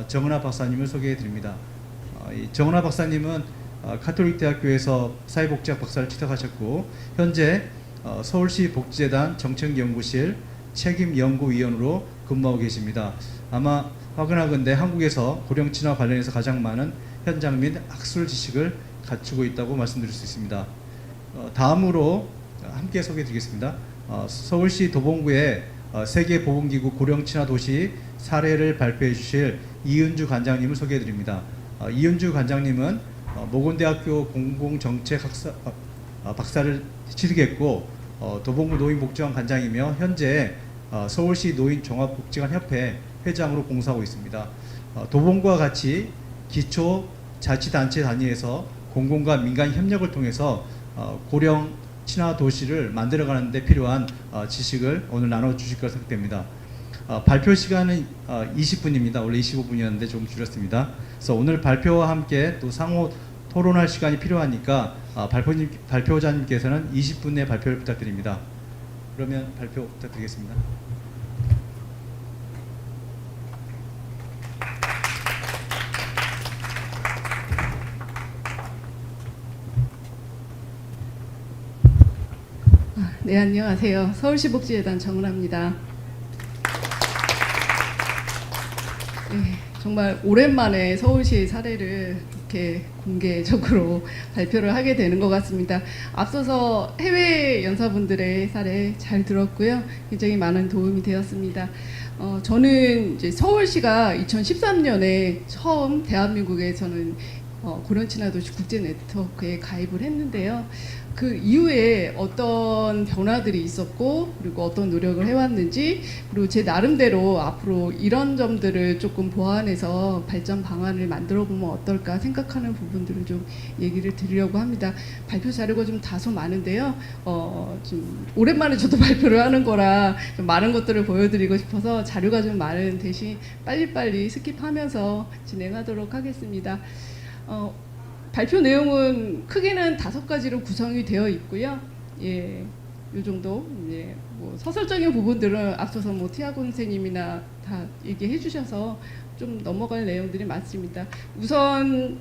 정은하 박사님을 소개해 드립니다. 정은하 박사님은 가톨릭 대학교에서 사회복지학 박사를 취득하셨고 현재 서울시 복지재단 정책연구실 책임연구위원으로 근무하고 계십니다. 아마 확인하건대 한국에서 고령친화 관련해서 가장 많은 현장 및 학술 지식을 갖추고 있다고 말씀드릴 수 있습니다. 다음으로 함께 소개해드리겠습니다. 서울시 도봉구의 세계보건기구 고령친화도시 사례를 발표해 주실 이은주 관장님을 소개해드립니다. 이은주 관장님은 모건대학교 공공정책 박사를 취득했고 도봉구 노인복지관 관장이며 현재 서울시 노인종합복지관 협회 회장으로 공사하고 있습니다. 도봉구와 같이 기초자치단체 단위에서 공공과 민간 협력을 통해서 고령친화도시를 만들어가는 데 필요한 지식을 오늘 나눠주실 것으로 생각됩니다. 발표 시간은 20분입니다. 원래 25분이었는데 조금 줄였습니다. 그래서 오늘 발표와 함께 또 상호 토론할 시간이 필요하니까 발표자님께서는 20분 내 발표를 부탁드립니다. 그러면 발표 부탁드리겠습니다. 네, 안녕하세요. 서울시 복지재단 정은하입니다. 네, 정말 오랜만에 서울시 사례를 이렇게 공개적으로 발표를 하게 되는 것 같습니다. 앞서서 해외 연사분들의 사례 잘 들었고요. 굉장히 많은 도움이 되었습니다. 저는 이제 서울시가 2013년에 처음 대한민국에서는 고령친화도시 국제 네트워크에 가입을 했는데요. 그 이후에 어떤 변화들이 있었고 그리고 어떤 노력을 해왔는지, 그리고 제 나름대로 앞으로 이런 점들을 조금 보완해서 발전 방안을 만들어 보면 어떨까 생각하는 부분들을 좀 얘기를 드리려고 합니다. 발표 자료가 좀 다소 많은데요. 좀 오랜만에 저도 발표를 하는 거라 좀 많은 것들을 보여드리고 싶어서 자료가 좀 많은 대신 빨리빨리 스킵하면서 진행하도록 하겠습니다. 발표 내용은 크게는 5가지로 구성이 되어 있고요. 예, 이 정도. 이제 뭐 서술적인 부분들은 앞서서 뭐 티아고 선생님이나 다 얘기해 주셔서 좀 넘어갈 내용들이 많습니다. 우선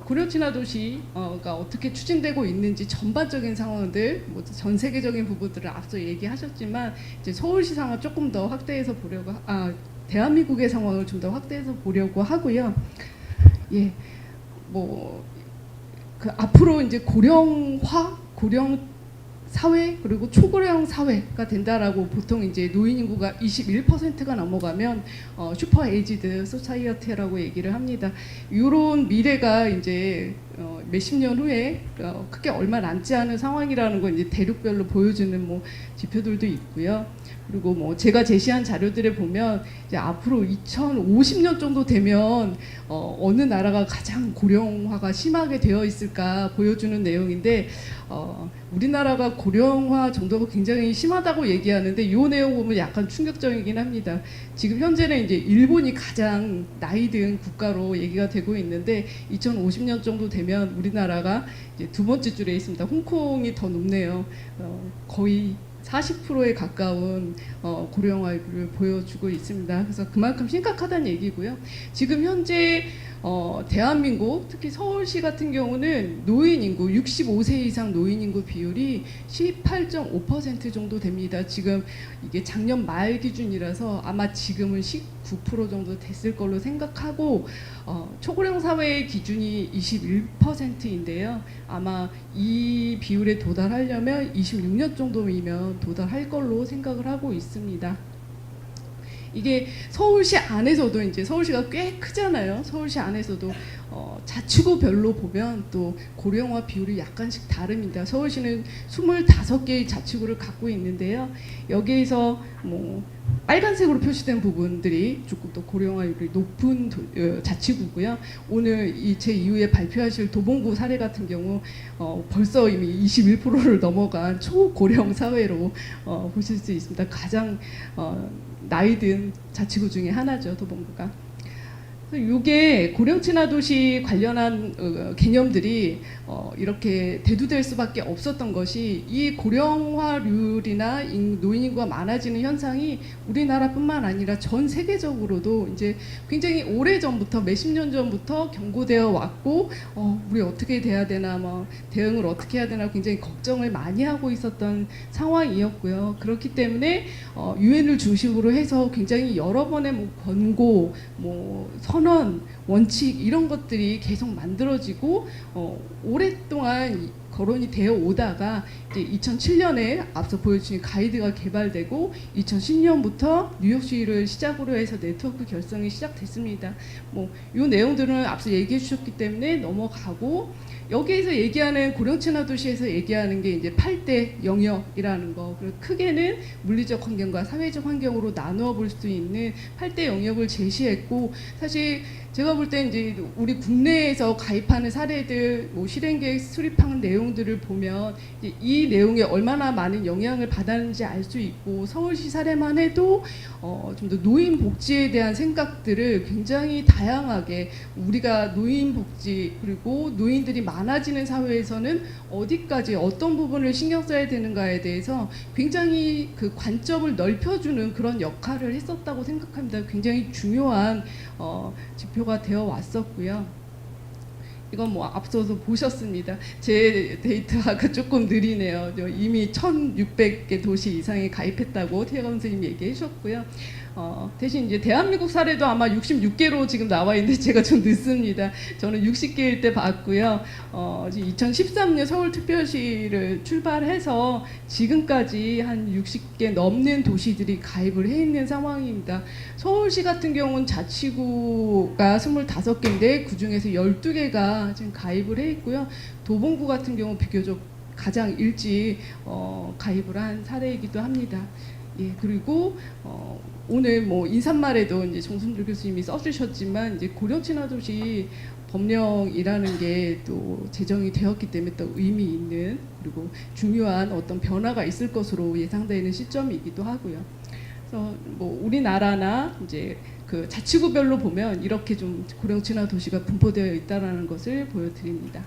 고령친화도시가 어떻게 추진되고 있는지 전반적인 상황들, 뭐 전 세계적인 부분들을 앞서 얘기하셨지만 이제 서울시 상황을 조금 더 확대해서 보려고 대한민국의 상황을 좀 더 확대해서 보려고 하고요. 예, 뭐 그 앞으로 이제 고령화, 고령 사회 그리고 초고령 사회가 된다라고 보통 이제 노인 인구가 21%가 넘어가면 슈퍼 에이지드 소사이어티라고 얘기를 합니다. 이런 미래가 이제 몇십 년 후에 크게 얼마 남지 않은 상황이라는 걸 이제 대륙별로 보여주는 뭐 지표들도 있고요. 그리고 뭐 제가 제시한 자료들에 보면 이제 앞으로 2050년 정도 되면 어느 나라가 가장 고령화가 심하게 되어 있을까 보여주는 내용인데 우리나라가 고령화 정도가 굉장히 심하다고 얘기하는데 이 내용 보면 약간 충격적이긴 합니다. 지금 현재는 이제 일본이 가장 나이 든 국가로 얘기가 되고 있는데 2050년 정도 되면 우리나라가 이제 두 번째 줄에 있습니다. 홍콩이 더 높네요. 거의 40%에 가까운 고령화율을 보여주고 있습니다. 그래서 그만큼 심각하다는 얘기고요. 지금 현재 대한민국 특히 서울시 같은 경우는 노인 인구 65세 이상 노인 인구 비율이 18.5% 정도 됩니다. 지금 이게 작년 말 기준이라서 아마 지금은 19% 정도 됐을 걸로 생각하고 초고령 사회의 기준이 21%인데요. 아마 이 비율에 도달하려면 26년 정도이면 도달할 걸로 생각을 하고 있습니다. 이게 서울시 안에서도 이제 서울시가 꽤 크잖아요. 서울시 안에서도 자치구별로 보면 또 고령화 비율이 약간씩 다릅니다. 서울시는 25개의 자치구를 갖고 있는데요. 여기에서 뭐 빨간색으로 표시된 부분들이 조금 더 고령화율이 높은 자치구고요. 오늘 이 제2회 발표하실 도봉구 사례 같은 경우 벌써 이미 21%를 넘어간 초고령 사회로 보실 수 있습니다. 가장 나이 든 자치구 중에 하나죠, 도봉구가. 이게 고령친화도시 관련한 개념들이 이렇게 대두될 수밖에 없었던 것이 이 고령화률이나 노인 인구가 많아지는 현상이 우리나라뿐만 아니라 전 세계적으로도 이제 굉장히 오래 전부터 몇십 년 전부터 경고되어 왔고 우리 어떻게 돼야 되나 뭐 대응을 어떻게 해야 되나 굉장히 걱정을 많이 하고 있었던 상황이었고요. 그렇기 때문에 유엔을 중심으로 해서 굉장히 여러 번의 뭐 권고, 뭐 선언, 원칙 이런 것들이 계속 만들어지고 오랫동안 거론이 되어 오다가 이제 2007년에 앞서 보여주신 가이드가 개발되고 2010년부터 뉴욕시를 시작으로 해서 네트워크 결성이 시작됐습니다. 뭐 이 내용들은 앞서 얘기해 주셨기 때문에 넘어가고 여기에서 얘기하는 고령친화도시에서 얘기하는 게 이제 8대 영역이라는 거. 그리고 크게는 물리적 환경과 사회적 환경으로 나누어 볼 수 있는 8대 영역을 제시했고 사실 제가 볼 때 이제 우리 국내에서 가입하는 사례들, 뭐 실행계획 수립한 내용들을 보면 이제 이 내용에 얼마나 많은 영향을 받았는지 알 수 있고 서울시 사례만 해도 좀 더 노인 복지에 대한 생각들을 굉장히 다양하게 우리가 노인 복지 그리고 노인들이 많아지는 사회에서는 어디까지 어떤 부분을 신경 써야 되는가에 대해서 굉장히 그 관점을 넓혀주는 그런 역할을 했었다고 생각합니다. 굉장히 중요한 지표가 되어 왔었고요. 이건 뭐 앞서서 보셨습니다. 제 데이터가 조금 느리네요. 이미 1,600개 도시 이상에 가입했다고 티아고 선생님 얘기해 주셨고요. 대신 이제 대한민국 사례도 아마 66개로 지금 나와 있는데 제가 좀 늦습니다. 저는 60개일 때 봤고요. 2013년 서울특별시를 출발해서 지금까지 한 60개 넘는 도시들이 가입을 해 있는 상황입니다. 서울시 같은 경우는 자치구가 25개인데 그중에서 12개가 지금 가입을 해 있고요. 도봉구 같은 경우 비교적 가장 일찍 가입을 한 사례이기도 합니다. 예, 그리고 오늘 뭐 인사말에도 이제 정순들 교수님이 써주셨지만 이제 고령친화도시 법령이라는 게 또 제정이 되었기 때문에 또 의미 있는 그리고 중요한 어떤 변화가 있을 것으로 예상되는 시점이기도 하고요. 그래서 뭐 우리나라나 이제 그 자치구별로 보면 이렇게 좀 고령친화도시가 분포되어 있다라는 것을 보여드립니다.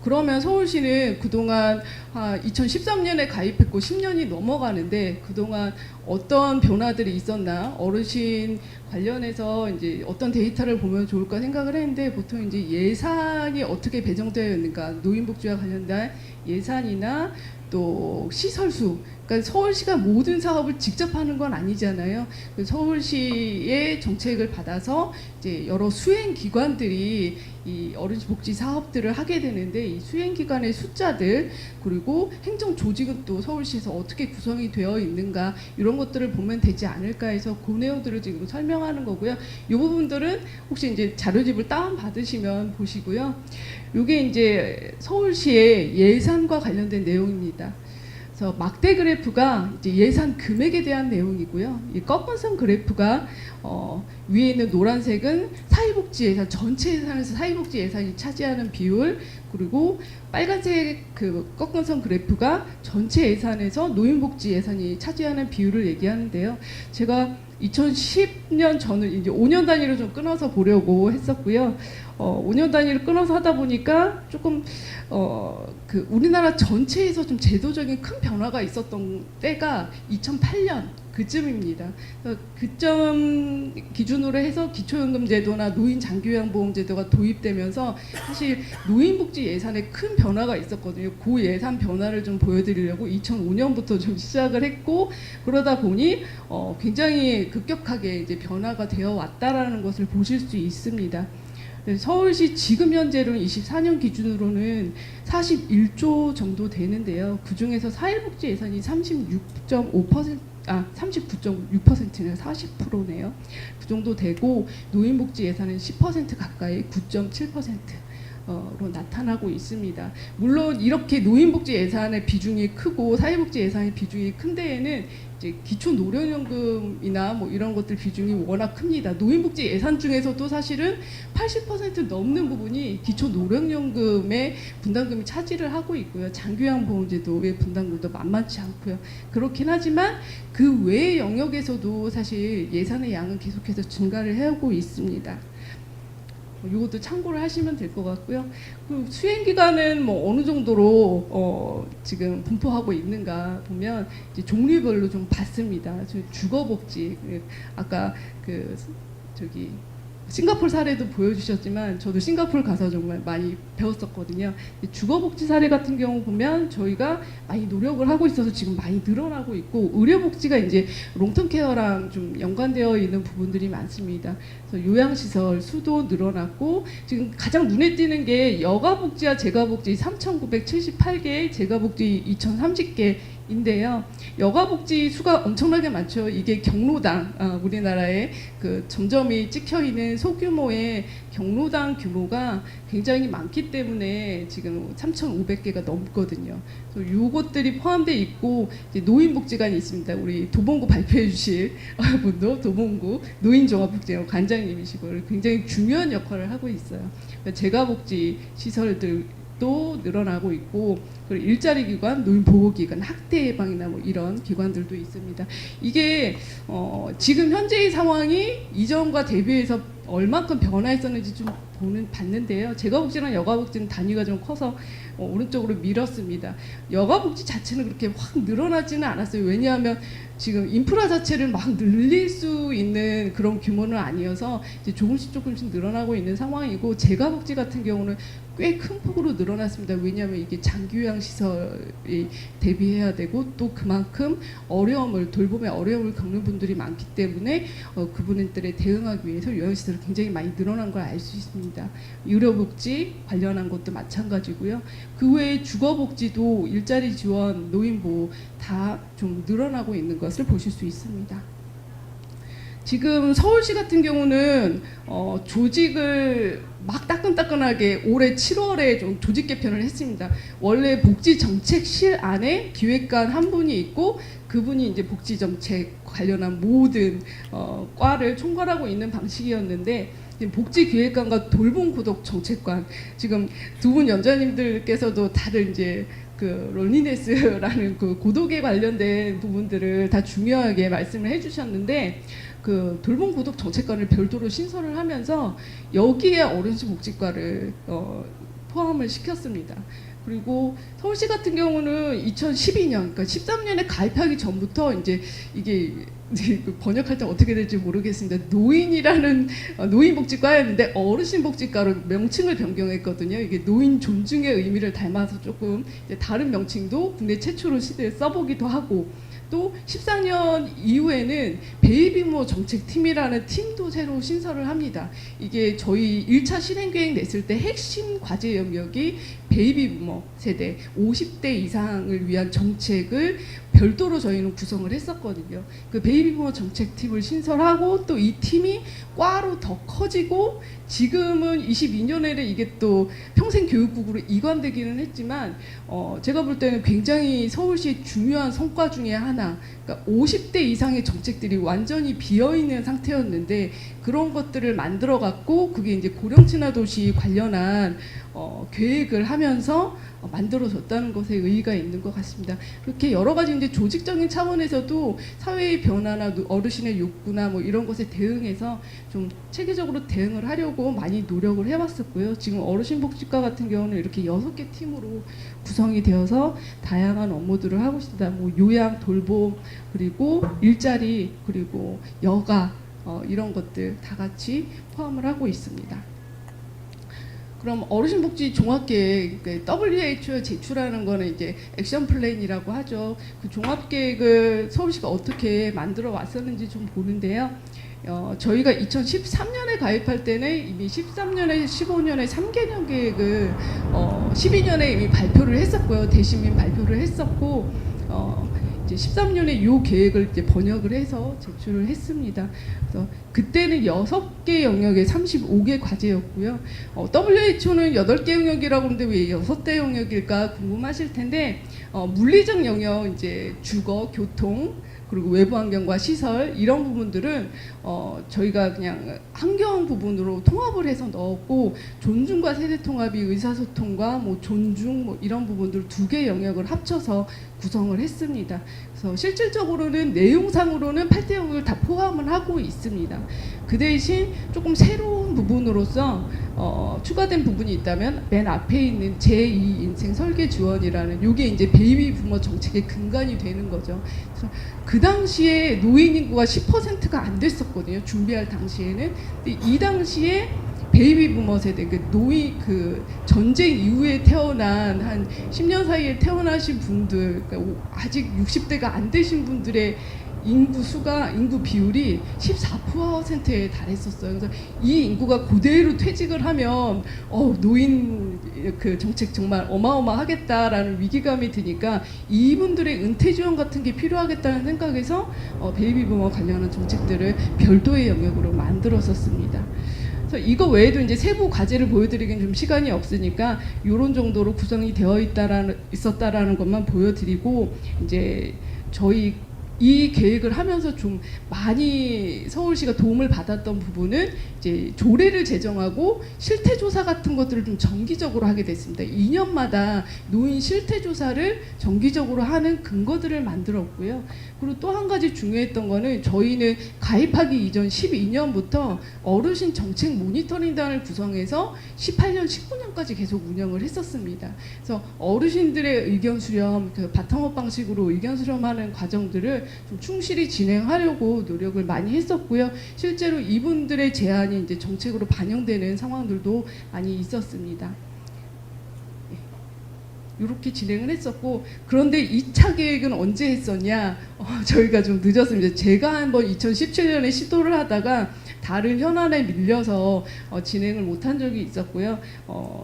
그러면 서울시는 그동안 2013년에 가입했고 10년이 넘어가는데 그동안 어떤 변화들이 있었나, 어르신 관련해서 이제 어떤 데이터를 보면 좋을까 생각을 했는데, 보통 이제 예산이 어떻게 배정되어 있는가, 노인복지와 관련된 예산이나 또 시설수, 그러니까 서울시가 모든 사업을 직접 하는 건 아니잖아요. 서울시의 정책을 받아서 이제 여러 수행기관들이 이 어르신 복지 사업들을 하게 되는데, 이 수행기관의 숫자들, 그리고 행정 조직은 또 서울시에서 어떻게 구성이 되어 있는가, 이런 것들을 보면 되지 않을까 해서 그 내용들을 지금 설명하는 거고요. 이 부분들은 혹시 이제 자료집을 다운 받으시면 보시고요. 이게 이제 서울시의 예산과 관련된 내용입니다. 그래서 막대 그래프가 이제 예산 금액에 대한 내용이고요. 이 꺾은선 그래프가 위에 있는 노란색은 사회복지 예산, 전체 예산에서 사회복지 예산이 차지하는 비율, 그리고 빨간색 그 꺾은선 그래프가 전체 예산에서 노인복지 예산이 차지하는 비율을 얘기하는데요. 제가 2010년 전을 이제 5년 단위로 좀 끊어서 보려고 했었고요. 5년 단위를 끊어서 하다 보니까 조금 그 우리나라 전체에서 좀 제도적인 큰 변화가 있었던 때가 2008년 그쯤입니다. 그점 기준으로 해서 기초연금제도나 노인장기요양보험제도가 도입되면서 사실 노인복지 예산에 큰 변화가 있었거든요. 그 예산 변화를 좀 보여드리려고 2005년부터 좀 시작을 했고, 그러다 보니 굉장히 급격하게 이제 변화가 되어 왔다라는 것을 보실 수 있습니다. 서울시 지금 현재로는 24년 기준으로는 41조 정도 되는데요. 그 중에서 사회복지 예산이 39.6%네요. 40%네요. 그 정도 되고, 노인복지 예산은 10% 가까이 9.7%로 나타나고 있습니다. 물론 이렇게 노인복지 예산의 비중이 크고 사회복지 예산의 비중이 큰 데에는 이제 기초노령연금이나 뭐 이런 것들 비중이 워낙 큽니다. 노인복지 예산 중에서도 사실은 80% 넘는 부분이 기초노령연금의 분담금이 차지를 하고 있고요. 장기요양보험제도의 분담금도 만만치 않고요. 그렇긴 하지만 그 외의 영역에서도 사실 예산의 양은 계속해서 증가를 해오고 있습니다. 이것도 참고를 하시면 될 것 같고요. 그 수행 기간은 뭐 어느 정도로 지금 분포하고 있는가 보면 이제 종류별로 좀 봤습니다. 주거복지, 아까 그 저기 싱가포르 사례도 보여주셨지만 저도 싱가포르 가서 정말 많이 배웠었거든요. 주거복지 사례 같은 경우 보면 저희가 많이 노력을 하고 있어서 지금 많이 늘어나고 있고, 의료복지가 이제 롱텀케어랑 좀 연관되어 있는 부분들이 많습니다. 그래서 요양시설 수도 늘어났고, 지금 가장 눈에 띄는 게 여가복지와 재가복지 3,978개, 재가복지 2,030개 인데요. 여가복지 수가 엄청나게 많죠. 이게 경로당, 우리나라에 그 점점이 찍혀 있는 소규모의 경로당 규모가 굉장히 많기 때문에 지금 3,500개가 넘거든요. 그래서 요것들이 포함되어 있고, 이제 노인복지관이 있습니다. 우리 도봉구 발표해 주실 분도 도봉구 노인종합복지관 관장님이시고 굉장히 중요한 역할을 하고 있어요. 그러니까 재가복지 시설들 또 늘어나고 있고, 그리고 일자리 기관, 노인보호기관, 학대 예방이나 뭐 이런 기관들도 있습니다. 이게 지금 현재의 상황이 이전과 대비해서 얼마큼 변화했었는지 좀 봤는데요. 재가복지랑 여가복지는 단위가 좀 커서 오른쪽으로 밀었습니다. 여가복지 자체는 그렇게 확 늘어나지는 않았어요. 왜냐하면 지금 인프라 자체를 막 늘릴 수 있는 그런 규모는 아니어서 이제 조금씩 늘어나고 있는 상황이고, 재가복지 같은 경우는 꽤 큰 폭으로 늘어났습니다. 왜냐하면 이게 장기요양 시설이 대비해야 되고, 또 그만큼 돌봄에 어려움을 겪는 분들이 많기 때문에 그분들에 대응하기 위해서 요양시설이 굉장히 많이 늘어난 걸 알 수 있습니다. 의료복지 관련한 것도 마찬가지고요. 그 외에 주거복지도 일자리 지원, 노인보호 다 좀 늘어나고 있는 것을 보실 수 있습니다. 지금 서울시 같은 경우는 조직을 막 따끈따끈하게 올해 7월에 좀 조직 개편을 했습니다. 원래 복지정책실 안에 기획관 한 분이 있고, 그분이 이제 복지정책 관련한 모든 과를 총괄하고 있는 방식이었는데, 복지기획관과 돌봄구독정책관, 지금 두 분 연자님들께서도 다들 이제 그 롤리네스라는 그 고독에 관련된 부분들을 다 중요하게 말씀을 해주셨는데, 그 돌봄구독정책관을 별도로 신설을 하면서 여기에 어르신 복지과를 포함을 시켰습니다. 그리고 서울시 같은 경우는 2012년, 그러니까 13년에 가입하기 전부터 이제 이게 번역할 때 어떻게 될지 모르겠습니다. 노인이라는 노인복지과였는데 어르신복지과로 명칭을 변경했거든요. 이게 노인 존중의 의미를 닮아서 조금 이제 다른 명칭도 국내 최초로 써보기도 하고, 또 14년 이후에는 베이비부머 정책팀이라는 팀도 새로 신설을 합니다. 이게 저희 1차 실행계획 냈을 때 핵심 과제 영역이 베이비부머 세대 50대 이상을 위한 정책을 별도로 저희는 구성을 했었거든요. 그 베이비부머 정책팀을 신설하고 또 이 팀이 과로 더 커지고, 지금은 22년에는 이게 또 평생교육국으로 이관되기는 했지만 제가 볼 때는 굉장히 서울시의 중요한 성과 중에 하나, 그러니까 50대 이상의 정책들이 완전히 비어있는 상태였는데 그런 것들을 만들어 갖고 그게 이제 고령친화도시 관련한 계획을 하면서 만들어졌다는 것에 의의가 있는 것 같습니다. 그렇게 여러 가지 이제 조직적인 차원에서도 사회의 변화나 어르신의 욕구나 뭐 이런 것에 대응해서 좀 체계적으로 대응을 하려고 많이 노력을 해왔었고요. 지금 어르신복지과 같은 경우는 이렇게 6개 팀으로 구성이 되어서 다양한 업무들을 하고 있습니다. 뭐 요양, 돌봄, 그리고 일자리, 그리고 여가 이런 것들 다 같이 포함을 하고 있습니다. 그럼 어르신복지 종합계획, WHO에 제출하는 거는 이제 액션 플랜이라고 하죠. 그 종합계획을 서울시가 어떻게 만들어 왔었는지 좀 보는데요. 저희가 2013년에 가입할 때는 이미 13년에 15년에 3개년 계획을 12년에 이미 발표를 했었고요. 대시민 발표를 했었고, 이제 13년에 이 계획을 이제 번역을 해서 제출을 했습니다. 그래서 그때는 6개 영역에 35개 과제였고요. WHO는 8개 영역이라고 하는데 왜 6개 영역일까 궁금하실 텐데, 물리적 영역, 이제 주거, 교통, 그리고 외부 환경과 시설 이런 부분들은 저희가 그냥 환경 부분으로 통합을 해서 넣었고, 존중과 세대 통합이 의사소통과 뭐 존중 뭐 이런 부분들 2개 영역을 합쳐서 구성을 했습니다. 그래서 실질적으로는 내용상으로는 8대 영역을 다 포함을 하고 있습니다. 그 대신 조금 새로운 부분으로서 추가된 부분이 있다면 맨 앞에 있는 제2 인생 설계 지원이라는, 요게 이제 베이비 부머 정책의 근간이 되는 거죠. 그래서 그 당시에 노인 인구가 10%가 안 됐었거든요. 준비할 당시에는. 근데 이 당시에 베이비 부머 세대, 그 전쟁 이후에 태어난 한 10년 사이에 태어나신 분들, 그러니까 아직 60대가 안 되신 분들의 인구 비율이 14%에 달했었어요. 그래서 이 인구가 그대로 퇴직을 하면 노인 그 정책 정말 어마어마하겠다라는 위기감이 드니까 이분들의 은퇴 지원 같은 게 필요하겠다는 생각에서 베이비부머 관련한 정책들을 별도의 영역으로 만들었었습니다. 그래서 이거 외에도 이제 세부 과제를 보여드리긴 좀 시간이 없으니까 이런 정도로 구성이 되어 있었다라는 것만 보여드리고, 이제 저희 이 계획을 하면서 좀 많이 서울시가 도움을 받았던 부분은 이제 조례를 제정하고 실태조사 같은 것들을 좀 정기적으로 하게 됐습니다. 2년마다 노인 실태조사를 정기적으로 하는 근거들을 만들었고요. 그리고 또 한 가지 중요했던 거는, 저희는 가입하기 이전 12년부터 어르신 정책 모니터링단을 구성해서 18년, 19년까지 계속 운영을 했었습니다. 그래서 어르신들의 의견 수렴, 그 바텀업 방식으로 의견 수렴하는 과정들을 좀 충실히 진행하려고 노력을 많이 했었고요. 실제로 이분들의 제안이 이제 정책으로 반영되는 상황들도 많이 있었습니다. 이렇게 진행을 했었고, 그런데 2차 계획은 언제 했었냐? 저희가 좀 늦었습니다. 제가 한번 2017년에 시도를 하다가 다른 현안에 밀려서 진행을 못한 적이 있었고요.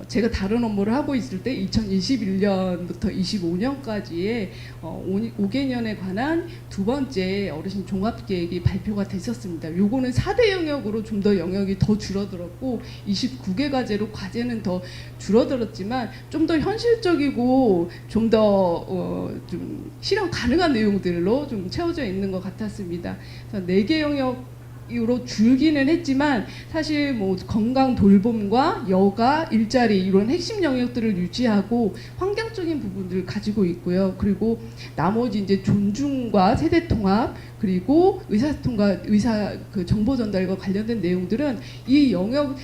제가 다른 업무를 하고 있을 때 2021년부터 25년까지의 5개년에 관한 2번째 어르신 종합계획이 발표가 됐었습니다. 요거는 4대 영역으로 좀 더 영역이 더 줄어들었고, 29개 과제로 과제는 더 줄어들었지만 좀 더 현실적이고 좀 더 좀 실현 가능한 내용들로 좀 채워져 있는 것 같았습니다. 그래서 4개 영역으로 줄기는 했지만 사실 뭐 건강 돌봄과 여가, 일자리 이런 핵심 영역들을 유지하고 환경적인 부분들을 가지고 있고요. 그리고 나머지 이제 존중과 세대 통합, 그리고 의사소통과 의사 그 정보 전달과 관련된 내용들은 이 영역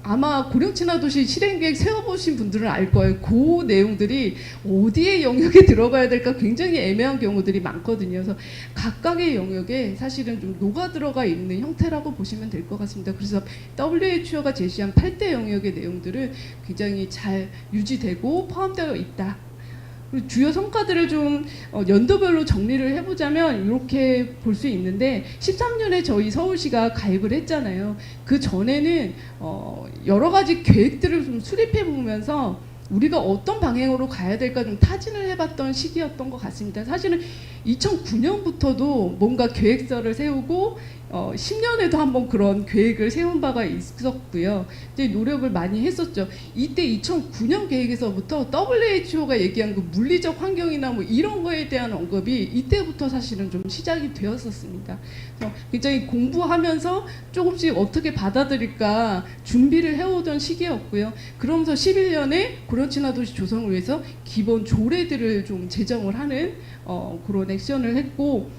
아마 고령친화도시 실행계획 세워보신 분들은 알 거예요. 그 내용들이 어디에 영역에 들어가야 될까 굉장히 애매한 경우들이 많거든요. 그래서 각각의 영역에 사실은 좀 녹아 들어가 있는 형태라고 보시면 될 것 같습니다. 그래서 WHO가 제시한 8대 영역의 내용들은 굉장히 잘 유지되고 포함되어 있다. 그리고 주요 성과들을 좀 연도별로 정리를 해보자면 이렇게 볼 수 있는데 13년에 저희 서울시가 가입을 했잖아요. 그 전에는 여러 가지 계획들을 좀 수립해 보면서 우리가 어떤 방향으로 가야 될까 좀 타진을 해봤던 시기였던 것 같습니다. 사실은 2009년부터도 뭔가 계획서를 세우고 10년에도 한번 그런 계획을 세운 바가 있었고요. 이제 노력을 많이 했었죠. 이때 2009년 계획에서부터 WHO가 얘기한 그 물리적 환경이나 뭐 이런 거에 대한 언급이 이때부터 사실은 좀 시작이 되었었습니다. 그래서 굉장히 공부하면서 조금씩 어떻게 받아들일까 준비를 해오던 시기였고요. 그러면서 11년에 고령친화도시 조성을 위해서 기본 조례들을 좀 제정을 하는 그런 액션을 했고,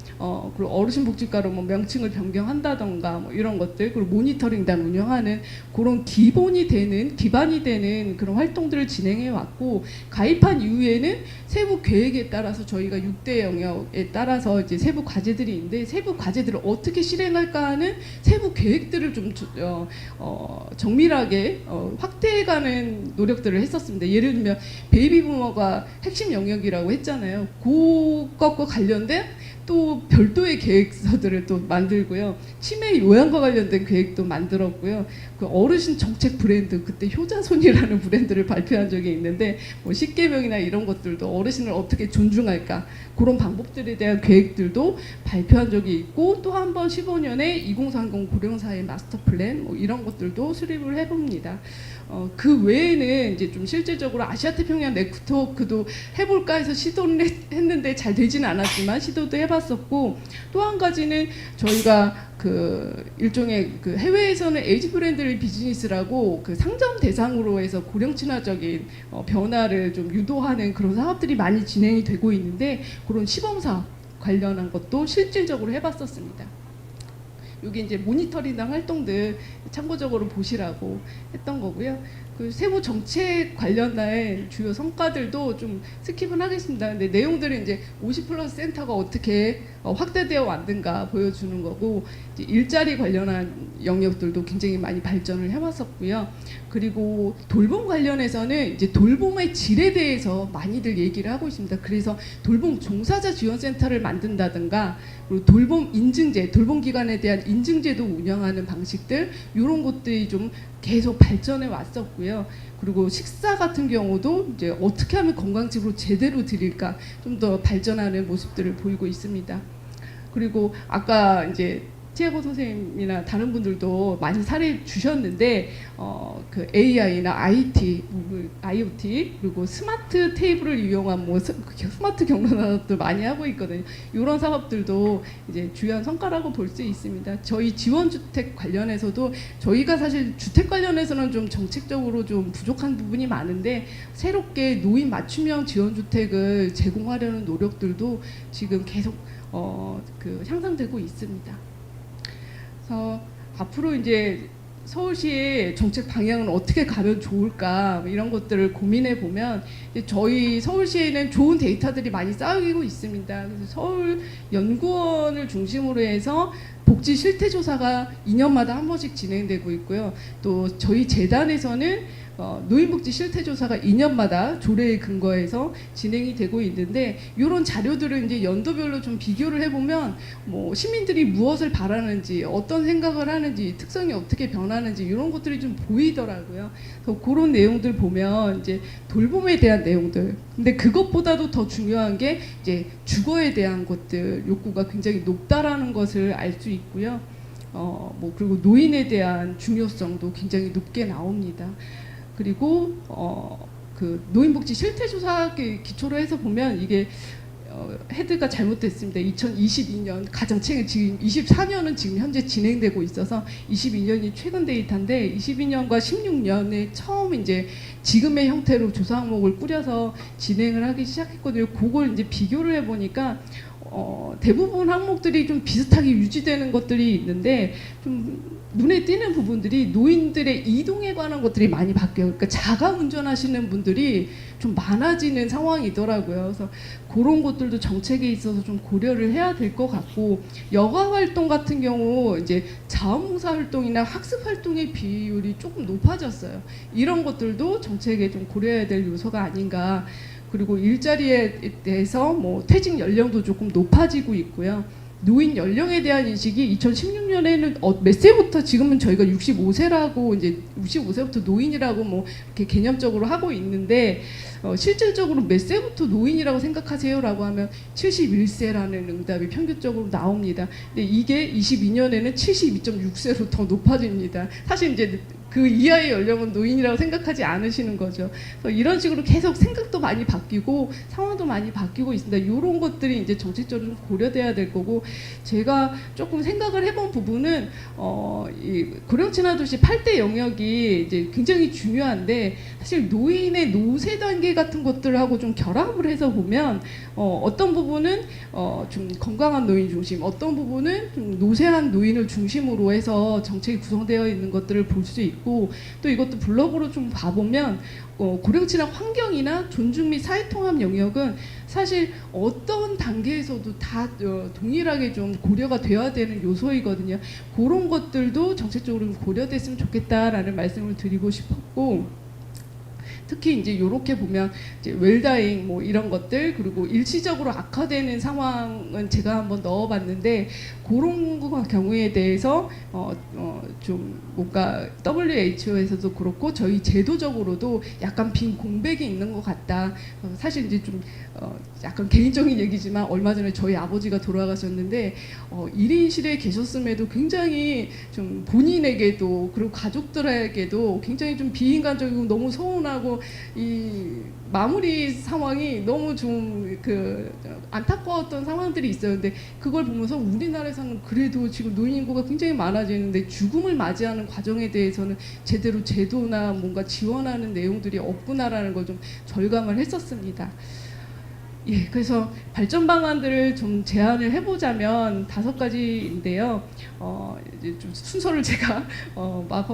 그리고 어르신복지과로 뭐 명칭을 변경한다던가 뭐 이런 것들, 그리고 모니터링단 운영하는 그런 기반이 되는 그런 활동들을 진행해 왔고, 가입한 이후에는 세부 계획에 따라서 저희가 6대 영역에 따라서 이제 세부 과제들이 있는데, 세부 과제들을 어떻게 실행할까 하는 세부 계획들을 좀 정밀하게 확대해가는 노력들을 했었습니다. 예를 들면 베이비 부머가 핵심 영역이라고 했잖아요. 그것과 관련된 또 별도의 계획서들을 또 만들고요. 치매 요양과 관련된 계획도 만들었고요. 그 어르신 정책 브랜드, 그때 효자손이라는 브랜드를 발표한 적이 있는데, 뭐 10계명이나 이런 것들도 어르신을 어떻게 존중할까, 그런 방법들에 대한 계획들도 발표한 적이 있고, 또 한 번 15년에 2030 고령사회 마스터 플랜 뭐 이런 것들도 수립을 해봅니다. 그 외에는 이제 좀 실질적으로 아시아태평양 네트워크도 해볼까 해서 시도를 했는데 잘 되지는 않았지만 시도도 해봤었고, 또 한 가지는 저희가 그 일종의 그 해외에서는 에이지 브랜드 비즈니스라고 그 상점 대상으로 해서 고령친화적인 변화를 좀 유도하는 그런 사업들이 많이 진행이 되고 있는데, 그런 시범사업 관련한 것도 실질적으로 해봤었습니다. 여기 이제 모니터링당 활동들 참고적으로 보시라고 했던 거고요. 그 세부 정책 관련된 주요 성과들도 좀 스킵은 하겠습니다. 근데 내용들은 이제 50+ 센터가 어떻게 확대되어 왔는가 보여주는 거고, 이제 일자리 관련한 영역들도 굉장히 많이 발전을 해왔었고요. 그리고 돌봄 관련해서는 이제 돌봄의 질에 대해서 많이들 얘기를 하고 있습니다. 그래서 돌봄 종사자 지원센터를 만든다든가, 그리고 돌봄 인증제, 돌봄기관에 대한 인증제도 운영하는 방식들, 이런 것들이 좀 계속 발전해 왔었고요. 그리고 식사 같은 경우도 이제 어떻게 하면 건강집으로 제대로 드릴까 좀 더 발전하는 모습들을 보이고 있습니다. 그리고 아까 이제 티아고 선생님이나 다른 분들도 많이 사례 주셨는데, 그 AI나 IoT 그리고 스마트 테이블을 이용한 뭐 스마트 경로나도 많이 하고 있거든요. 이런 사업들도 이제 주요한 성과라고 볼 수 있습니다. 저희 지원주택 관련해서도 저희가 사실 주택 관련해서는 좀 정책적으로 좀 부족한 부분이 많은데, 새롭게 노인 맞춤형 지원주택을 제공하려는 노력들도 지금 계속 그 향상되고 있습니다. 그래서 앞으로 이제 서울시의 정책 방향은 어떻게 가면 좋을까, 이런 것들을 고민해 보면 저희 서울시에는 좋은 데이터들이 많이 쌓이고 있습니다. 그래서 서울연구원을 중심으로 해서 복지 실태조사가 2년마다 한 번씩 진행되고 있고요. 또 저희 재단에서는 노인복지 실태조사가 2년마다 조례에 근거해서 진행이 되고 있는데, 이런 자료들을 이제 연도별로 좀 비교를 해보면 뭐 시민들이 무엇을 바라는지, 어떤 생각을 하는지, 특성이 어떻게 변하는지 이런 것들이 좀 보이더라고요. 그래서 그런 내용들 보면 이제 돌봄에 대한 내용들, 근데 그것보다도 더 중요한 게 이제 주거에 대한 것들 욕구가 굉장히 높다라는 것을 알 수 있고요. 뭐 그리고 노인에 대한 중요성도 굉장히 높게 나옵니다. 그리고 그 노인복지 실태조사 기초로 해서 보면 이게 헤드가 잘못됐습니다. 2022년 가장 최근, 지금 24년은 지금 현재 진행되고 있어서 22년이 최근 데이터인데, 22년과 16년에 처음 이제 지금의 형태로 조사 항목을 꾸려서 진행을 하기 시작했거든요. 그걸 이제 비교를 해보니까 대부분 항목들이 좀 비슷하게 유지되는 것들이 있는데 좀 눈에 띄는 부분들이 노인들의 이동에 관한 것들이 많이 바뀌어요. 그러니까 자가 운전하시는 분들이 좀 많아지는 상황이더라고요. 그래서 그런 것들도 정책에 있어서 좀 고려를 해야 될 것 같고, 여가 활동 같은 경우 이제 자원봉사 활동이나 학습 활동의 비율이 조금 높아졌어요. 이런 것들도 정책에 좀 고려해야 될 요소가 아닌가. 그리고 일자리에 대해서 뭐 퇴직 연령도 조금 높아지고 있고요. 노인 연령에 대한 인식이 2016년에는 몇 세부터, 지금은 저희가 65세라고 이제 65세부터 노인이라고 뭐 이렇게 개념적으로 하고 있는데, 실질적으로 몇 세부터 노인이라고 생각하세요라고 하면 71세라는 응답이 평균적으로 나옵니다. 근데 이게 22년에는 72.6세로 더 높아집니다. 사실 이제 그 이하의 연령은 노인이라고 생각하지 않으시는 거죠. 그래서 이런 식으로 계속 생각도 많이 바뀌고 상황도 많이 바뀌고 있습니다. 이런 것들이 이제 정책적으로 좀 고려돼야 될 거고, 제가 조금 생각을 해본 부분은 이 고령친화도시 8대 영역이 이제 굉장히 중요한데, 사실 노인의 노세 단계 같은 것들하고 좀 결합을 해서 보면 어떤 부분은 좀 건강한 노인 중심, 어떤 부분은 좀 노쇠한 노인을 중심으로 해서 정책이 구성되어 있는 것들을 볼 수 있고, 또 이것도 블로그로 좀 봐보면 고령친화 환경이나 존중 및 사회통합 영역은 사실 어떤 단계에서도 다 동일하게 좀 고려가 되어야 되는 요소이거든요. 그런 것들도 정책적으로 고려됐으면 좋겠다라는 말씀을 드리고 싶었고, 특히 이제 이렇게 보면 이제 웰다잉 뭐 이런 것들, 그리고 일시적으로 악화되는 상황은 제가 한번 넣어봤는데, 그런 경우에 대해서 좀 뭔가 WHO에서도 그렇고 저희 제도적으로도 약간 빈 공백이 있는 것 같다. 사실 이제 좀 약간 개인적인 얘기지만 얼마 전에 저희 아버지가 돌아가셨는데 1인실에 계셨음에도 굉장히 좀 본인에게도 그리고 가족들에게도 굉장히 좀 비인간적이고 너무 서운하고, 이 마무리 상황이 너무 좀 그 안타까웠던 상황들이 있어요. 근데 그걸 보면서 우리나라에서는 그래도 지금 노인 인구가 굉장히 많아지는데 죽음을 맞이하는 과정에 대해서는 제대로 제도나 뭔가 지원하는 내용들이 없구나라는 걸 좀 절감을 했었습니다. 예, 그래서 발전 방안들을 좀 제안을 해보자면 5가지인데요. 이제 좀 순서를 제가 막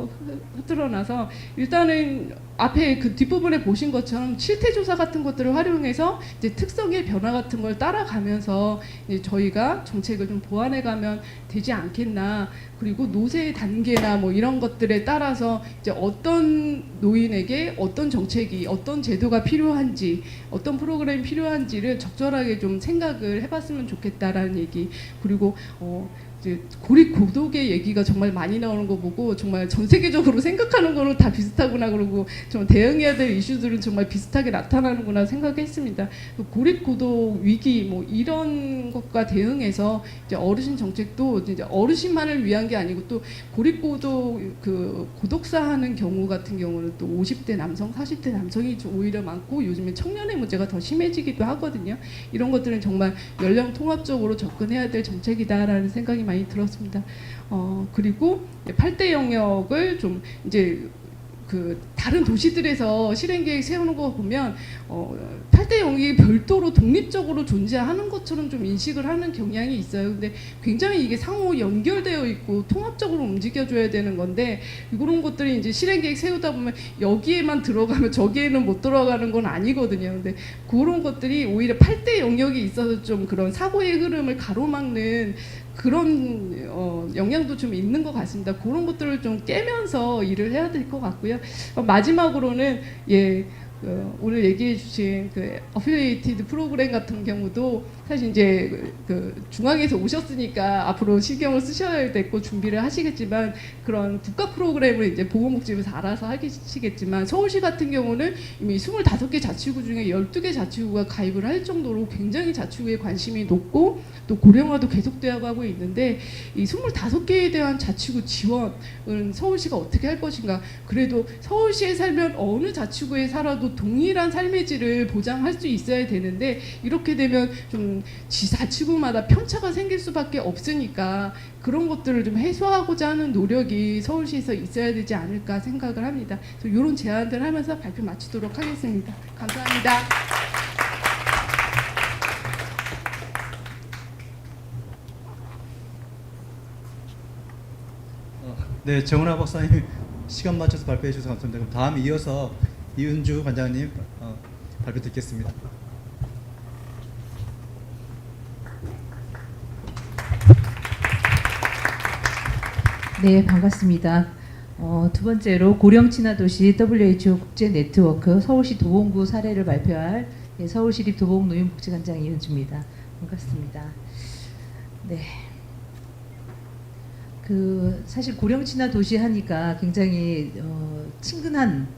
흐트러놔서, 일단은 앞에 그 뒷부분에 보신 것처럼 실태조사 같은 것들을 활용해서 이제 특성의 변화 같은 걸 따라가면서 이제 저희가 정책을 좀 보완해가면 되지 않겠나. 그리고 노쇠 단계나 뭐 이런 것들에 따라서 이제 어떤 노인에게 어떤 정책이, 어떤 제도가 필요한지, 어떤 프로그램이 필요한지를 적절하게 좀 생각을 해봤으면 좋겠다라는 얘기. 그리고 이제 고립 고독의 얘기가 정말 많이 나오는 거 보고 정말 전 세계적으로 생각하는 거는 다 비슷하구나, 그러고 좀 대응해야 될 이슈들은 정말 비슷하게 나타나는구나 생각했습니다. 고립 고독 위기 뭐 이런 것과 대응해서 이제 어르신 정책도 이제 어르신만을 위한 게 아니고, 또 고립 고독 그 고독사 하는 경우 같은 경우는 또 50대 남성, 40대 남성이 좀 오히려 많고, 요즘에 청년의 문제가 더 심해지기도 하거든요. 이런 것들은 정말 연령 통합적으로 접근해야 될 정책이다라는 생각이 많이 들었습니다. 그리고 8대 영역을 좀 이제 그 다른 도시들에서 실행 계획 세우는 거 보면 8대 영역이 별도로 독립적으로 존재하는 것처럼 좀 인식을 하는 경향이 있어요. 근데 굉장히 이게 상호 연결되어 있고 통합적으로 움직여줘야 되는 건데, 이런 것들이 이제 실행 계획 세우다 보면 여기에만 들어가면 저기에는 못 들어가는 건 아니거든요. 근데 그런 것들이 오히려 8대 영역이 있어서 좀 그런 사고의 흐름을 가로막는 그런 영향도 좀 있는 것 같습니다. 그런 것들을 좀 깨면서 일을 해야 될 것 같고요. 마지막으로는 오늘 얘기해 주신 그 어필리에이티드 프로그램 같은 경우도 사실 이제 그 중앙에서 오셨으니까 앞으로 신경을 쓰셔야 됐고 준비를 하시겠지만, 그런 국가 프로그램을 이제 보건복지부에서 알아서 하시겠지만, 서울시 같은 경우는 이미 25개 자치구 중에 12개 자치구가 가입을 할 정도로 굉장히 자치구에 관심이 높고, 또 고령화도 계속되어 가고 있는데, 이 25개에 대한 자치구 지원은 서울시가 어떻게 할 것인가. 그래도 서울시에 살면 어느 자치구에 살아도 동일한 삶의 질을 보장할 수 있어야 되는데, 이렇게 되면 좀 자치구마다 편차가 생길 수밖에 없으니까 그런 것들을 좀 해소하고자 하는 노력이 서울시에서 있어야 되지 않을까 생각을 합니다. 그래서 이런 제안들 하면서 발표 마치도록 하겠습니다. 감사합니다. 네, 정은하 박사님 시간 맞춰서 발표해 주셔서 감사합니다. 그럼 다음 이어서 이은주 관장님 발표 듣겠습니다. 네, 반갑습니다. 두 번째로 고령친화도시 WHO 국제 네트워크 서울시 도봉구 사례를 발표할 서울시립 도봉노인복지관장 이은주입니다. 반갑습니다. 네. 사실 고령친화도시 하니까 굉장히 친근한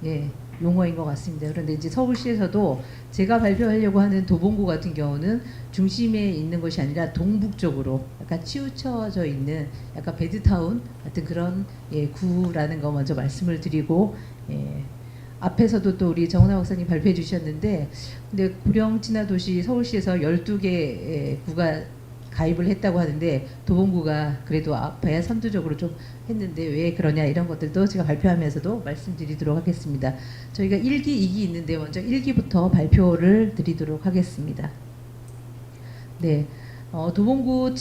용어인 것 같습니다. 그런데 이제 서울시에서도 제가 발표하려고 하는 도봉구 같은 경우는 중심에 있는 것이 아니라 동북쪽으로 약간 치우쳐져 있는 약간 베드타운 같은 그런 구라는 거 먼저 말씀을 드리고, 앞에서도 또 우리 정은하 박사님 발표해 주셨는데, 근데 고령친화도시 서울시에서 12개 구가 가입을 했다고 하는데 도봉구가 그래도 앞에 선두적으로 좀 했는데 왜 그러냐 이런 것들도 제가 발표하면서도 말씀드리도록 하겠습니다. 저희가 1기, 2기 있는데 먼저 1기부터 발표를 드리도록 하겠습니다. 네, 도봉구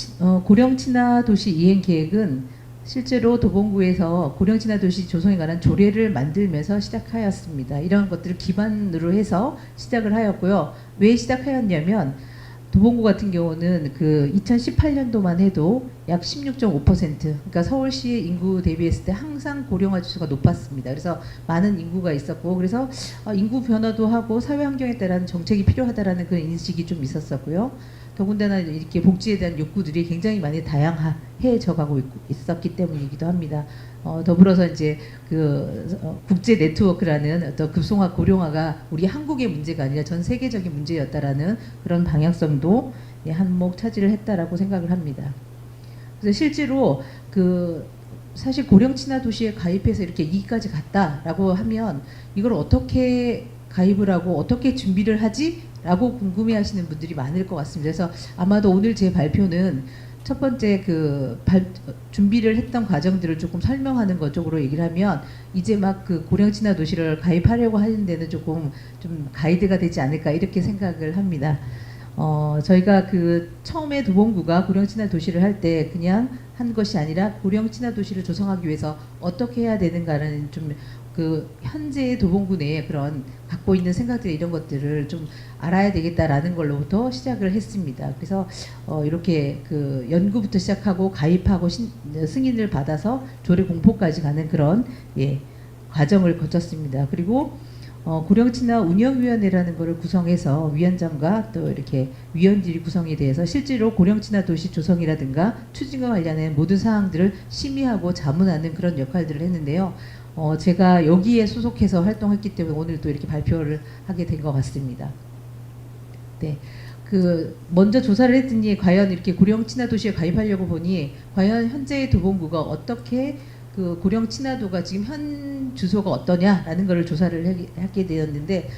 고령친화도시 이행계획은 실제로 도봉구에서 고령친화도시 조성에 관한 조례를 만들면서 시작하였습니다. 이런 것들을 기반으로 해서 시작을 하였고요. 왜 시작하였냐면 도봉구 같은 경우는 2018년도만 해도 약 16.5%, 그러니까 서울시 인구 대비했을 때 항상 고령화 지수가 높았습니다. 그래서 많은 인구가 있었고, 그래서 인구 변화도 하고 사회 환경에 따른 정책이 필요하다라는 그런 인식이 좀 있었었고요. 더군다나 이렇게 복지에 대한 욕구들이 굉장히 많이 다양해져 가고 있었기 때문이기도 합니다. 더불어서 이제 국제 네트워크라는 어떤 급성화 고령화가 우리 한국의 문제가 아니라 전 세계적인 문제였다라는 그런 방향성도 한몫 차지를 했다라고 생각을 합니다. 그래서 실제로 사실 고령친화 도시에 가입해서 이렇게 2기까지 갔다라고 하면 이걸 어떻게 가입을 하고 어떻게 준비를 하지? 라고 궁금해하시는 분들이 많을 것 같습니다. 그래서 아마도 오늘 제 발표는 첫 번째 준비를 했던 과정들을 조금 설명하는 것 쪽으로 얘기를 하면 이제 막 고령친화 도시를 가입하려고 하는 데는 조금 좀 가이드가 되지 않을까 이렇게 생각을 합니다. 저희가 처음에 도봉구가 고령친화 도시를 할 때 그냥 한 것이 아니라 고령친화 도시를 조성하기 위해서 어떻게 해야 되는가라는 좀 현재의 도봉구 내에 그런 갖고 있는 생각들 이런 것들을 좀 알아야 되겠다라는 걸로부터 시작을 했습니다. 그래서 이렇게 연구부터 시작하고 가입하고 승인을 받아서 조례 공포까지 가는 그런 과정을 거쳤습니다. 그리고 고령친화 운영위원회라는 것을 구성해서 위원장과 또 이렇게 위원들이 구성이 돼서 실제로 고령친화 도시 조성이라든가 추진과 관련된 모든 사항들을 심의하고 자문하는 그런 역할들을 했는데요. 제가 여기에 소속해서 활동했기 때문에 오늘 또 이렇게 발표를 하게 된 것 같습니다. 네, 먼저 조사를 했더니 과연 이렇게 고령친화 도시에 가입하려고 보니 과연 현재의 도봉구가 어떻게 고령친화도가 지금 현 주소가 어떠냐라는 것을 조사를 하게 되었는데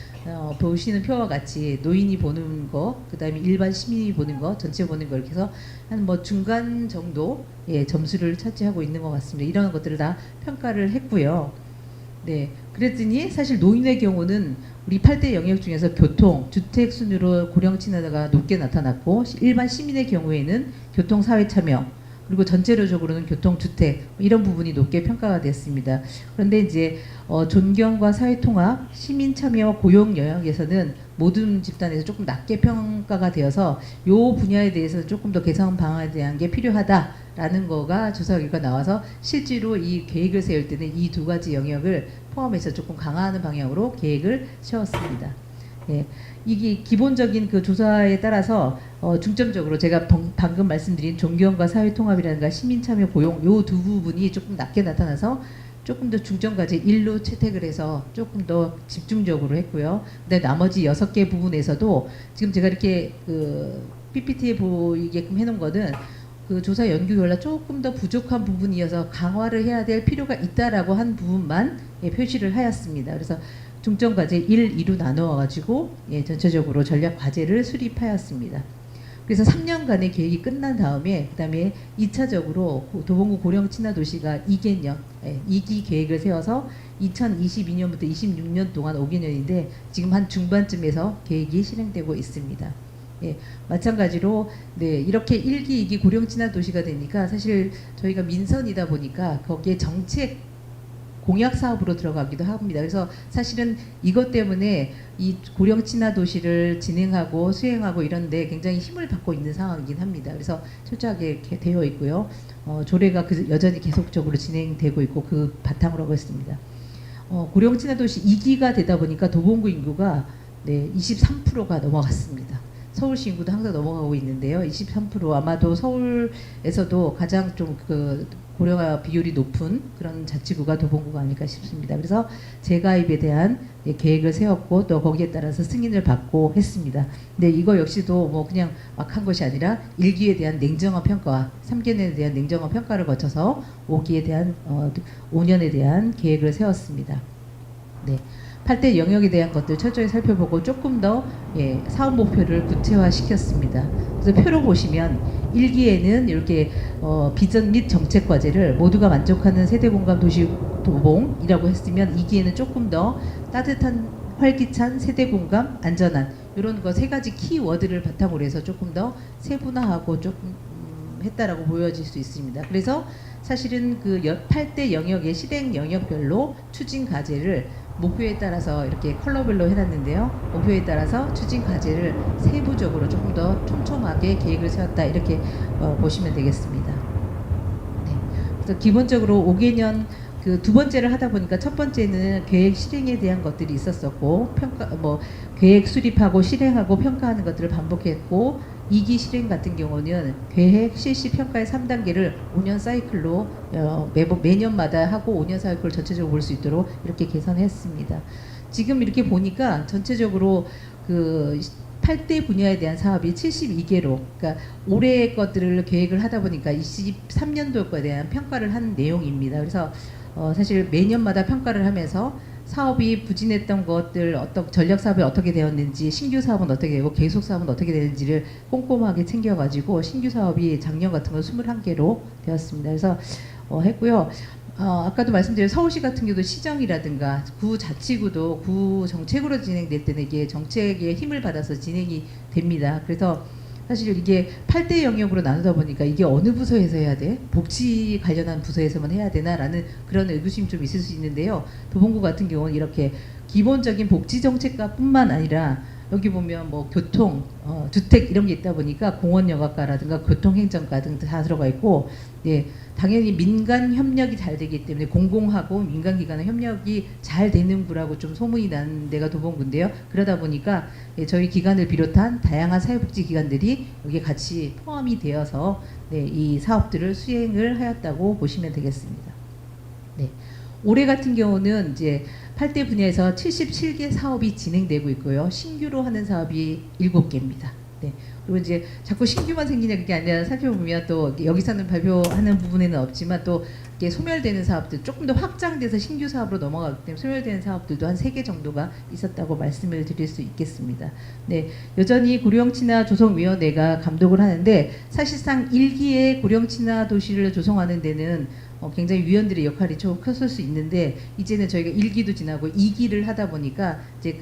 보시는 표와 같이 노인이 보는 거, 그 다음에 일반 시민이 보는 거, 전체 보는 거 이렇게 해서 한 중간 정도 점수를 차지하고 있는 것 같습니다. 이런 것들을 다 평가를 했고요. 네, 그랬더니 사실 노인의 경우는 우리 8대 영역 중에서 교통, 주택 순으로 고령친화도가 높게 나타났고 일반 시민의 경우에는 교통, 사회 참여 그리고 전체적으로는 교통, 주택 이런 부분이 높게 평가가 됐습니다. 그런데 이제 존경과 사회통합, 시민 참여와 고용 영역에서는 모든 집단에서 조금 낮게 평가가 되어서 이 분야에 대해서 조금 더 개선 방안에 대한 게 필요하다라는 거가 조사 결과 나와서 실제로 이 계획을 세울 때는 이 두 가지 영역을 포함해서 조금 강화하는 방향으로 계획을 세웠습니다. 예, 이게 기본적인 조사에 따라서 중점적으로 제가 방금 말씀드린 존경과 사회통합이라든가 시민참여 고용 요 두 부분이 조금 낮게 나타나서 조금 더 중점까지 1로 채택을 해서 조금 더 집중적으로 했고요. 근데 나머지 6개 부분에서도 지금 제가 이렇게 PPT에 보이게끔 해놓은 거는 조사 연구 결과 조금 더 부족한 부분이어서 강화를 해야 될 필요가 있다라고 한 부분만 표시를 하였습니다. 그래서 중점 과제 1, 2로 나누어 가지고 전체적으로 전략 과제를 수립하였습니다. 그래서 3년간의 계획이 끝난 다음에 그다음에 2차적으로 도봉구 고령친화 도시가 2개년 2기 계획을 세워서 2022년부터 26년 동안 5개년인데 지금 한 중반쯤에서 계획이 실행되고 있습니다. 예, 마찬가지로 네, 이렇게 1기, 2기 고령친화 도시가 되니까 사실 저희가 민선이다 보니까 거기에 정책 공약 사업으로 들어가기도 합니다. 그래서 사실은 이것 때문에 이 고령친화 도시를 진행하고 수행하고 이런데 굉장히 힘을 받고 있는 상황이긴 합니다. 그래서 철저하게 이렇게 되어 있고요. 조례가 여전히 계속적으로 진행되고 있고 그 바탕으로 하고 있습니다. 고령친화 도시 2기가 되다 보니까 도봉구 인구가 네, 23%가 넘어갔습니다. 서울시 인구도 항상 넘어가고 있는데요. 23% 아마도 서울에서도 가장 좀 그 고령화 비율이 높은 그런 자치구가 도봉구가 아닐까 싶습니다. 그래서 재가입에 대한 계획을 세웠고 또 거기에 따라서 승인을 받고 했습니다. 근데 이거 역시도 뭐 그냥 막 한 것이 아니라 1기에 대한 냉정한 평가와 3기에 대한 냉정한 평가를 거쳐서 5기에 대한 5년에 대한 계획을 세웠습니다. 네. 8대 영역에 대한 것들 철저히 살펴보고 조금 더 사업 목표를 구체화시켰습니다. 그래서 표로 보시면 1기에는 이렇게 비전 및 정책 과제를 모두가 만족하는 세대공감 도시 도봉이라고 했으면 2기에는 조금 더 따뜻한 활기찬 세대공감 안전한 이런 거 세 가지 키워드를 바탕으로 해서 조금 더 세분화하고 조금 했다라고 보여질 수 있습니다. 그래서 사실은 그 8대 영역의 실행 영역별로 추진 과제를 목표에 따라서 이렇게 컬러별로 해놨는데요. 목표에 따라서 추진 과제를 세부적으로 조금 더 촘촘하게 계획을 세웠다 이렇게 보시면 되겠습니다. 네. 그래서 기본적으로 5개년 그 두 번째를 하다 보니까 첫 번째는 계획 실행에 대한 것들이 있었었고 계획 수립하고 실행하고 평가하는 것들을 반복했고 2기 실행 같은 경우는 계획, 실시, 평가의 3단계를 5년 사이클로 매년마다 하고 5년 사이클을 전체적으로 볼 수 있도록 이렇게 개선했습니다. 지금 이렇게 보니까 전체적으로 그 8대 분야에 대한 사업이 72개로 그러니까 올해 것들을 계획을 하다 보니까 23년도 거에 대한 평가를 하는 내용입니다. 그래서 사실 매년마다 평가를 하면서 사업이 부진했던 것들, 어떤 전략 사업이 어떻게 되었는지, 신규 사업은 어떻게 되고 계속 사업은 어떻게 되는지를 꼼꼼하게 챙겨가지고 신규 사업이 작년 같은 건 21개로 되었습니다. 그래서 했고요. 아까도 말씀드린 서울시 같은 경우도 시정이라든가 구 자치구도 구 정책으로 진행될 때는 이게 정책의 힘을 받아서 진행이 됩니다. 그래서 사실 이게 8대 영역으로 나누다 보니까 이게 어느 부서에서 해야 돼? 복지 관련한 부서에서만 해야 되나라는 그런 의구심이 좀 있을 수 있는데요. 도봉구 같은 경우는 이렇게 기본적인 복지 정책과뿐만 아니라 여기 보면 뭐 교통, 주택 이런 게 있다 보니까 공원여가과라든가 교통행정과 등 다 들어가 있고, 예, 당연히 민간 협력이 잘 되기 때문에 공공하고 민간기관의 협력이 잘 되는 구라고 좀 소문이 나는 데가 도봉구인데요. 그러다 보니까 저희 기관을 비롯한 다양한 사회복지 기관들이 여기에 같이 포함이 되어서 이 사업들을 수행을 하였다고 보시면 되겠습니다. 네. 올해 같은 경우는 이제 8대 분야에서 77개 사업이 진행되고 있고요. 신규로 하는 사업이 7개입니다. 네. 그리고 이제 자꾸 신규만 생기냐 그게 아니라 살펴보면 또 여기서는 발표하는 부분에는 없지만 또 이렇게 소멸되는 사업들 조금 더 확장돼서 신규 사업으로 넘어가기 때문에 소멸되는 사업들도 한 3개 정도가 있었다고 말씀을 드릴 수 있겠습니다. 네, 여전히 고령친화 조성위원회가 감독을 하는데 사실상 1기의 고령친화 도시를 조성하는 데는 굉장히 위원들의 역할이 좀 컸을 수 있는데 이제는 저희가 1기도 지나고 2기를 하다 보니까 이제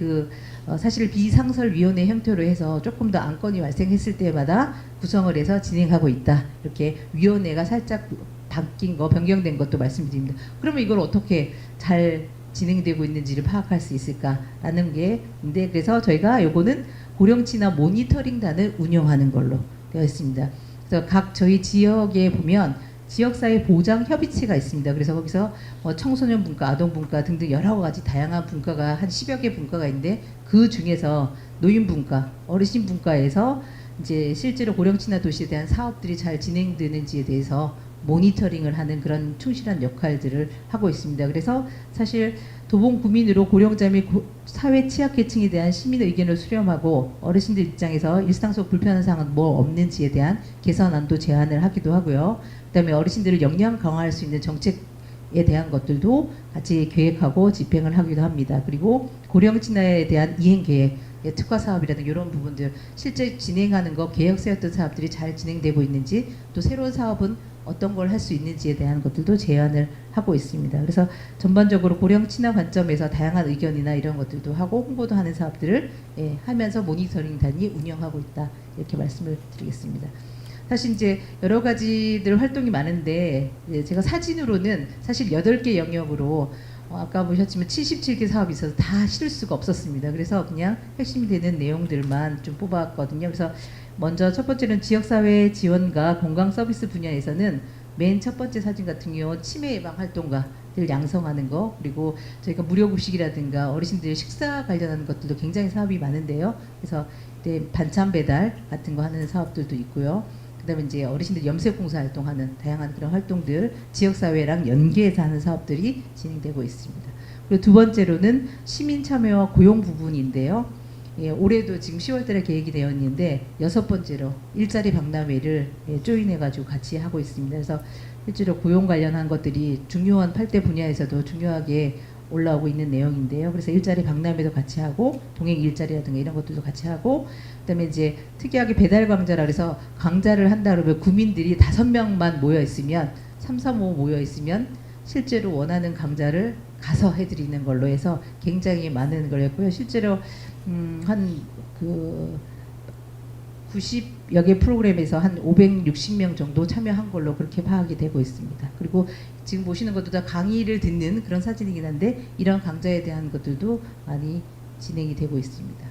사실 비상설위원회 형태로 해서 조금 더 안건이 발생했을 때마다 구성을 해서 진행하고 있다. 이렇게 위원회가 살짝 바뀐 거, 변경된 것도 말씀드립니다. 그러면 이걸 어떻게 잘 진행되고 있는지를 파악할 수 있을까라는 게 인데 그래서 저희가 요거는 고령친화 모니터링단을 운영하는 걸로 되어 있습니다. 그래서 각 저희 지역에 보면 지역사회 보장 협의체가 있습니다. 그래서 거기서 청소년 분과, 아동 분과 등등 여러 가지 다양한 분과가 한 10여 개 분과가 있는데 그 중에서 노인 분과, 어르신 분과에서 이제 실제로 고령친화 도시에 대한 사업들이 잘 진행되는지에 대해서 모니터링을 하는 그런 충실한 역할들을 하고 있습니다. 그래서 사실 도봉 구민으로 고령자 및 사회 취약계층에 대한 시민 의견을 수렴하고 어르신들 입장에서 일상 속 불편한 사항은 뭐 없는지에 대한 개선안도 제안을 하기도 하고요. 그다음에 어르신들을 역량 강화할 수 있는 정책에 대한 것들도 같이 계획하고 집행을 하기도 합니다. 그리고 고령친화에 대한 이행계획, 특화 사업이라든가 이런 부분들 실제 진행하는 거 계획 세웠던 사업들이 잘 진행되고 있는지 또 새로운 사업은 어떤 걸 할 수 있는지에 대한 것들도 제안을 하고 있습니다. 그래서 전반적으로 고령 친화 관점에서 다양한 의견이나 이런 것들도 하고 홍보도 하는 사업들을 하면서 모니터링단이 운영하고 있다, 이렇게 말씀을 드리겠습니다. 사실 이제 여러 가지들 활동이 많은데 제가 사진으로는 사실 8개 영역으로 아까 보셨지만 77개 사업이 있어서 다 실을 수가 없었습니다. 그래서 그냥 핵심이 되는 내용들만 좀 뽑았거든요. 그래서 먼저 첫 번째는 지역사회 지원과 건강 서비스 분야에서는 맨 첫 번째 사진 같은 경우 치매 예방 활동가들 양성하는 거, 그리고 저희가 무료급식이라든가 어르신들 식사 관련한 것들도 굉장히 사업이 많은데요. 그래서 반찬 배달 같은 거 하는 사업들도 있고요. 그다음에 이제 어르신들 염색봉사 활동하는 다양한 그런 활동들 지역사회랑 연계해서 하는 사업들이 진행되고 있습니다. 그리고 두 번째로는 시민 참여와 고용 부분인데요. 올해도 지금 10월달에 계획이 되어 있는데 6번째로 일자리 박람회를 조인해가지고 같이 하고 있습니다. 그래서 실제로 고용 관련한 것들이 중요한 8대 분야에서도 중요하게 올라오고 있는 내용인데요. 그래서 일자리 박람회도 같이 하고 동행 일자리라든가 이런 것들도 같이 하고, 그다음에 이제 특이하게 배달 강좌라 그래서 강좌를 한다 그러면 구민들이 5명만 모여 있으면 3, 4, 5 모여 있으면 실제로 원하는 강좌를 가서 해드리는 걸로 해서 굉장히 많은 걸 했고요. 실제로 한 90여 개 프로그램에서 한 560명 정도 참여한 걸로 그렇게 파악이 되고 있습니다. 그리고 지금 보시는 것도 다 강의를 듣는 그런 사진이긴 한데 이런 강좌에 대한 것들도 많이 진행이 되고 있습니다.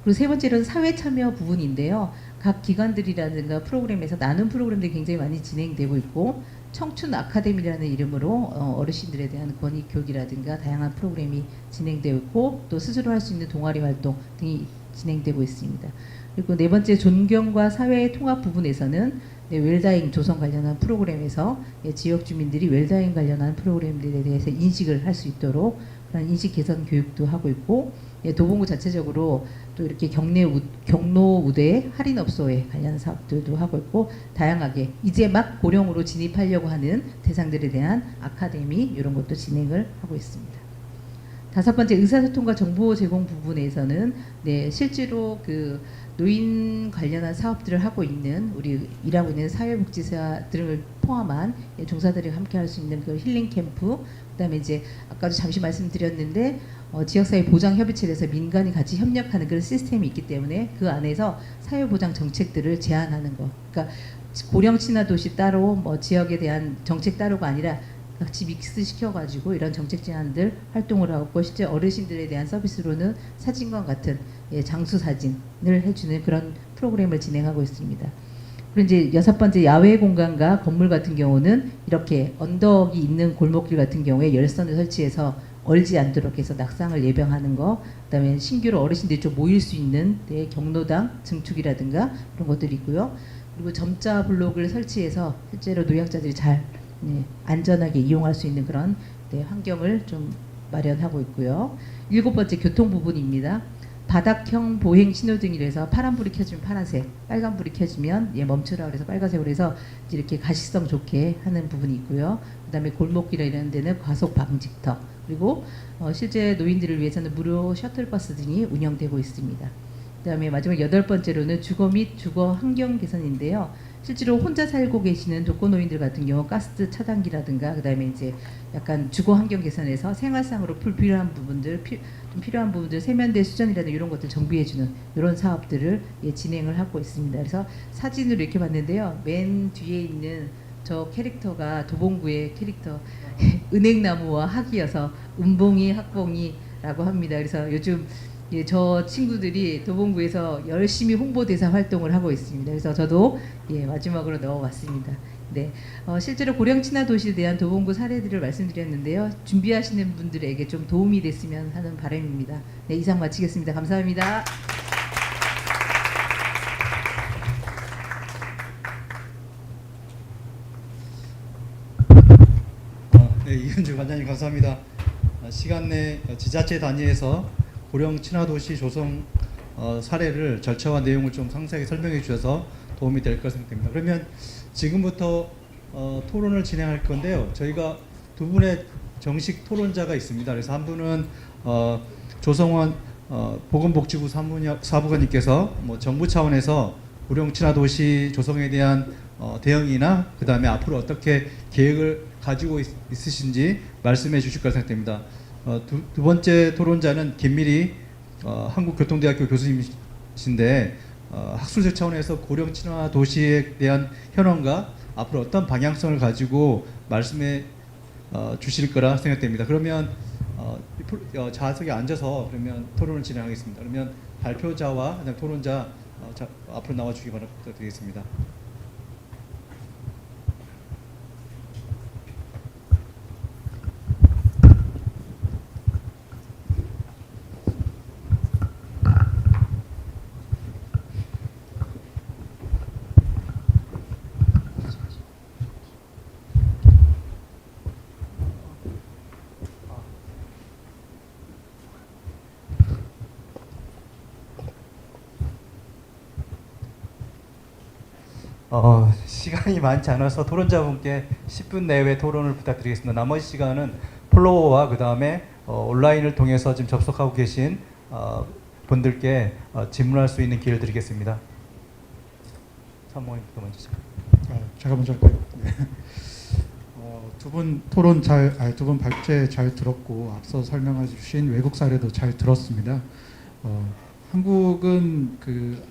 그리고 세 번째로는 사회 참여 부분인데요. 각 기관들이라든가 프로그램에서 나눔 프로그램들이 굉장히 많이 진행되고 있고, 청춘 아카데미라는 이름으로 어르신들에 대한 권익 교육이라든가 다양한 프로그램이 진행되고 있고, 또 스스로 할 수 있는 동아리 활동 등이 진행되고 있습니다. 그리고 네 번째 존경과 사회 통합 부분에서는 웰다잉 조성 관련한 프로그램에서 지역 주민들이 웰다잉 관련한 프로그램들에 대해서 인식을 할 수 있도록 그런 인식 개선 교육도 하고 있고, 도봉구 자체적으로 또 이렇게 경로 우대 할인업소에 관련 사업들도 하고 있고, 다양하게 이제 막 고령으로 진입하려고 하는 대상들에 대한 아카데미 이런 것도 진행을 하고 있습니다. 다섯 번째, 의사소통과 정보 제공 부분에서는 실제로 그 노인 관련한 사업들을 하고 있는 우리 일하고 있는 사회복지사 등을 포함한 종사들이 함께 할 수 있는 그 힐링 캠프, 그다음에 이제 아까도 잠시 말씀드렸는데 지역사회 보장협의체에서 민간이 같이 협력하는 그런 시스템이 있기 때문에 그 안에서 사회보장 정책들을 제안하는 거. 그러니까 고령친화도시 따로 지역에 대한 정책 따로가 아니라 같이 믹스시켜가지고 이런 정책 제안들 활동을 하고, 실제 어르신들에 대한 서비스로는 사진관 같은 장수 사진을 해주는 그런 프로그램을 진행하고 있습니다. 그리고 이제 여섯 번째, 야외 공간과 건물 같은 경우는 이렇게 언덕이 있는 골목길 같은 경우에 열선을 설치해서 얼지 않도록 해서 낙상을 예방하는 거, 그다음에 신규로 어르신들이 좀 모일 수 있는 경로당 증축이라든가 그런 것들이 있고요. 그리고 점자 블록을 설치해서 실제로 노약자들이 잘 안전하게 이용할 수 있는 그런 환경을 좀 마련하고 있고요. 일곱 번째, 교통 부분입니다. 바닥형 보행 신호등이라서 파란불이 켜지면 파란색, 빨간불이 켜지면 멈추라 그래서 빨간색으로 해서 이렇게 가시성 좋게 하는 부분이 있고요. 그다음에 골목길이나 이런 데는 과속 방지턱, 그리고 실제 노인들을 위해서는 무료 셔틀버스 등이 운영되고 있습니다. 그다음에 마지막 여덟 번째로는 주거 및 주거 환경 개선인데요. 실제로 혼자 살고 계시는 독거노인들 같은 경우 가스 차단기라든가 그다음에 이제 약간 주거 환경 개선에서 생활상으로 필요한 부분들 세면대 수전이라든가 이런 것들 정비해주는 이런 사업들을 진행을 하고 있습니다. 그래서 사진으로 이렇게 봤는데요. 맨 뒤에 있는 저 캐릭터가 도봉구의 캐릭터 은행나무와 학이어서 은봉이 학봉이라고 합니다. 그래서 요즘 저 친구들이 도봉구에서 열심히 홍보대사 활동을 하고 있습니다. 그래서 저도 마지막으로 넣어봤습니다. 실제로 고령친화도시에 대한 도봉구 사례들을 말씀드렸는데요. 준비하시는 분들에게 좀 도움이 됐으면 하는 바람입니다. 이상 마치겠습니다. 감사합니다. 이은주 관장님 감사합니다. 시간 내 지자체 단위에서 고령 친화도시 조성 사례를 절차와 내용을 좀 상세하게 설명해 주셔서 도움이 될 것 생각됩니다. 그러면 지금부터 토론을 진행할 건데요. 저희가 두 분의 정식 토론자가 있습니다. 그래서 한 분은 조성원 보건복지부 사무관님께서 정부 차원에서 고령친화도시 조성에 대한 대응이나 그 다음에 앞으로 어떻게 계획을 가지고 있으신지 말씀해 주실 거라 생각됩니다. 두 번째 토론자는 김미리 한국교통대학교 교수님이신데 학술적 차원에서 고령친화도시에 대한 현황과 앞으로 어떤 방향성을 가지고 말씀해 주실 거라 생각됩니다. 그러면 좌석에 앉아서 그러면 토론을 진행하겠습니다. 그러면 발표자와 토론자 앞으로 나와 주기 바라겠습니다. 시간이 많지 않아서 토론자분께 10분 내외 토론을 부탁드리겠습니다. 나머지 시간은 플로어와 그 다음에 온라인을 통해서 지금 접속하고 계신 분들께 질문할 수 있는 기회를 드리겠습니다. 사모님부터 먼저. 제가 먼저 할까요? 네. 두 분 토론 두 분 발제 잘 들었고 앞서 설명해 주신 외국 사례도 잘 들었습니다. 한국은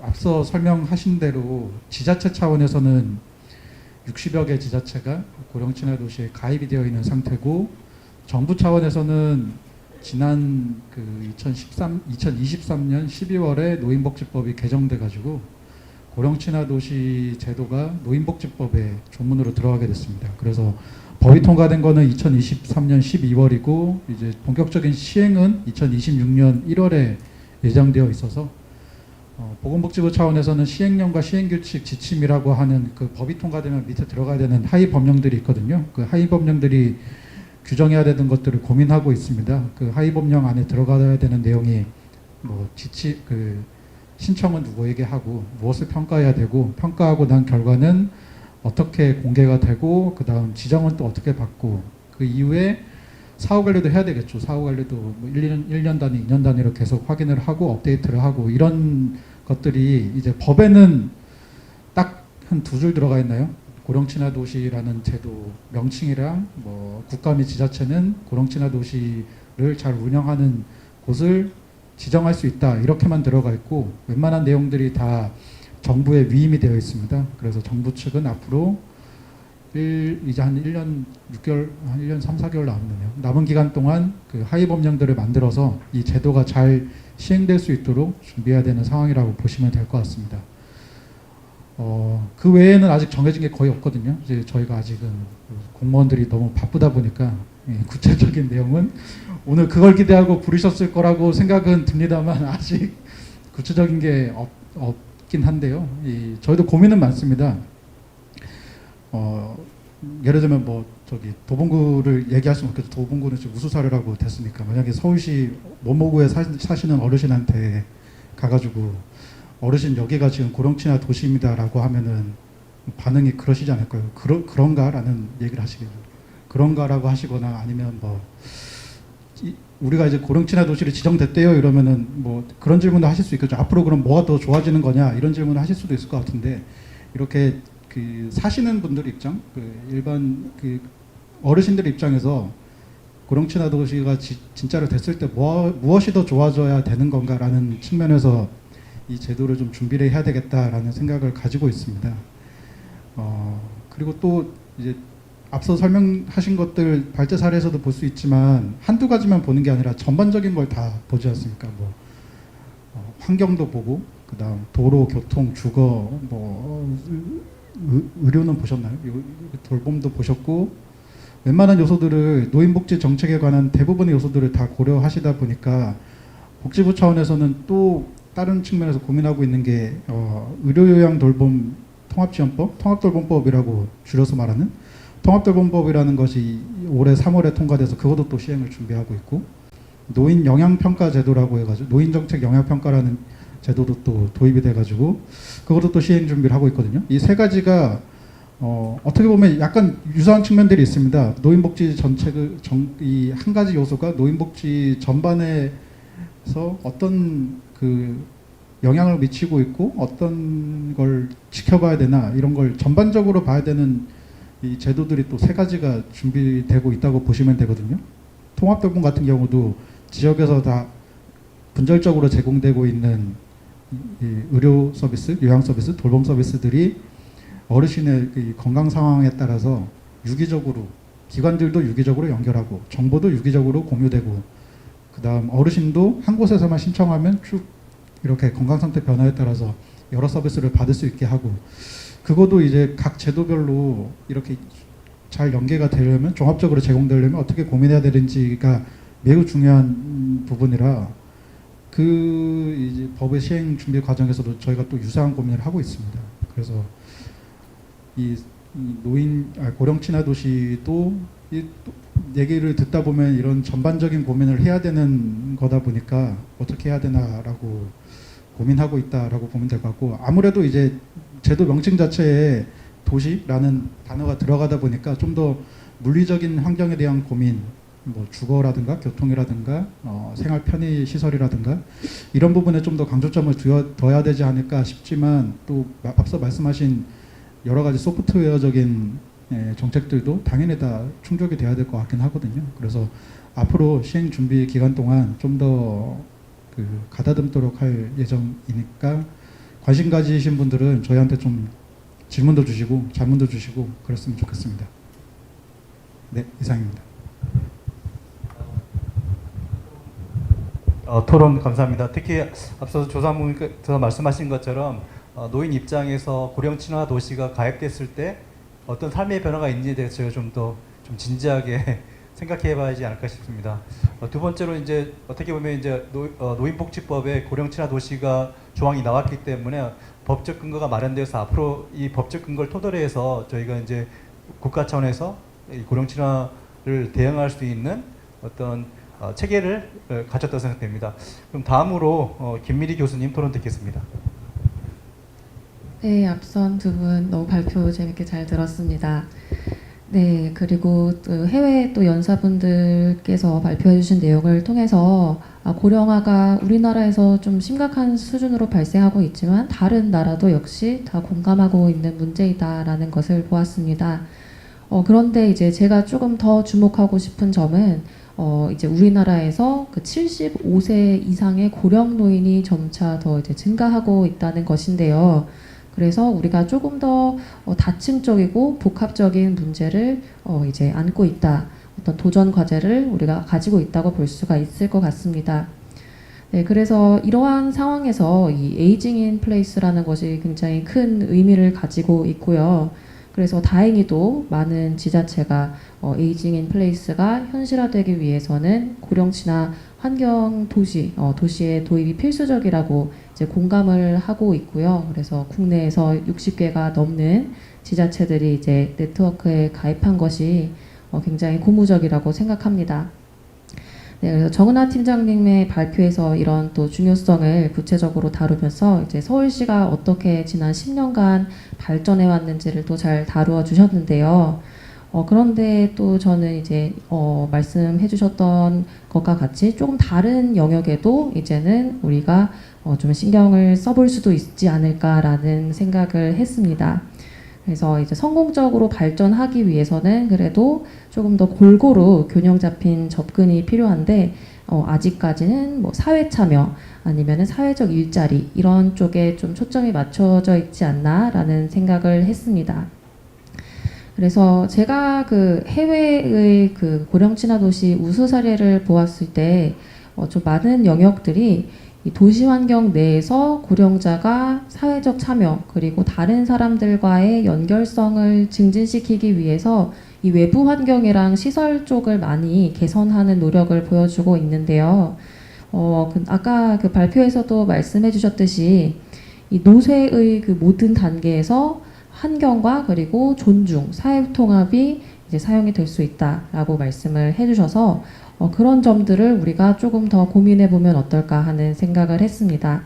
앞서 설명하신 대로 지자체 차원에서는 60여 개 지자체가 고령친화도시에 가입이 되어 있는 상태고, 정부 차원에서는 지난 2023년 12월에 노인복지법이 개정돼 가지고 고령친화도시 제도가 노인복지법에 조문으로 들어가게 됐습니다. 그래서 법이 통과된 거는 2023년 12월이고 이제 본격적인 시행은 2026년 1월에 예정되어 있어서 보건복지부 차원에서는 시행령과 시행규칙 지침이라고 하는 그 법이 통과되면 밑에 들어가야 되는 하위 법령들이 있거든요. 그 하위 법령들이 규정해야 되는 것들을 고민하고 있습니다. 그 하위 법령 안에 들어가야 되는 내용이 신청은 누구에게 하고 무엇을 평가해야 되고, 평가하고 난 결과는 어떻게 공개가 되고, 그 다음 지정은 또 어떻게 받고, 그 이후에 사후 관리도 해야 되겠죠. 사후 관리도 1년 단위, 2년 단위로 계속 확인을 하고 업데이트를 하고, 이런 것들이 이제 법에는 딱 한 두 줄 들어가 있나요? 고령친화도시라는 제도 명칭이랑 국가 및 지자체는 고령친화도시를 잘 운영하는 곳을 지정할 수 있다, 이렇게만 들어가 있고, 웬만한 내용들이 다 정부에 위임이 되어 있습니다. 그래서 정부 측은 앞으로 이제 한 1년 6개월, 한 1년 3, 4개월 남았네요. 남은 기간 동안 그 하위 법령들을 만들어서 이 제도가 잘 시행될 수 있도록 준비해야 되는 상황이라고 보시면 될 것 같습니다. 그 외에는 아직 정해진 게 거의 없거든요. 이제 저희가 아직은 공무원들이 너무 바쁘다 보니까 구체적인 내용은 오늘 그걸 기대하고 부르셨을 거라고 생각은 듭니다만 아직 구체적인 게 없긴 한데요. 저희도 고민은 많습니다. 예를 들면 도봉구를 얘기할 수는 없겠죠. 도봉구는 지금 우수 사례라고 됐으니까 만약에 서울시 모모구에 사시는 어르신한테 가가지고 어르신 여기가 지금 고령친화 도시입니다라고 하면은 반응이 그러시지 않을까요? 그런가라는 얘기를 하시겠죠. 그런가라고 하시거나 아니면 우리가 이제 고령친화 도시를 지정됐대요 이러면은 그런 질문도 하실 수 있겠죠. 앞으로 그럼 뭐가 더 좋아지는 거냐 이런 질문을 하실 수도 있을 것 같은데, 이렇게 사시는 분들 입장, 일반 어르신들 입장에서 고령친화 도시가 진짜로 됐을 때 무엇이 더 좋아져야 되는 건가라는 측면에서 이 제도를 좀 준비를 해야 되겠다라는 생각을 가지고 있습니다. 그리고 또 이제 앞서 설명하신 것들 발제 사례에서도 볼 수 있지만 한두 가지만 보는 게 아니라 전반적인 걸 다 보지 않습니까? 환경도 보고, 그다음 도로, 교통, 주거, 의료는 보셨나요? 돌봄도 보셨고, 웬만한 요소들을 노인복지 정책에 관한 대부분의 요소들을 다 고려하시다 보니까 복지부 차원에서는 또 다른 측면에서 고민하고 있는 게 의료요양돌봄 통합지원법, 통합돌봄법이라고 줄여서 말하는 통합돌봄법이라는 것이 올해 3월에 통과돼서 그것도 또 시행을 준비하고 있고, 노인 영향평가 제도라고 해가지고 노인정책 영향평가라는 제도도 또 도입이 돼가지고 그것도 또 시행 준비를 하고 있거든요. 이 세 가지가 어떻게 보면 약간 유사한 측면들이 있습니다. 노인복지 정책을 이 한 가지 요소가 노인복지 전반에서 어떤 영향을 미치고 있고 어떤 걸 지켜봐야 되나 이런 걸 전반적으로 봐야 되는 이 제도들이 또 3가지가 준비되고 있다고 보시면 되거든요. 통합돌봄 같은 경우도 지역에서 다 분절적으로 제공되고 있는 이 의료 서비스, 요양 서비스, 돌봄 서비스들이 어르신의 이 건강 상황에 따라서 유기적으로 기관들도 유기적으로 연결하고 정보도 유기적으로 공유되고 그다음 어르신도 한 곳에서만 신청하면 쭉 이렇게 건강 상태 변화에 따라서 여러 서비스를 받을 수 있게 하고 그것도 이제 각 제도별로 이렇게 잘 연계가 되려면 종합적으로 제공되려면 어떻게 고민해야 되는지가 매우 중요한 부분이라 그 이제 법의 시행 준비 과정에서도 저희가 또 유사한 고민을 하고 있습니다. 그래서 이 고령친화도시도 이 얘기를 듣다 보면 이런 전반적인 고민을 해야 되는 거다 보니까 어떻게 해야 되나라고 고민하고 있다라고 보면 될 것 같고 아무래도 이제 제도 명칭 자체에 도시라는 단어가 들어가다 보니까 좀 더 물리적인 환경에 대한 고민 뭐 주거라든가 교통이라든가 생활 편의 시설이라든가 이런 부분에 좀 더 강조점을 둬야 되지 않을까 싶지만 또 앞서 말씀하신 여러 가지 소프트웨어적인 정책들도 당연히 다 충족이 돼야 될 것 같긴 하거든요. 그래서 앞으로 시행 준비 기간 동안 좀 더 가다듬도록 할 예정이니까 관심 가지신 분들은 저희한테 좀 질문도 주시고 자문도 주시고 그랬으면 좋겠습니다. 네, 이상입니다. 토론 감사합니다. 특히 앞서 조사문께서 말씀하신 것처럼 노인 입장에서 고령친화 도시가 가입됐을 때 어떤 삶의 변화가 있는지에 대해서 좀 진지하게 생각해봐야 하지 않을까 싶습니다. 두 번째로 이제 어떻게 보면 이제 노인복지법에 고령친화 도시가 조항이 나왔기 때문에 법적 근거가 마련돼서 앞으로 이 법적 근거를 토대로 해서 저희가 이제 국가 차원에서 이 고령친화를 대응할 수 있는 어떤 체계를 갖췄다고 생각됩니다. 그럼 다음으로 김미리 교수님 토론 듣겠습니다. 네, 앞선 두 분 너무 발표 재밌게 잘 들었습니다. 네, 그리고 또 해외 또 연사분들께서 발표해 주신 내용을 통해서 고령화가 우리나라에서 좀 심각한 수준으로 발생하고 있지만 다른 나라도 역시 다 공감하고 있는 문제이다라는 것을 보았습니다. 그런데 이제 제가 조금 더 주목하고 싶은 점은 이제 우리나라에서 그 75세 이상의 고령 노인이 점차 더 이제 증가하고 있다는 것인데요. 그래서 우리가 조금 더 다층적이고 복합적인 문제를 이제 안고 있다. 어떤 도전 과제를 우리가 가지고 있다고 볼 수가 있을 것 같습니다. 네, 그래서 이러한 상황에서 이 에이징 인 플레이스라는 것이 굉장히 큰 의미를 가지고 있고요. 그래서 다행히도 많은 지자체가 에이징 인 플레이스가 현실화되기 위해서는 고령친화 환경 도시의 도입이 필수적이라고 이제 공감을 하고 있고요. 그래서 국내에서 60개가 넘는 지자체들이 이제 네트워크에 가입한 것이 굉장히 고무적이라고 생각합니다. 네, 그래서 정은하 팀장님의 발표에서 이런 또 중요성을 구체적으로 다루면서 이제 서울시가 어떻게 지난 10년간 발전해 왔는지를 또 잘 다루어 주셨는데요. 그런데 또 저는 이제 말씀해 주셨던 것과 같이 조금 다른 영역에도 이제는 우리가 좀 신경을 써볼 수도 있지 않을까라는 생각을 했습니다. 그래서 이제 성공적으로 발전하기 위해서는 그래도 조금 더 골고루 균형 잡힌 접근이 필요한데 아직까지는 뭐 사회 참여 아니면은 사회적 일자리 이런 쪽에 좀 초점이 맞춰져 있지 않나라는 생각을 했습니다. 그래서 제가 그 해외의 그 고령친화 도시 우수 사례를 보았을 때 좀 많은 영역들이 이 도시 환경 내에서 고령자가 사회적 참여 그리고 다른 사람들과의 연결성을 증진시키기 위해서 이 외부 환경이랑 시설 쪽을 많이 개선하는 노력을 보여주고 있는데요. 아까 그 발표에서도 말씀해 주셨듯이 이 노쇠의 그 모든 단계에서 환경과 그리고 존중, 사회통합이 이제 사용이 될 수 있다라고 말씀을 해주셔서 그런 점들을 우리가 조금 더 고민해 보면 어떨까 하는 생각을 했습니다.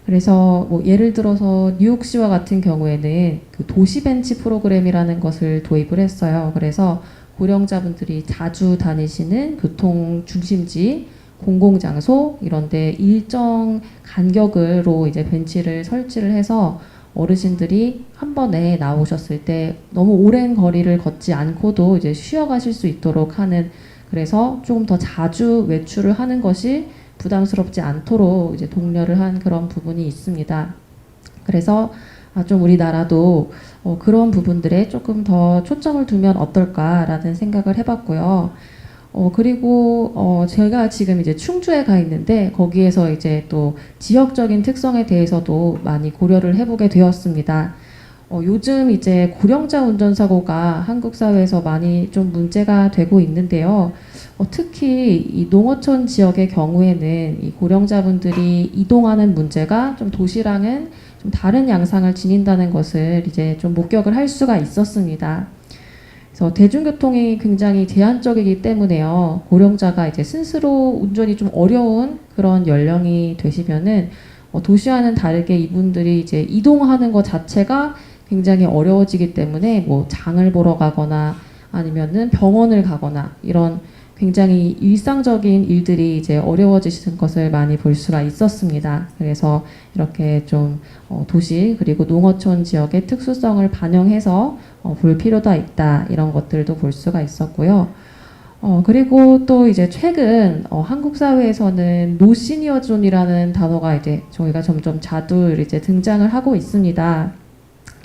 그래서 뭐 예를 들어서 뉴욕시와 같은 경우에는 그 도시벤치 프로그램이라는 것을 도입을 했어요. 그래서 고령자분들이 자주 다니시는 교통 중심지 공공장소 이런데 일정 간격으로 이제 벤치를 설치를 해서 어르신들이 한 번에 나오셨을 때 너무 오랜 거리를 걷지 않고도 이제 쉬어가실 수 있도록 하는, 그래서 조금 더 자주 외출을 하는 것이 부담스럽지 않도록 이제 독려를 한 그런 부분이 있습니다. 그래서 좀 우리나라도 그런 부분들에 조금 더 초점을 두면 어떨까라는 생각을 해봤고요. 그리고 제가 지금 이제 충주에 가 있는데 거기에서 이제 또 지역적인 특성에 대해서도 많이 고려를 해보게 되었습니다. 요즘 이제 고령자 운전사고가 한국 사회에서 많이 좀 문제가 되고 있는데요. 특히 이 농어촌 지역의 경우에는 이 고령자분들이 이동하는 문제가 좀 도시랑은 좀 다른 양상을 지닌다는 것을 이제 좀 목격을 할 수가 있었습니다. 그래서 대중교통이 굉장히 제한적이기 때문에요. 고령자가 이제 스스로 운전이 좀 어려운 그런 연령이 되시면은 도시와는 다르게 이분들이 이제 이동하는 것 자체가 굉장히 어려워지기 때문에 뭐 장을 보러 가거나 아니면은 병원을 가거나 이런 굉장히 일상적인 일들이 이제 어려워지시는 것을 많이 볼 수가 있었습니다. 그래서 이렇게 좀 도시 그리고 농어촌 지역의 특수성을 반영해서 볼 필요가 있다, 이런 것들도 볼 수가 있었고요. 그리고 또 이제 최근 한국 사회에서는 노시니어존이라는 단어가 이제 저희가 점점 자주 이제 등장을 하고 있습니다.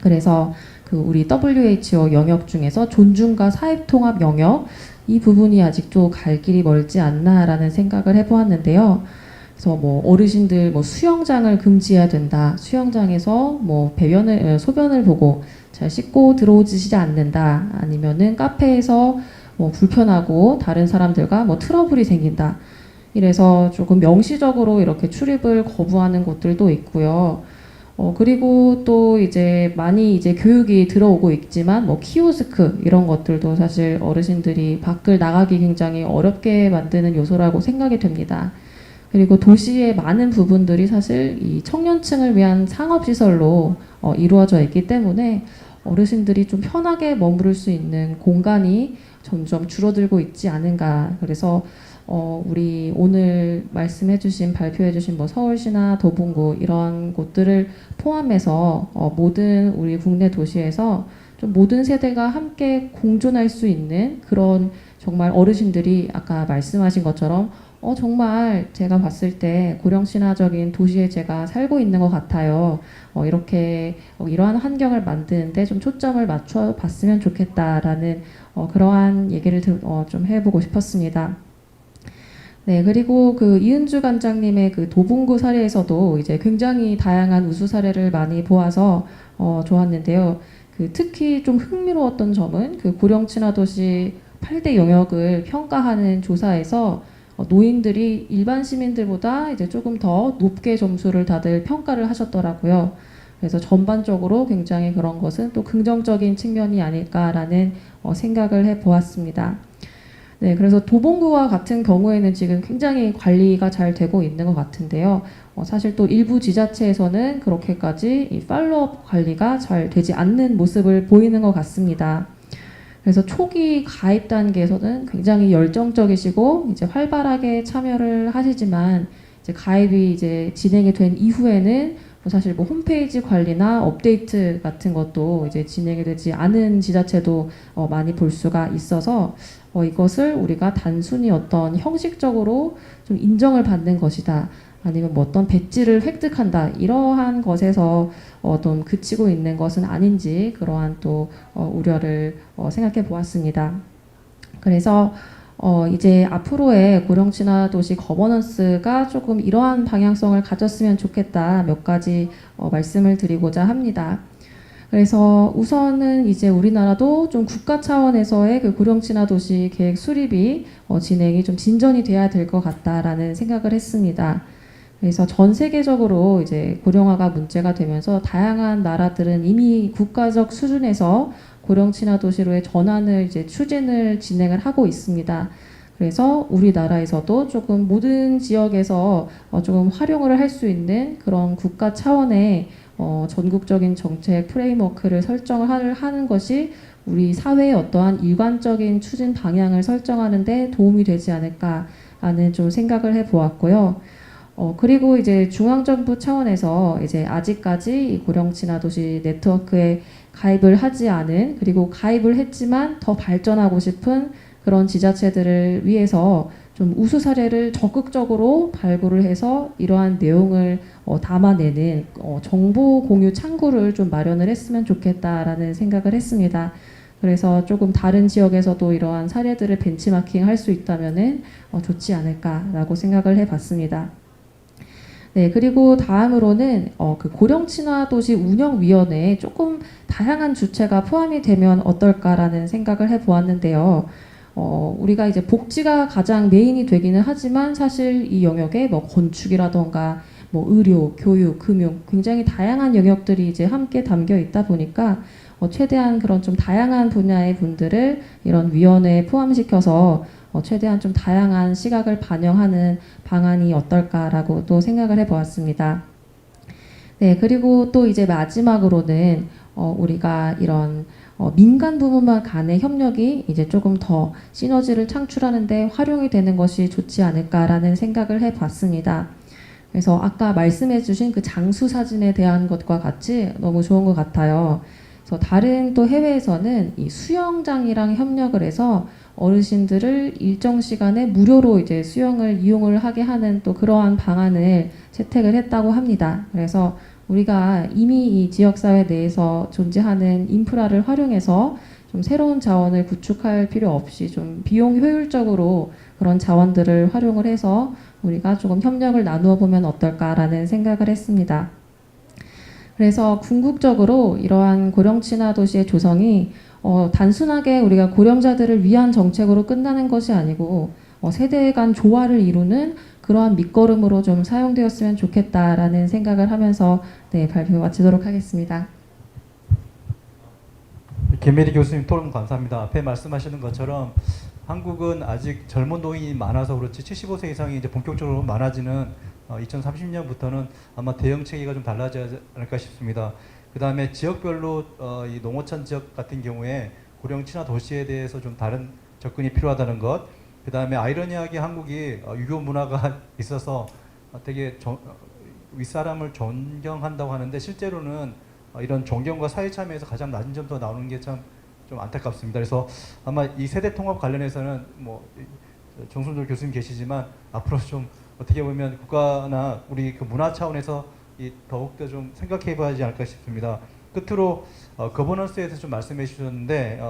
그래서 그 우리 WHO 영역 중에서 존중과 사회통합 영역, 이 부분이 아직도 갈 길이 멀지 않나라는 생각을 해보았는데요. 그래서 뭐 어르신들 뭐 수영장을 금지해야 된다, 수영장에서 뭐 소변을 보고 잘 씻고 들어오시지 않는다, 아니면은 카페에서 뭐 불편하고 다른 사람들과 뭐 트러블이 생긴다, 이래서 조금 명시적으로 이렇게 출입을 거부하는 곳들도 있고요. 그리고 또 이제 많이 이제 교육이 들어오고 있지만 뭐 키오스크 이런 것들도 사실 어르신들이 밖을 나가기 굉장히 어렵게 만드는 요소라고 생각이 됩니다. 그리고 도시의 많은 부분들이 사실 이 청년층을 위한 상업시설로 이루어져 있기 때문에 어르신들이 좀 편하게 머무를 수 있는 공간이 점점 줄어들고 있지 않은가. 그래서 우리 오늘 말씀해주신, 발표해주신 뭐 서울시나 도봉구 이런 곳들을 포함해서 모든 우리 국내 도시에서 좀 모든 세대가 함께 공존할 수 있는 그런 정말 어르신들이 아까 말씀하신 것처럼 정말 제가 봤을 때 고령친화적인 도시에 제가 살고 있는 것 같아요. 이렇게 이러한 환경을 만드는데 좀 초점을 맞춰 봤으면 좋겠다라는 그러한 얘기를 좀 해보고 싶었습니다. 네, 그리고 그 이은주 관장님의 그 도봉구 사례에서도 이제 굉장히 다양한 우수 사례를 많이 보아서 좋았는데요. 그 특히 좀 흥미로웠던 점은 그 고령친화도시 8대 영역을 평가하는 조사에서 노인들이 일반 시민들보다 이제 조금 더 높게 점수를 다들 평가를 하셨더라고요. 그래서 전반적으로 굉장히 그런 것은 또 긍정적인 측면이 아닐까라는 생각을 해보았습니다. 네, 그래서 도봉구와 같은 경우에는 지금 굉장히 관리가 잘 되고 있는 것 같은데요. 사실 또 일부 지자체에서는 그렇게까지 이 팔로업 관리가 잘 되지 않는 모습을 보이는 것 같습니다. 그래서 초기 가입 단계에서는 굉장히 열정적이시고 이제 활발하게 참여를 하시지만 이제 가입이 이제 진행이 된 이후에는 사실 뭐 홈페이지 관리나 업데이트 같은 것도 이제 진행이 되지 않은 지자체도 많이 볼 수가 있어서 이것을 우리가 단순히 어떤 형식적으로 좀 인정을 받는 것이다, 아니면 뭐 어떤 배지를 획득한다, 이러한 것에서 좀 그치고 있는 것은 아닌지 그러한 또 우려를 생각해 보았습니다. 그래서 이제 앞으로의 고령친화도시 거버넌스가 조금 이러한 방향성을 가졌으면 좋겠다, 몇 가지 말씀을 드리고자 합니다. 그래서 우선은 이제 우리나라도 좀 국가 차원에서의 그 고령친화도시 계획 수립이 진행이 좀 진전이 돼야 될 것 같다라는 생각을 했습니다. 그래서 전 세계적으로 이제 고령화가 문제가 되면서 다양한 나라들은 이미 국가적 수준에서 고령친화도시로의 전환을 이제 추진을 진행을 하고 있습니다. 그래서 우리나라에서도 조금 모든 지역에서 조금 활용을 할 수 있는 그런 국가 차원의 전국적인 정책 프레임워크를 설정을 하는 것이 우리 사회의 어떠한 일관적인 추진 방향을 설정하는 데 도움이 되지 않을까라는 좀 생각을 해보았고요. 그리고 이제 중앙정부 차원에서 이제 아직까지 이 고령친화도시 네트워크에 가입을 하지 않은, 그리고 가입을 했지만 더 발전하고 싶은 그런 지자체들을 위해서 좀 우수 사례를 적극적으로 발굴을 해서 이러한 내용을 담아내는 정보 공유 창구를 좀 마련을 했으면 좋겠다라는 생각을 했습니다. 그래서 조금 다른 지역에서도 이러한 사례들을 벤치마킹 할 수 있다면은 좋지 않을까라고 생각을 해봤습니다. 네, 그리고 다음으로는 그 고령친화도시 운영위원회에 조금 다양한 주체가 포함이 되면 어떨까라는 생각을 해보았는데요. 우리가 이제 복지가 가장 메인이 되기는 하지만 사실 이 영역에 뭐 건축이라던가 뭐 의료, 교육, 금융 굉장히 다양한 영역들이 이제 함께 담겨 있다 보니까 최대한 그런 좀 다양한 분야의 분들을 이런 위원회에 포함시켜서 최대한 좀 다양한 시각을 반영하는 방안이 어떨까라고 또 생각을 해보았습니다. 네, 그리고 또 이제 마지막으로는 우리가 이런 민간 부문만 간의 협력이 이제 조금 더 시너지를 창출하는데 활용이 되는 것이 좋지 않을까라는 생각을 해봤습니다. 그래서 아까 말씀해주신 그 장수 사진에 대한 것과 같이 너무 좋은 것 같아요. 그래서 다른 또 해외에서는 이 수영장이랑 협력을 해서 어르신들을 일정 시간에 무료로 이제 수영을 이용을 하게 하는 또 그러한 방안을 채택을 했다고 합니다. 그래서 우리가 이미 이 지역사회 내에서 존재하는 인프라를 활용해서 좀 새로운 자원을 구축할 필요 없이 좀 비용 효율적으로 그런 자원들을 활용을 해서 우리가 조금 협력을 나누어 보면 어떨까라는 생각을 했습니다. 그래서 궁극적으로 이러한 고령친화 도시의 조성이 단순하게 우리가 고령자들을 위한 정책으로 끝나는 것이 아니고 세대 간 조화를 이루는 그러한 밑거름으로 좀 사용되었으면 좋겠다라는 생각을 하면서 네, 발표 마치도록 하겠습니다. 김혜리 교수님 토론 감사합니다. 앞에 말씀하시는 것처럼 한국은 아직 젊은 노인이 많아서 그렇지 75세 이상이 이제 본격적으로 많아지는 2030년부터는 아마 대응 체계가 좀 달라지지 않을까 싶습니다. 그 다음에 지역별로 이 농어촌 지역 같은 경우에 고령 친화 도시에 대해서 좀 다른 접근이 필요하다는 것. 그 다음에 아이러니하게 한국이 유교 문화가 있어서 되게 윗사람을 존경한다고 하는데 실제로는 이런 존경과 사회 참여에서 가장 낮은 점도 나오는 게 참 좀 안타깝습니다. 그래서 아마 이 세대 통합 관련해서는 뭐 정순돌 교수님 계시지만 앞으로 좀 어떻게 보면 국가나 우리 그 문화 차원에서 더욱더 좀 생각해 봐야 하지 않을까 싶습니다. 끝으로 거버넌스에서 좀 말씀해 주셨는데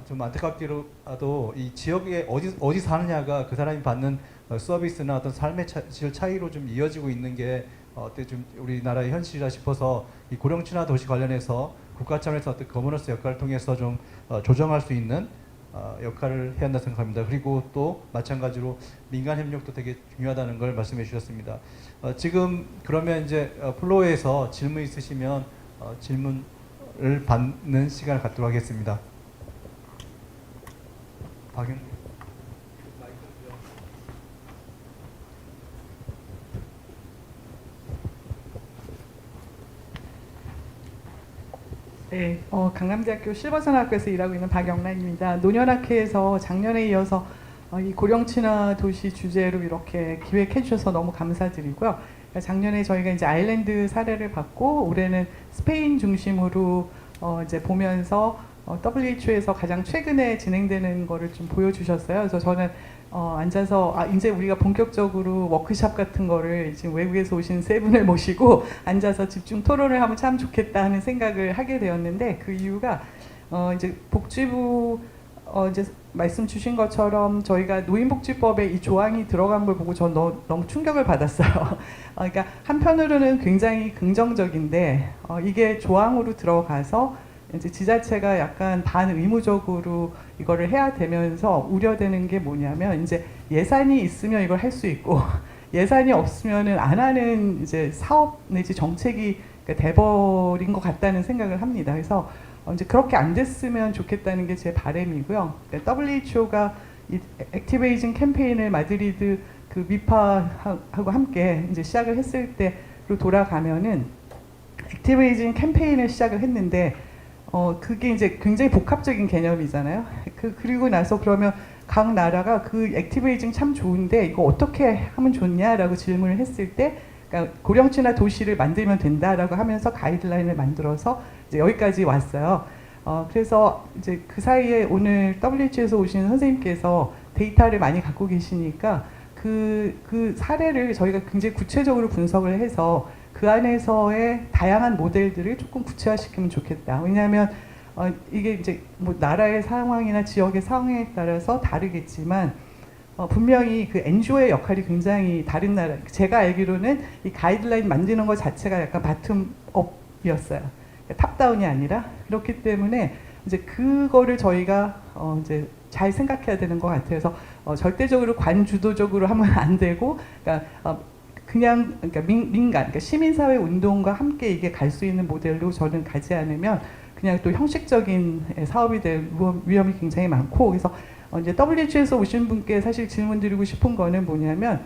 좀 안타깝게도 이 지역에 어디 사느냐가 그 사람이 받는 서비스나 어떤 삶의 질 차이로 좀 이어지고 있는 게 좀 우리나라의 현실이라 싶어서 이 고령 친화 도시 관련해서 국가 차원에서 어떤 거버넌스 역할을 통해서 좀 조정할 수 있는 역할을 해야 한다 생각합니다. 그리고 또 마찬가지로 민간 협력도 되게 중요하다는 걸 말씀해 주셨습니다. 지금 그러면 이제 플로어에서 질문 있으시면 질문을 받는 시간을 갖도록 하겠습니다. 박영. 네, 강남대학교 실버산학교에서 일하고 있는 박영란입니다. 노년학회에서 작년에 이어서 이 고령친화 도시 주제로 이렇게 기획해 주셔서 너무 감사드리고요. 작년에 저희가 이제 아일랜드 사례를 받고 올해는 스페인 중심으로 이제 보면서 WHO에서 가장 최근에 진행되는 거를 좀 보여주셨어요. 그래서 저는 앉아서 이제 우리가 본격적으로 워크숍 같은 거를 지금 외국에서 오신 세 분을 모시고 앉아서 집중 토론을 하면 참 좋겠다 하는 생각을 하게 되었는데 그 이유가 이제 복지부 이제 말씀 주신 것처럼 저희가 노인복지법에 이 조항이 들어간 걸 보고 전 너무 충격을 받았어요. 그러니까 한편으로는 굉장히 긍정적인데 이게 조항으로 들어가서 이제 지자체가 약간 반의무적으로 이거를 해야 되면서 우려되는 게 뭐냐면 이제 예산이 있으면 이걸 할 수 있고 예산이 없으면은 안 하는 이제 사업 내지 정책이 돼버린 것 같다는 생각을 합니다. 그래서 이제 그렇게 안 됐으면 좋겠다는 게 제 바람이고요. WHO가 이 액티브 에이징 캠페인을 마드리드 그 미파하고 함께 이제 시작을 했을 때로 돌아가면은 액티브 에이징 캠페인을 시작을 했는데 그게 이제 굉장히 복합적인 개념이잖아요. 그리고 나서 그러면 각 나라가 그 액티브 에이징 참 좋은데 이거 어떻게 하면 좋냐라고 질문을 했을 때 그러니까 고령친화 도시를 만들면 된다라고 하면서 가이드라인을 만들어서 이제 여기까지 왔어요. 그래서 이제 그 사이에 오늘 WHO에서 오신 선생님께서 데이터를 많이 갖고 계시니까 그 사례를 저희가 굉장히 구체적으로 분석을 해서 그 안에서의 다양한 모델들을 조금 구체화시키면 좋겠다. 왜냐하면 이게 이제 뭐 나라의 상황이나 지역의 상황에 따라서 다르겠지만 분명히 그 NGO의 역할이 굉장히 다른 나라. 제가 알기로는 이 가이드라인 만드는 것 자체가 약간 바텀업이었어요. 탑다운이 아니라. 그렇기 때문에 이제 그거를 저희가 이제 잘 생각해야 되는 것 같아요. 그래서 절대적으로 관주도적으로 하면 안 되고, 그러니까 민간, 그러니까 시민사회 운동과 함께 이게 갈 수 있는 모델로 저는 가지 않으면 그냥 또 형식적인 사업이 될 위험이 굉장히 많고, 그래서 이제 WHO에서 오신 분께 사실 질문 드리고 싶은 거는 뭐냐면,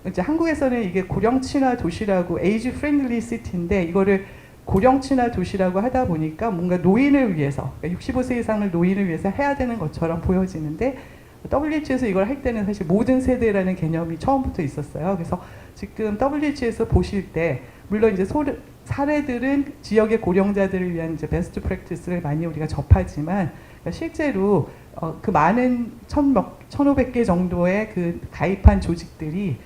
이제 한국에서는 이게 고령친화 도시라고 에이지 프렌들리 시티인데 이거를 고령친화 도시라고 하다 보니까 뭔가 노인을 위해서, 그러니까 65세 이상을 노인을 위해서 해야 되는 것처럼 보여지는데 WHO에서 이걸 할 때는 사실 모든 세대라는 개념이 처음부터 있었어요. 그래서 지금 WHO에서 보실 때 물론 이제 사례들은 지역의 고령자들을 위한 이제 베스트 프랙티스를 많이 우리가 접하지만 실제로 그 많은 1,500개 정도의 그 가입한 조직들이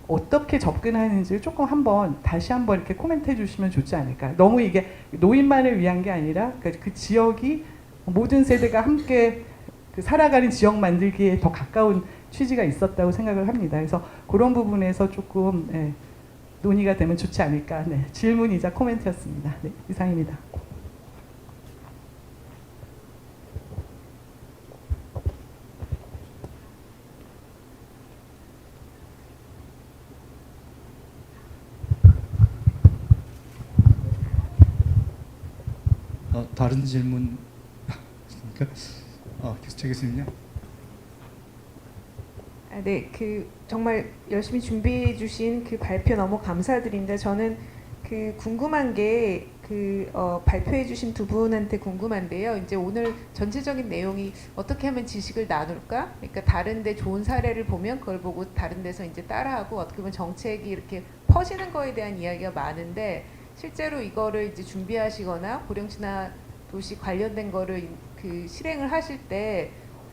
어떻게 접근하는지를 조금 다시 한번 이렇게 코멘트해 주시면 좋지 않을까. 너무 이게 노인만을 위한 게 아니라 그 지역이 모든 세대가 함께 그 살아가는 지역 만들기에 더 가까운 취지가 있었다고 생각을 합니다. 그래서 그런 부분에서 조금 논의가 되면 좋지 않을까. 네, 질문이자 코멘트였습니다. 네, 이상입니다. 다른 질문 제 교수님요? 네, 정말 열심히 준비해 주신 그 발표 너무 감사드립니다. 저는 궁금한 게 발표해 주신 두 분한테 궁금한데요. 이제 오늘 전체적인 내용이 어떻게 하면 지식을 나눌까? 그러니까 다른 데 좋은 사례를 보면 그걸 보고 다른 데서 이제 따라하고 어떻게 보면 정책이 이렇게 퍼지는 거에 대한 이야기가 많은데 실제로 이거를 이제 준비하시거나 고령친화 도시 관련된 거를 실행을 하실 때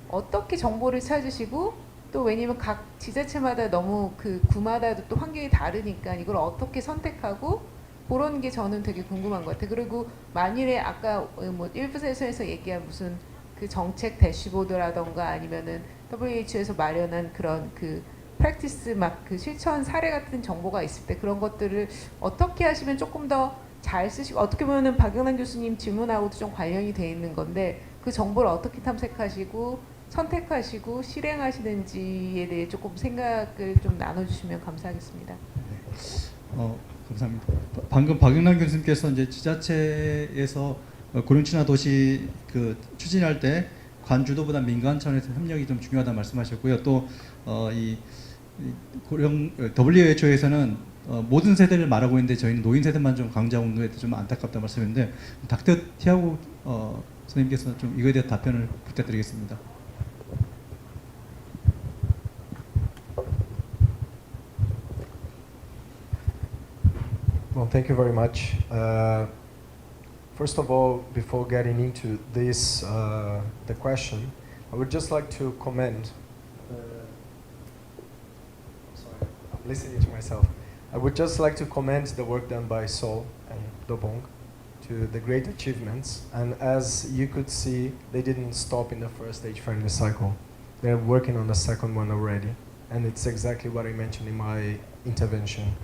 어떻게 정보를 찾으시고 또 왜냐면 각 지자체마다 너무 구마다도 또 환경이 다르니까 이걸 어떻게 선택하고 그런 게 저는 되게 궁금한 것 같아요. 그리고 만일에 아까 뭐 일부 세션에서 얘기한 무슨 정책 대시보드라던가 아니면은 WHO에서 마련한 그런 프랙티스 실천 사례 같은 정보가 있을 때 그런 것들을 어떻게 하시면 조금 더 잘 쓰시고 어떻게 보면은 박영란 교수님 질문하고도 좀 관련이 돼 있는 건데 그 정보를 어떻게 탐색하시고 선택하시고 실행하시는지에 대해 조금 생각을 좀 나눠주시면 감사하겠습니다. 네. 감사합니다. 방금 박영란 교수님께서 이제 지자체에서 고령친화 도시 추진할 때 관주도보다 민간 차원에서 협력이 좀 중요하다 말씀하셨고요. 또 이 WHO에서는 모든 세대를 말하고 있는데 저희는 노인 세대만 좀 강조하고 있는 게 좀 안타깝다 말씀했는데 닥터 티아고 선생님께서 좀 이거에 대한 답변을 부탁드리겠습니다. Well, thank you very much. First of all, before getting into this, the question, I would just like to comment. Sorry, I'm listening to myself. I would just like to comment the work done by Sol and Dobong to the great achievements. And as you could see, they didn't stop in the first age-friendly cycle. They're working on the second one already. And it's exactly what I mentioned in my intervention.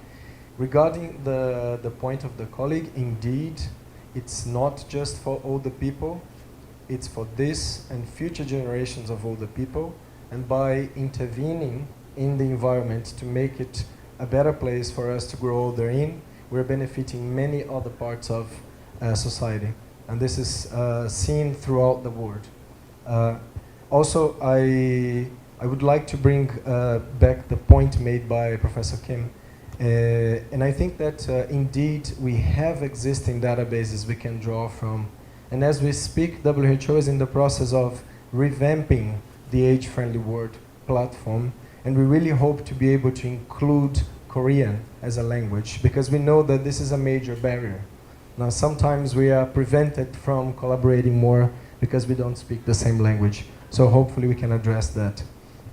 Regarding the point of the colleague, indeed, it's not just for older people, it's for this and future generations of older people. And by intervening in the environment to make it a better place for us to grow older in, we're benefiting many other parts of society. And this is seen throughout the world. Also, I would like to bring back the point made by Professor Kim And I think that indeed we have existing databases we can draw from. And as we speak, WHO is in the process of revamping the age-friendly word platform, and we really hope to be able to include Korean as a language, because we know that this is a major barrier. Now, sometimes we are prevented from collaborating more because we don't speak the same language. So hopefully we can address that.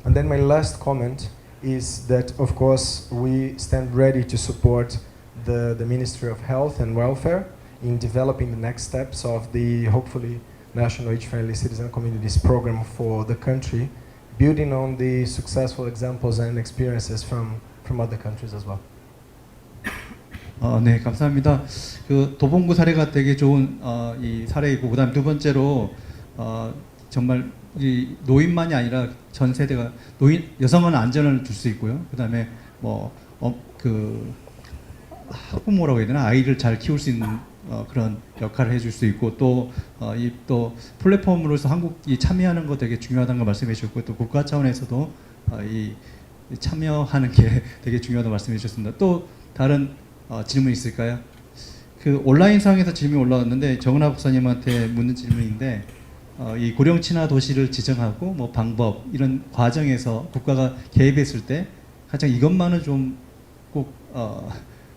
And then my last comment is that, of course, we stand ready to support the Ministry of Health and Welfare in developing the next steps of the, hopefully, National Age-Friendly Citizen Communities program for the country, building on the successful examples and experiences from other countries as well. 네, 감사합니다. 그 도봉구 사례가 되게 좋은 이 사례이고, 그다음 두 번째로 정말 이 노인만이 아니라 전 세대가 여성은 안전을 줄 수 있고요. 그다음에 그 학부모라고 해야 되나, 아이를 잘 키울 수 있는 그런 역할을 해줄 수 있고, 또 플랫폼으로서 한국이 참여하는 거 되게 중요하다는 거 말씀해 주셨고, 또 국가 차원에서도 이 참여하는 게 되게 중요하다고 말씀해 주셨습니다. 또 다른 질문 있을까요? 그 온라인상에서 질문이 올라왔는데, 정은하 박사님한테 묻는 질문인데, 이 고령친화 도시를 지정하고 뭐 방법 이런 과정에서 국가가 개입했을 때 가장 이것만은 좀 꼭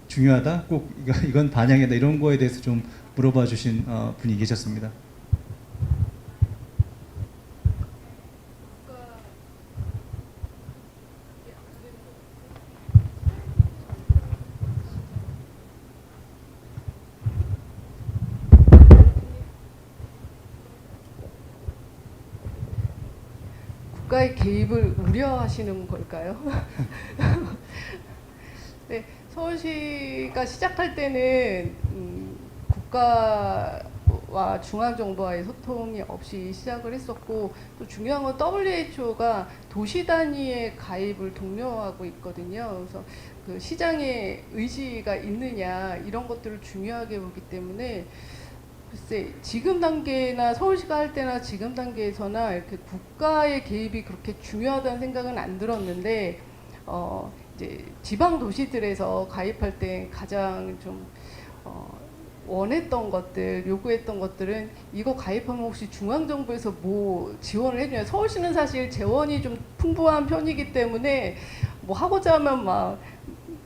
중요하다, 꼭 이건 반영이다, 이런 거에 대해서 좀 물어봐 주신 분이 계셨습니다. 국가의 개입을 우려하시는 걸까요? 네, 서울시가 시작할 때는 국가와 중앙정부와의 소통이 없이 시작을 했었고, 또 중요한 건 WHO가 도시 단위의 가입을 독려하고 있거든요. 그래서 그 시장의 의지가 있느냐, 이런 것들을 중요하게 보기 때문에, 글쎄 지금 단계나 서울시가 할 때나 지금 단계에서나 이렇게 국가의 개입이 그렇게 중요하다는 생각은 안 들었는데, 이제 지방 도시들에서 가입할 때 가장 좀 원했던 것들, 요구했던 것들은 이거 가입하면 혹시 중앙정부에서 뭐 지원을 해주냐. 서울시는 사실 재원이 좀 풍부한 편이기 때문에 뭐 하고자 하면 막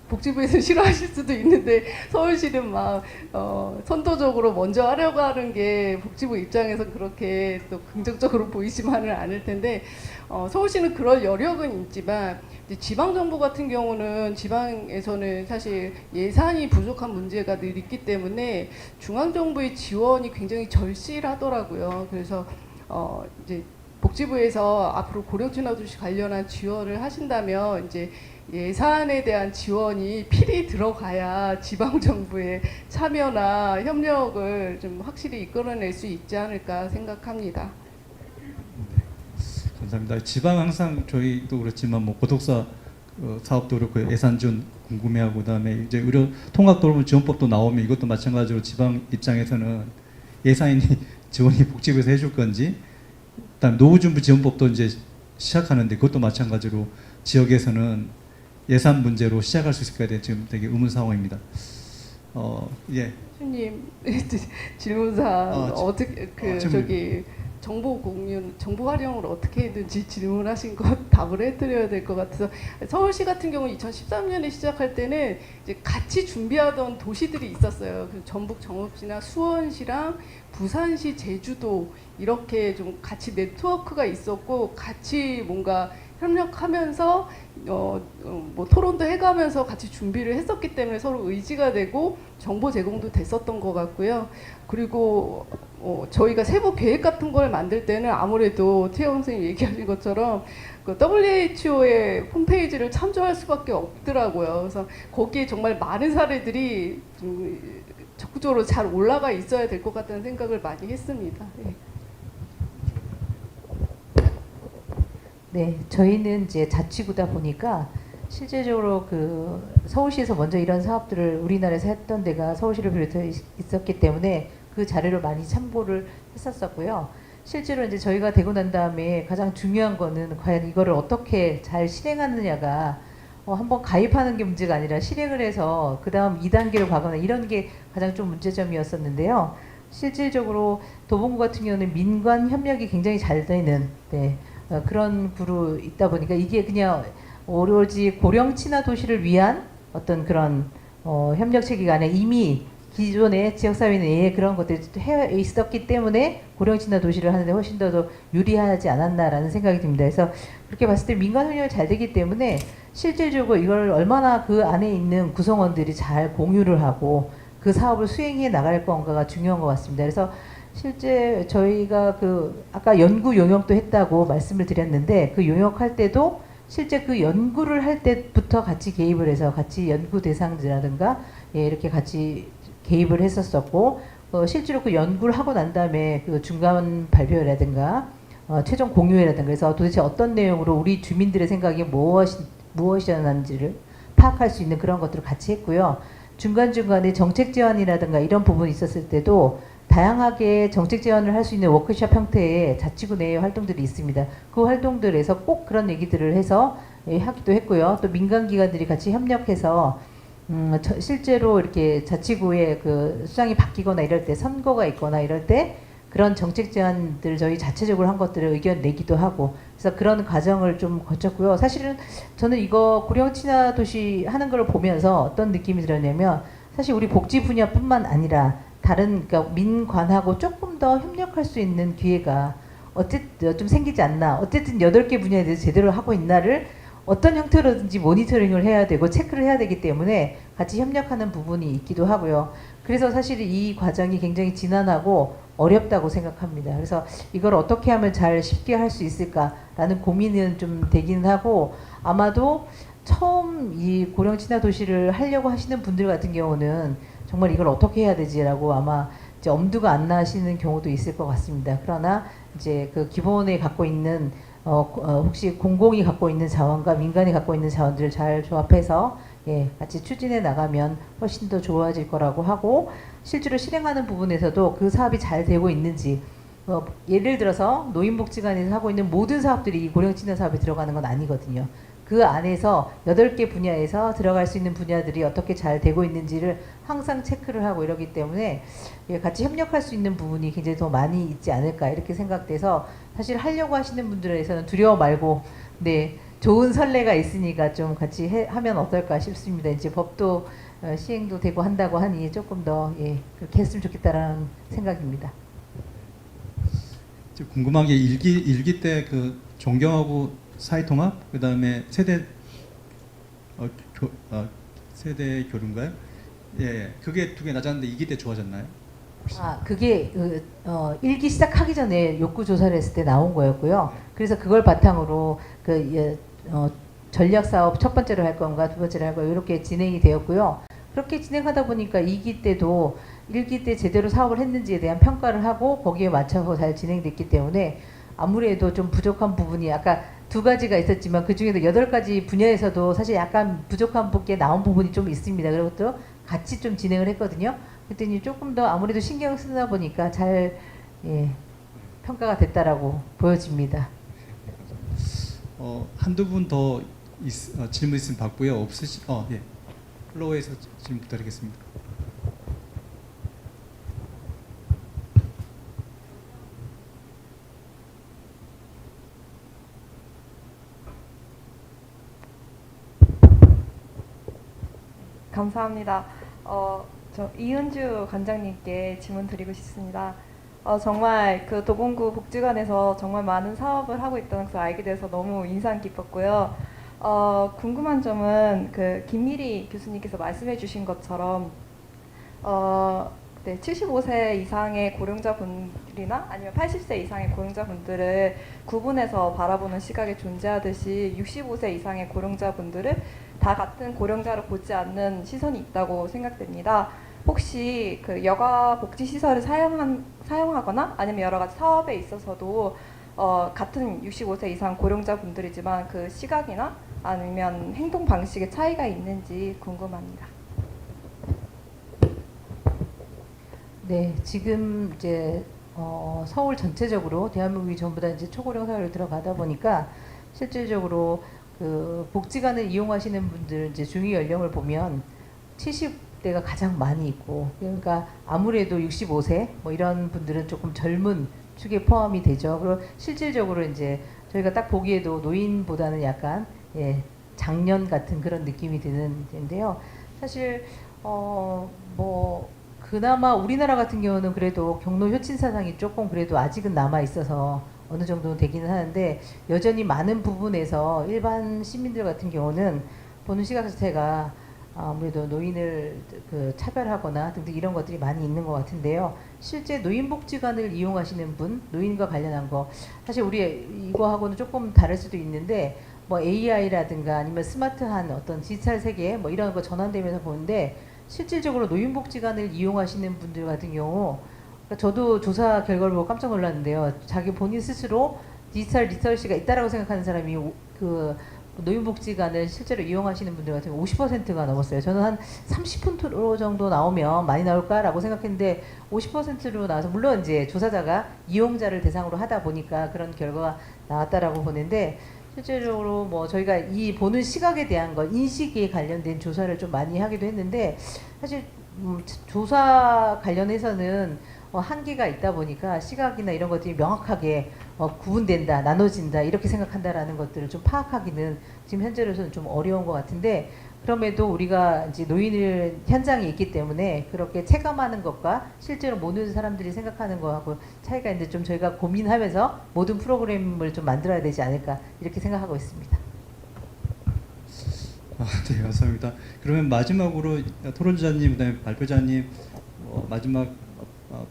복지부에서 싫어하실 수도 있는데, 서울시는 막 선도적으로 먼저 하려고 하는 게 복지부 입장에서 그렇게 또 긍정적으로 보이지만은 않을 텐데, 서울시는 그럴 여력은 있지만, 지방정부 같은 경우는 지방에서는 사실 예산이 부족한 문제가 늘 있기 때문에 중앙정부의 지원이 굉장히 절실하더라고요. 그래서 이제 복지부에서 앞으로 고령친화도시 관련한 지원을 하신다면 이제 예산에 대한 지원이 필히 들어가야 지방정부의 참여나 협력을 좀 확실히 이끌어낼 수 있지 않을까 생각합니다. 감사합니다. 지방 항상 저희도 그렇지만 뭐 고독사 사업도 그렇고 예산준 궁금해하고, 그다음에 이제 의료 통합도로지원법도 나오면 이것도 마찬가지로 지방 입장에서는 예산이 지원이 복지부에서 해줄 건지, 그다음 노후준비 지원법도 이제 시작하는데 그것도 마찬가지로 지역에서는 예산 문제로 시작할 수 있을까에 대해 지금 되게 의문 상황입니다. 예. 교수님 질문사 어떻게 저기 정보 공유, 정보 활용을 어떻게 했는지 질문하신 것 답을 해드려야 될 것 같아서, 서울시 같은 경우는 2013년에 시작할 때는 이제 같이 준비하던 도시들이 있었어요. 전북 정읍시나 수원시랑 부산시, 제주도 이렇게 좀 같이 네트워크가 있었고, 같이 뭔가 협력하면서 뭐 토론도 해가면서 같이 준비를 했었기 때문에 서로 의지가 되고 정보 제공도 됐었던 것 같고요. 그리고 저희가 세부 계획 같은 걸 만들 때는 아무래도 태영 선생님 얘기하신 것처럼 그 WHO의 홈페이지를 참조할 수밖에 없더라고요. 그래서 거기에 정말 많은 사례들이 좀 적극적으로 잘 올라가 있어야 될 것 같다는 생각을 많이 했습니다. 네. 네, 저희는 이제 자치구다 보니까 실제적으로 그 서울시에서 먼저 이런 사업들을 우리나라에서 했던 데가 서울시를 비롯해 있었기 때문에 그 자료를 많이 참고를 했었었고요. 실제로 이제 저희가 되고 난 다음에 가장 중요한 거는 과연 이거를 어떻게 잘 실행하느냐가 한번 가입하는 게 문제가 아니라 실행을 해서 그 다음 2단계로 가거나 이런 게 가장 좀 문제점이었었는데요. 실질적으로 도봉구 같은 경우는 민관 협력이 굉장히 잘 되는 그런 구로 있다 보니까 이게 그냥 오로지 고령 친화 도시를 위한 어떤 그런 협력 체계가 아니라 이미 기존의 지역사회 내에 그런 것들이 해 있었기 때문에 고령 친화 도시를 하는데 훨씬 더 유리하지 않았나라는 생각이 듭니다. 그래서 그렇게 봤을 때 민간 협력이 잘 되기 때문에 실질적으로 이걸 얼마나 그 안에 있는 구성원들이 잘 공유를 하고 그 사업을 수행해 나갈 건가가 중요한 것 같습니다. 그래서 실제 저희가 그 아까 연구 용역도 했다고 말씀을 드렸는데 그 용역할 때도 실제 그 연구를 할 때부터 같이 개입을 해서 같이 연구 대상자라든가 이렇게 같이 개입을 했었었고 실제로 그 연구를 하고 난 다음에 그 중간 발표라든가 최종 공유회라든가 그래서 도대체 어떤 내용으로 우리 주민들의 생각이 무엇이었는지를 파악할 수 있는 그런 것들을 같이 했고요. 중간중간에 정책 제안이라든가 이런 부분이 있었을 때도 다양하게 정책 제안을 할 수 있는 워크숍 형태의 자치구 내의 활동들이 있습니다. 그 활동들에서 꼭 그런 얘기들을 해서 하기도 했고요. 또 민간기관들이 같이 협력해서 실제로 이렇게 자치구의 그 수장이 바뀌거나 이럴 때 선거가 있거나 이럴 때 그런 정책 제안들 저희 자체적으로 한 것들을 의견 내기도 하고 그래서 그런 과정을 좀 거쳤고요. 사실은 저는 이거 고령 친화 도시 하는 걸 보면서 어떤 느낌이 들었냐면 사실 우리 복지 분야뿐만 아니라 다른 그러니까 민관하고 조금 더 협력할 수 있는 기회가 어쨌든 좀 생기지 않나. 어쨌든 8개 분야에 대해서 제대로 하고 있나를 어떤 형태로든지 모니터링을 해야 되고 체크를 해야 되기 때문에 같이 협력하는 부분이 있기도 하고요. 그래서 사실 이 과정이 굉장히 지난하고 어렵다고 생각합니다. 그래서 이걸 어떻게 하면 잘 쉽게 할 수 있을까라는 고민은 좀 되긴 하고 아마도 처음 이 고령 친화 도시를 하려고 하시는 분들 같은 경우는 정말 이걸 어떻게 해야 되지라고 아마 이제 엄두가 안 나시는 경우도 있을 것 같습니다. 그러나 이제 그 기본에 갖고 있는 혹시 공공이 갖고 있는 자원과 민간이 갖고 있는 자원들을 잘 조합해서 같이 추진해 나가면 훨씬 더 좋아질 거라고 하고 실제로 실행하는 부분에서도 그 사업이 잘 되고 있는지 예를 들어서 노인복지관에서 하고 있는 모든 사업들이 고령 친화 사업에 들어가는 건 아니거든요. 그 안에서 8개 분야에서 들어갈 수 있는 분야들이 어떻게 잘 되고 있는지를 항상 체크를 하고 이러기 때문에 같이 협력할 수 있는 부분이 굉장히 더 많이 있지 않을까 이렇게 생각돼서 사실 하려고 하시는 분들에서는 두려워 말고 좋은 선례가 있으니까 좀 같이 하면 어떨까 싶습니다. 이제 법도 시행도 되고 한다고 하니 조금 더 그렇게 했으면 좋겠다라는 생각입니다. 궁금한 게 일기 때 그 존경하고 사회통합 그 다음에 세대 세대 교류인가요? 그게 2개 낮았는데 2기 때 좋아졌나요? 그게 일기 시작하기 전에 욕구 조사를 했을 때 나온 거였고요. 그래서 그걸 바탕으로 전략 사업 첫 번째로 할 건가 두 번째로 할 건가 이렇게 진행이 되었고요. 그렇게 진행하다 보니까 2기 때도 1기 때 제대로 사업을 했는지에 대한 평가를 하고 거기에 맞춰서 잘 진행됐기 때문에 아무래도 좀 부족한 부분이 아까 2가지가 있었지만 그 중에도 8가지 분야에서도 사실 약간 부족한 게 나온 부분이 좀 있습니다. 그리고 또 같이 좀 진행을 했거든요. 그랬더니 조금 더 아무래도 신경을 쓰다 보니까 잘 평가가 됐다라고 보여집니다. 한두 분 더 질문 있으면 받고요. 플로어에서 질문 부탁드리겠습니다. 감사합니다. 저 이은주 관장님께 질문 드리고 싶습니다. 정말 그 도봉구 복지관에서 정말 많은 사업을 하고 있다는 것을 알게 돼서 너무 인상 깊었고요. 궁금한 점은 그 김미리 교수님께서 말씀해 주신 것처럼 75세 이상의 고령자분들이나 아니면 80세 이상의 고령자분들을 구분해서 바라보는 시각이 존재하듯이 65세 이상의 고령자분들을 다 같은 고령자로 보지 않는 시선이 있다고 생각됩니다. 혹시 그 여가 복지 시설을 사용하거나 아니면 여러 가지 사업에 있어서도 같은 65세 이상 고령자분들이지만 그 시각이나 아니면 행동 방식의 차이가 있는지 궁금합니다. 네, 지금 이제 서울 전체적으로 대한민국이 전부 다 이제 초고령 사회로 들어가다 보니까 실질적으로 그 복지관을 이용하시는 분들 이제 중위 연령을 보면 70대가 가장 많이 있고, 그러니까 아무래도 65세 뭐 이런 분들은 조금 젊은 축에 포함이 되죠. 그리고 실질적으로 이제 저희가 딱 보기에도 노인보다는 약간 장년 같은 그런 느낌이 드는데요. 사실 뭐 그나마 우리나라 같은 경우는 그래도 경로 효친 사상이 조금 그래도 아직은 남아 있어서 어느 정도는 되기는 하는데, 여전히 많은 부분에서 일반 시민들 같은 경우는 보는 시각 자체가 아무래도 노인을 그 차별하거나 등등 이런 것들이 많이 있는 것 같은데요. 실제 노인복지관을 이용하시는 분, 노인과 관련한 거, 사실 우리 이거하고는 조금 다를 수도 있는데 뭐 AI라든가 아니면 스마트한 어떤 디지털 세계 뭐 이런 거 전환되면서 보는데, 실질적으로 노인복지관을 이용하시는 분들 같은 경우, 그러니까 저도 조사 결과를 보고 깜짝 놀랐는데요. 자기 본인 스스로 디지털 리터러시가 있다라고 생각하는 사람이 그 노인복지관을 실제로 이용하시는 분들 같은 경우 50%가 넘었어요. 저는 한 30% 정도 나오면 많이 나올까라고 생각했는데 50%로 나와서, 물론 이제 조사자가 이용자를 대상으로 하다 보니까 그런 결과가 나왔다라고 보는데, 실제적으로 뭐 저희가 이 보는 시각에 대한 거, 인식에 관련된 조사를 좀 많이 하기도 했는데, 사실 조사 관련해서는 한계가 있다 보니까 시각이나 이런 것들이 명확하게 구분된다, 나눠진다 이렇게 생각한다라는 것들을 좀 파악하기는 지금 현재로서는 좀 어려운 것 같은데, 그럼에도 우리가 이제 노인을 현장에 있기 때문에 그렇게 체감하는 것과 실제로 모든 사람들이 생각하는 거하고 차이가 있는데, 좀 저희가 고민하면서 모든 프로그램을 좀 만들어야 되지 않을까 이렇게 생각하고 있습니다. 네, 감사합니다. 그러면 마지막으로 토론자님, 그다음에 발표자님 마지막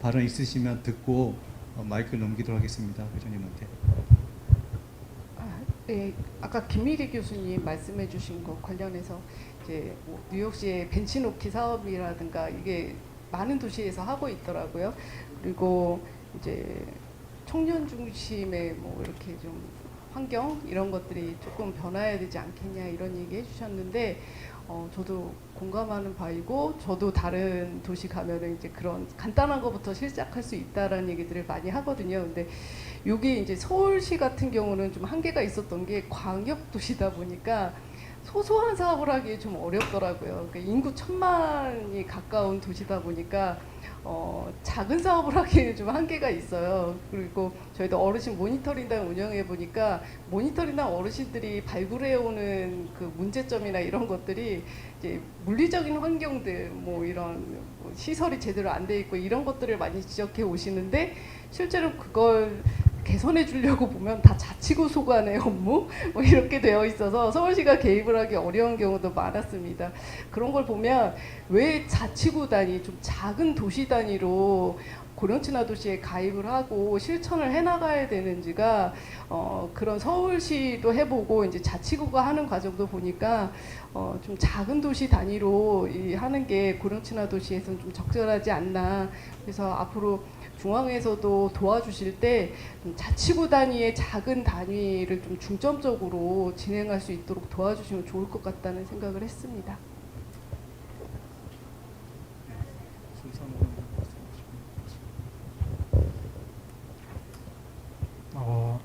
발언 있으시면 듣고 마이크를 넘기도록 하겠습니다. 회장님한테. 네, 아까 김미리 교수님 말씀해주신 것 관련해서 이제 뭐 뉴욕시의 벤치놓기 사업이라든가 이게 많은 도시에서 하고 있더라고요. 그리고 이제 청년 중심의 뭐 이렇게 좀 환경 이런 것들이 조금 변화해야 되지 않겠냐 이런 얘기 해주셨는데, 저도 공감하는 바이고, 저도 다른 도시 가면은 이제 그런 간단한 것부터 시작할 수 있다라는 얘기들을 많이 하거든요. 근데 여기 이제 서울시 같은 경우는 좀 한계가 있었던 게 광역 도시다 보니까 소소한 사업을 하기 좀 어렵더라고요. 그러니까 인구 1000만이 가까운 도시다 보니까 작은 사업을 하기에는 좀 한계가 있어요. 그리고 저희도 어르신 모니터링단 운영해 보니까 모니터링단 어르신들이 발굴해오는 그 문제점이나 이런 것들이 이제 물리적인 환경들, 뭐 이런 시설이 제대로 안 돼 있고 이런 것들을 많이 지적해 오시는데, 실제로 그걸 개선해 주려고 보면 다 자치구 소관의 업무 뭐 이렇게 되어 있어서 서울시가 개입을 하기 어려운 경우도 많았습니다. 그런 걸 보면 왜 자치구 단위, 좀 작은 도시 단위로 고령친화도시에 가입을 하고 실천을 해나가야 되는지가 그런 서울시도 해보고 이제 자치구가 하는 과정도 보니까 좀 작은 도시 단위로 하는 게 고령친화도시에서는 좀 적절하지 않나. 그래서 앞으로 중앙에서도 도와주실 때 자치구 단위의 작은 단위를 좀 중점적으로 진행할 수 있도록 도와주시면 좋을 것 같다는 생각을 했습니다.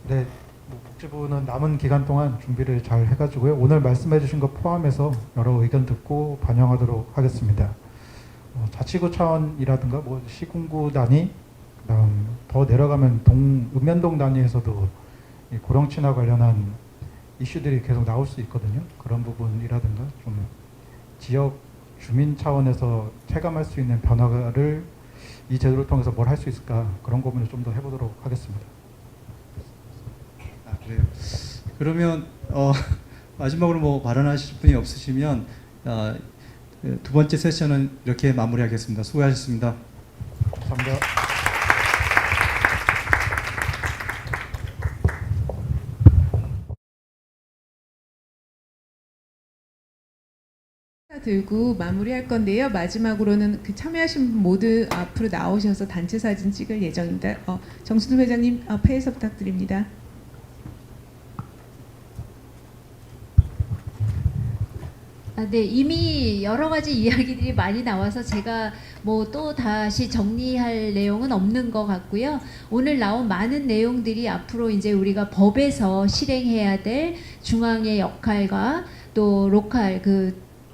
네, 복지부는 남은 기간 동안 준비를 잘 해가지고요. 오늘 말씀해주신 것 포함해서 여러 의견 듣고 반영하도록 하겠습니다. 자치구 차원이라든가 뭐 시군구 단위, 그다음 더 내려가면 읍면동 단위에서도 이 고령친화 관련한 이슈들이 계속 나올 수 있거든요. 그런 부분이라든가 좀 지역 주민 차원에서 체감할 수 있는 변화를 이 제도를 통해서 뭘 할 수 있을까, 그런 고민을 좀 더 해보도록 하겠습니다. 그래요. 그러면 마지막으로 뭐 발언하실 분이 없으시면 두 번째 세션은 이렇게 마무리하겠습니다. 수고하셨습니다. 감사합니다. 들고 마무리할 건데요. 마지막으로는 그 참여하신 분 모두 앞으로 나오셔서 단체 사진 찍을 예정입니다. 정순우 회장님 앞에서 부탁드립니다. 네, 이미 여러 가지 이야기들이 많이 나와서 제가 뭐 또 다시 정리할 내용은 없는 것 같고요. 오늘 나온 많은 내용들이 앞으로 이제 우리가 법에서 실행해야 될 중앙의 역할과 또 로컬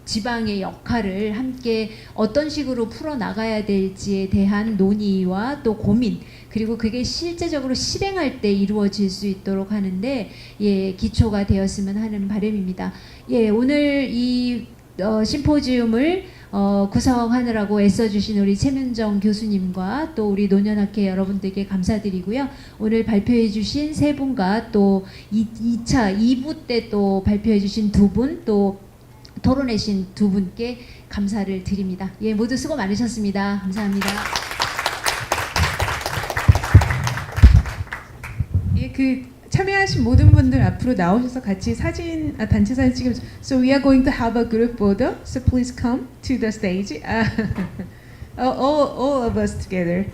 지방의 역할을 함께 어떤 식으로 풀어 나가야 될지에 대한 논의와 또 고민, 그리고 그게 실제적으로 실행할 때 이루어질 수 있도록 하는데 기초가 되었으면 하는 바람입니다. 오늘 이 심포지움을 구성하느라고 애써주신 우리 최민정 교수님과 또 우리 노년학회 여러분들께 감사드리고요. 오늘 발표해주신 세 분과 또 2차 2부 때 또 발표해주신 두 분, 또 토론해주신 두 분께 감사를 드립니다. 모두 수고 많으셨습니다. 감사합니다. 참여하신 모든 분들 앞으로 나오셔서 같이 단체 사진 찍으면. So we are going to have a group photo. So please come to the stage. All of us together.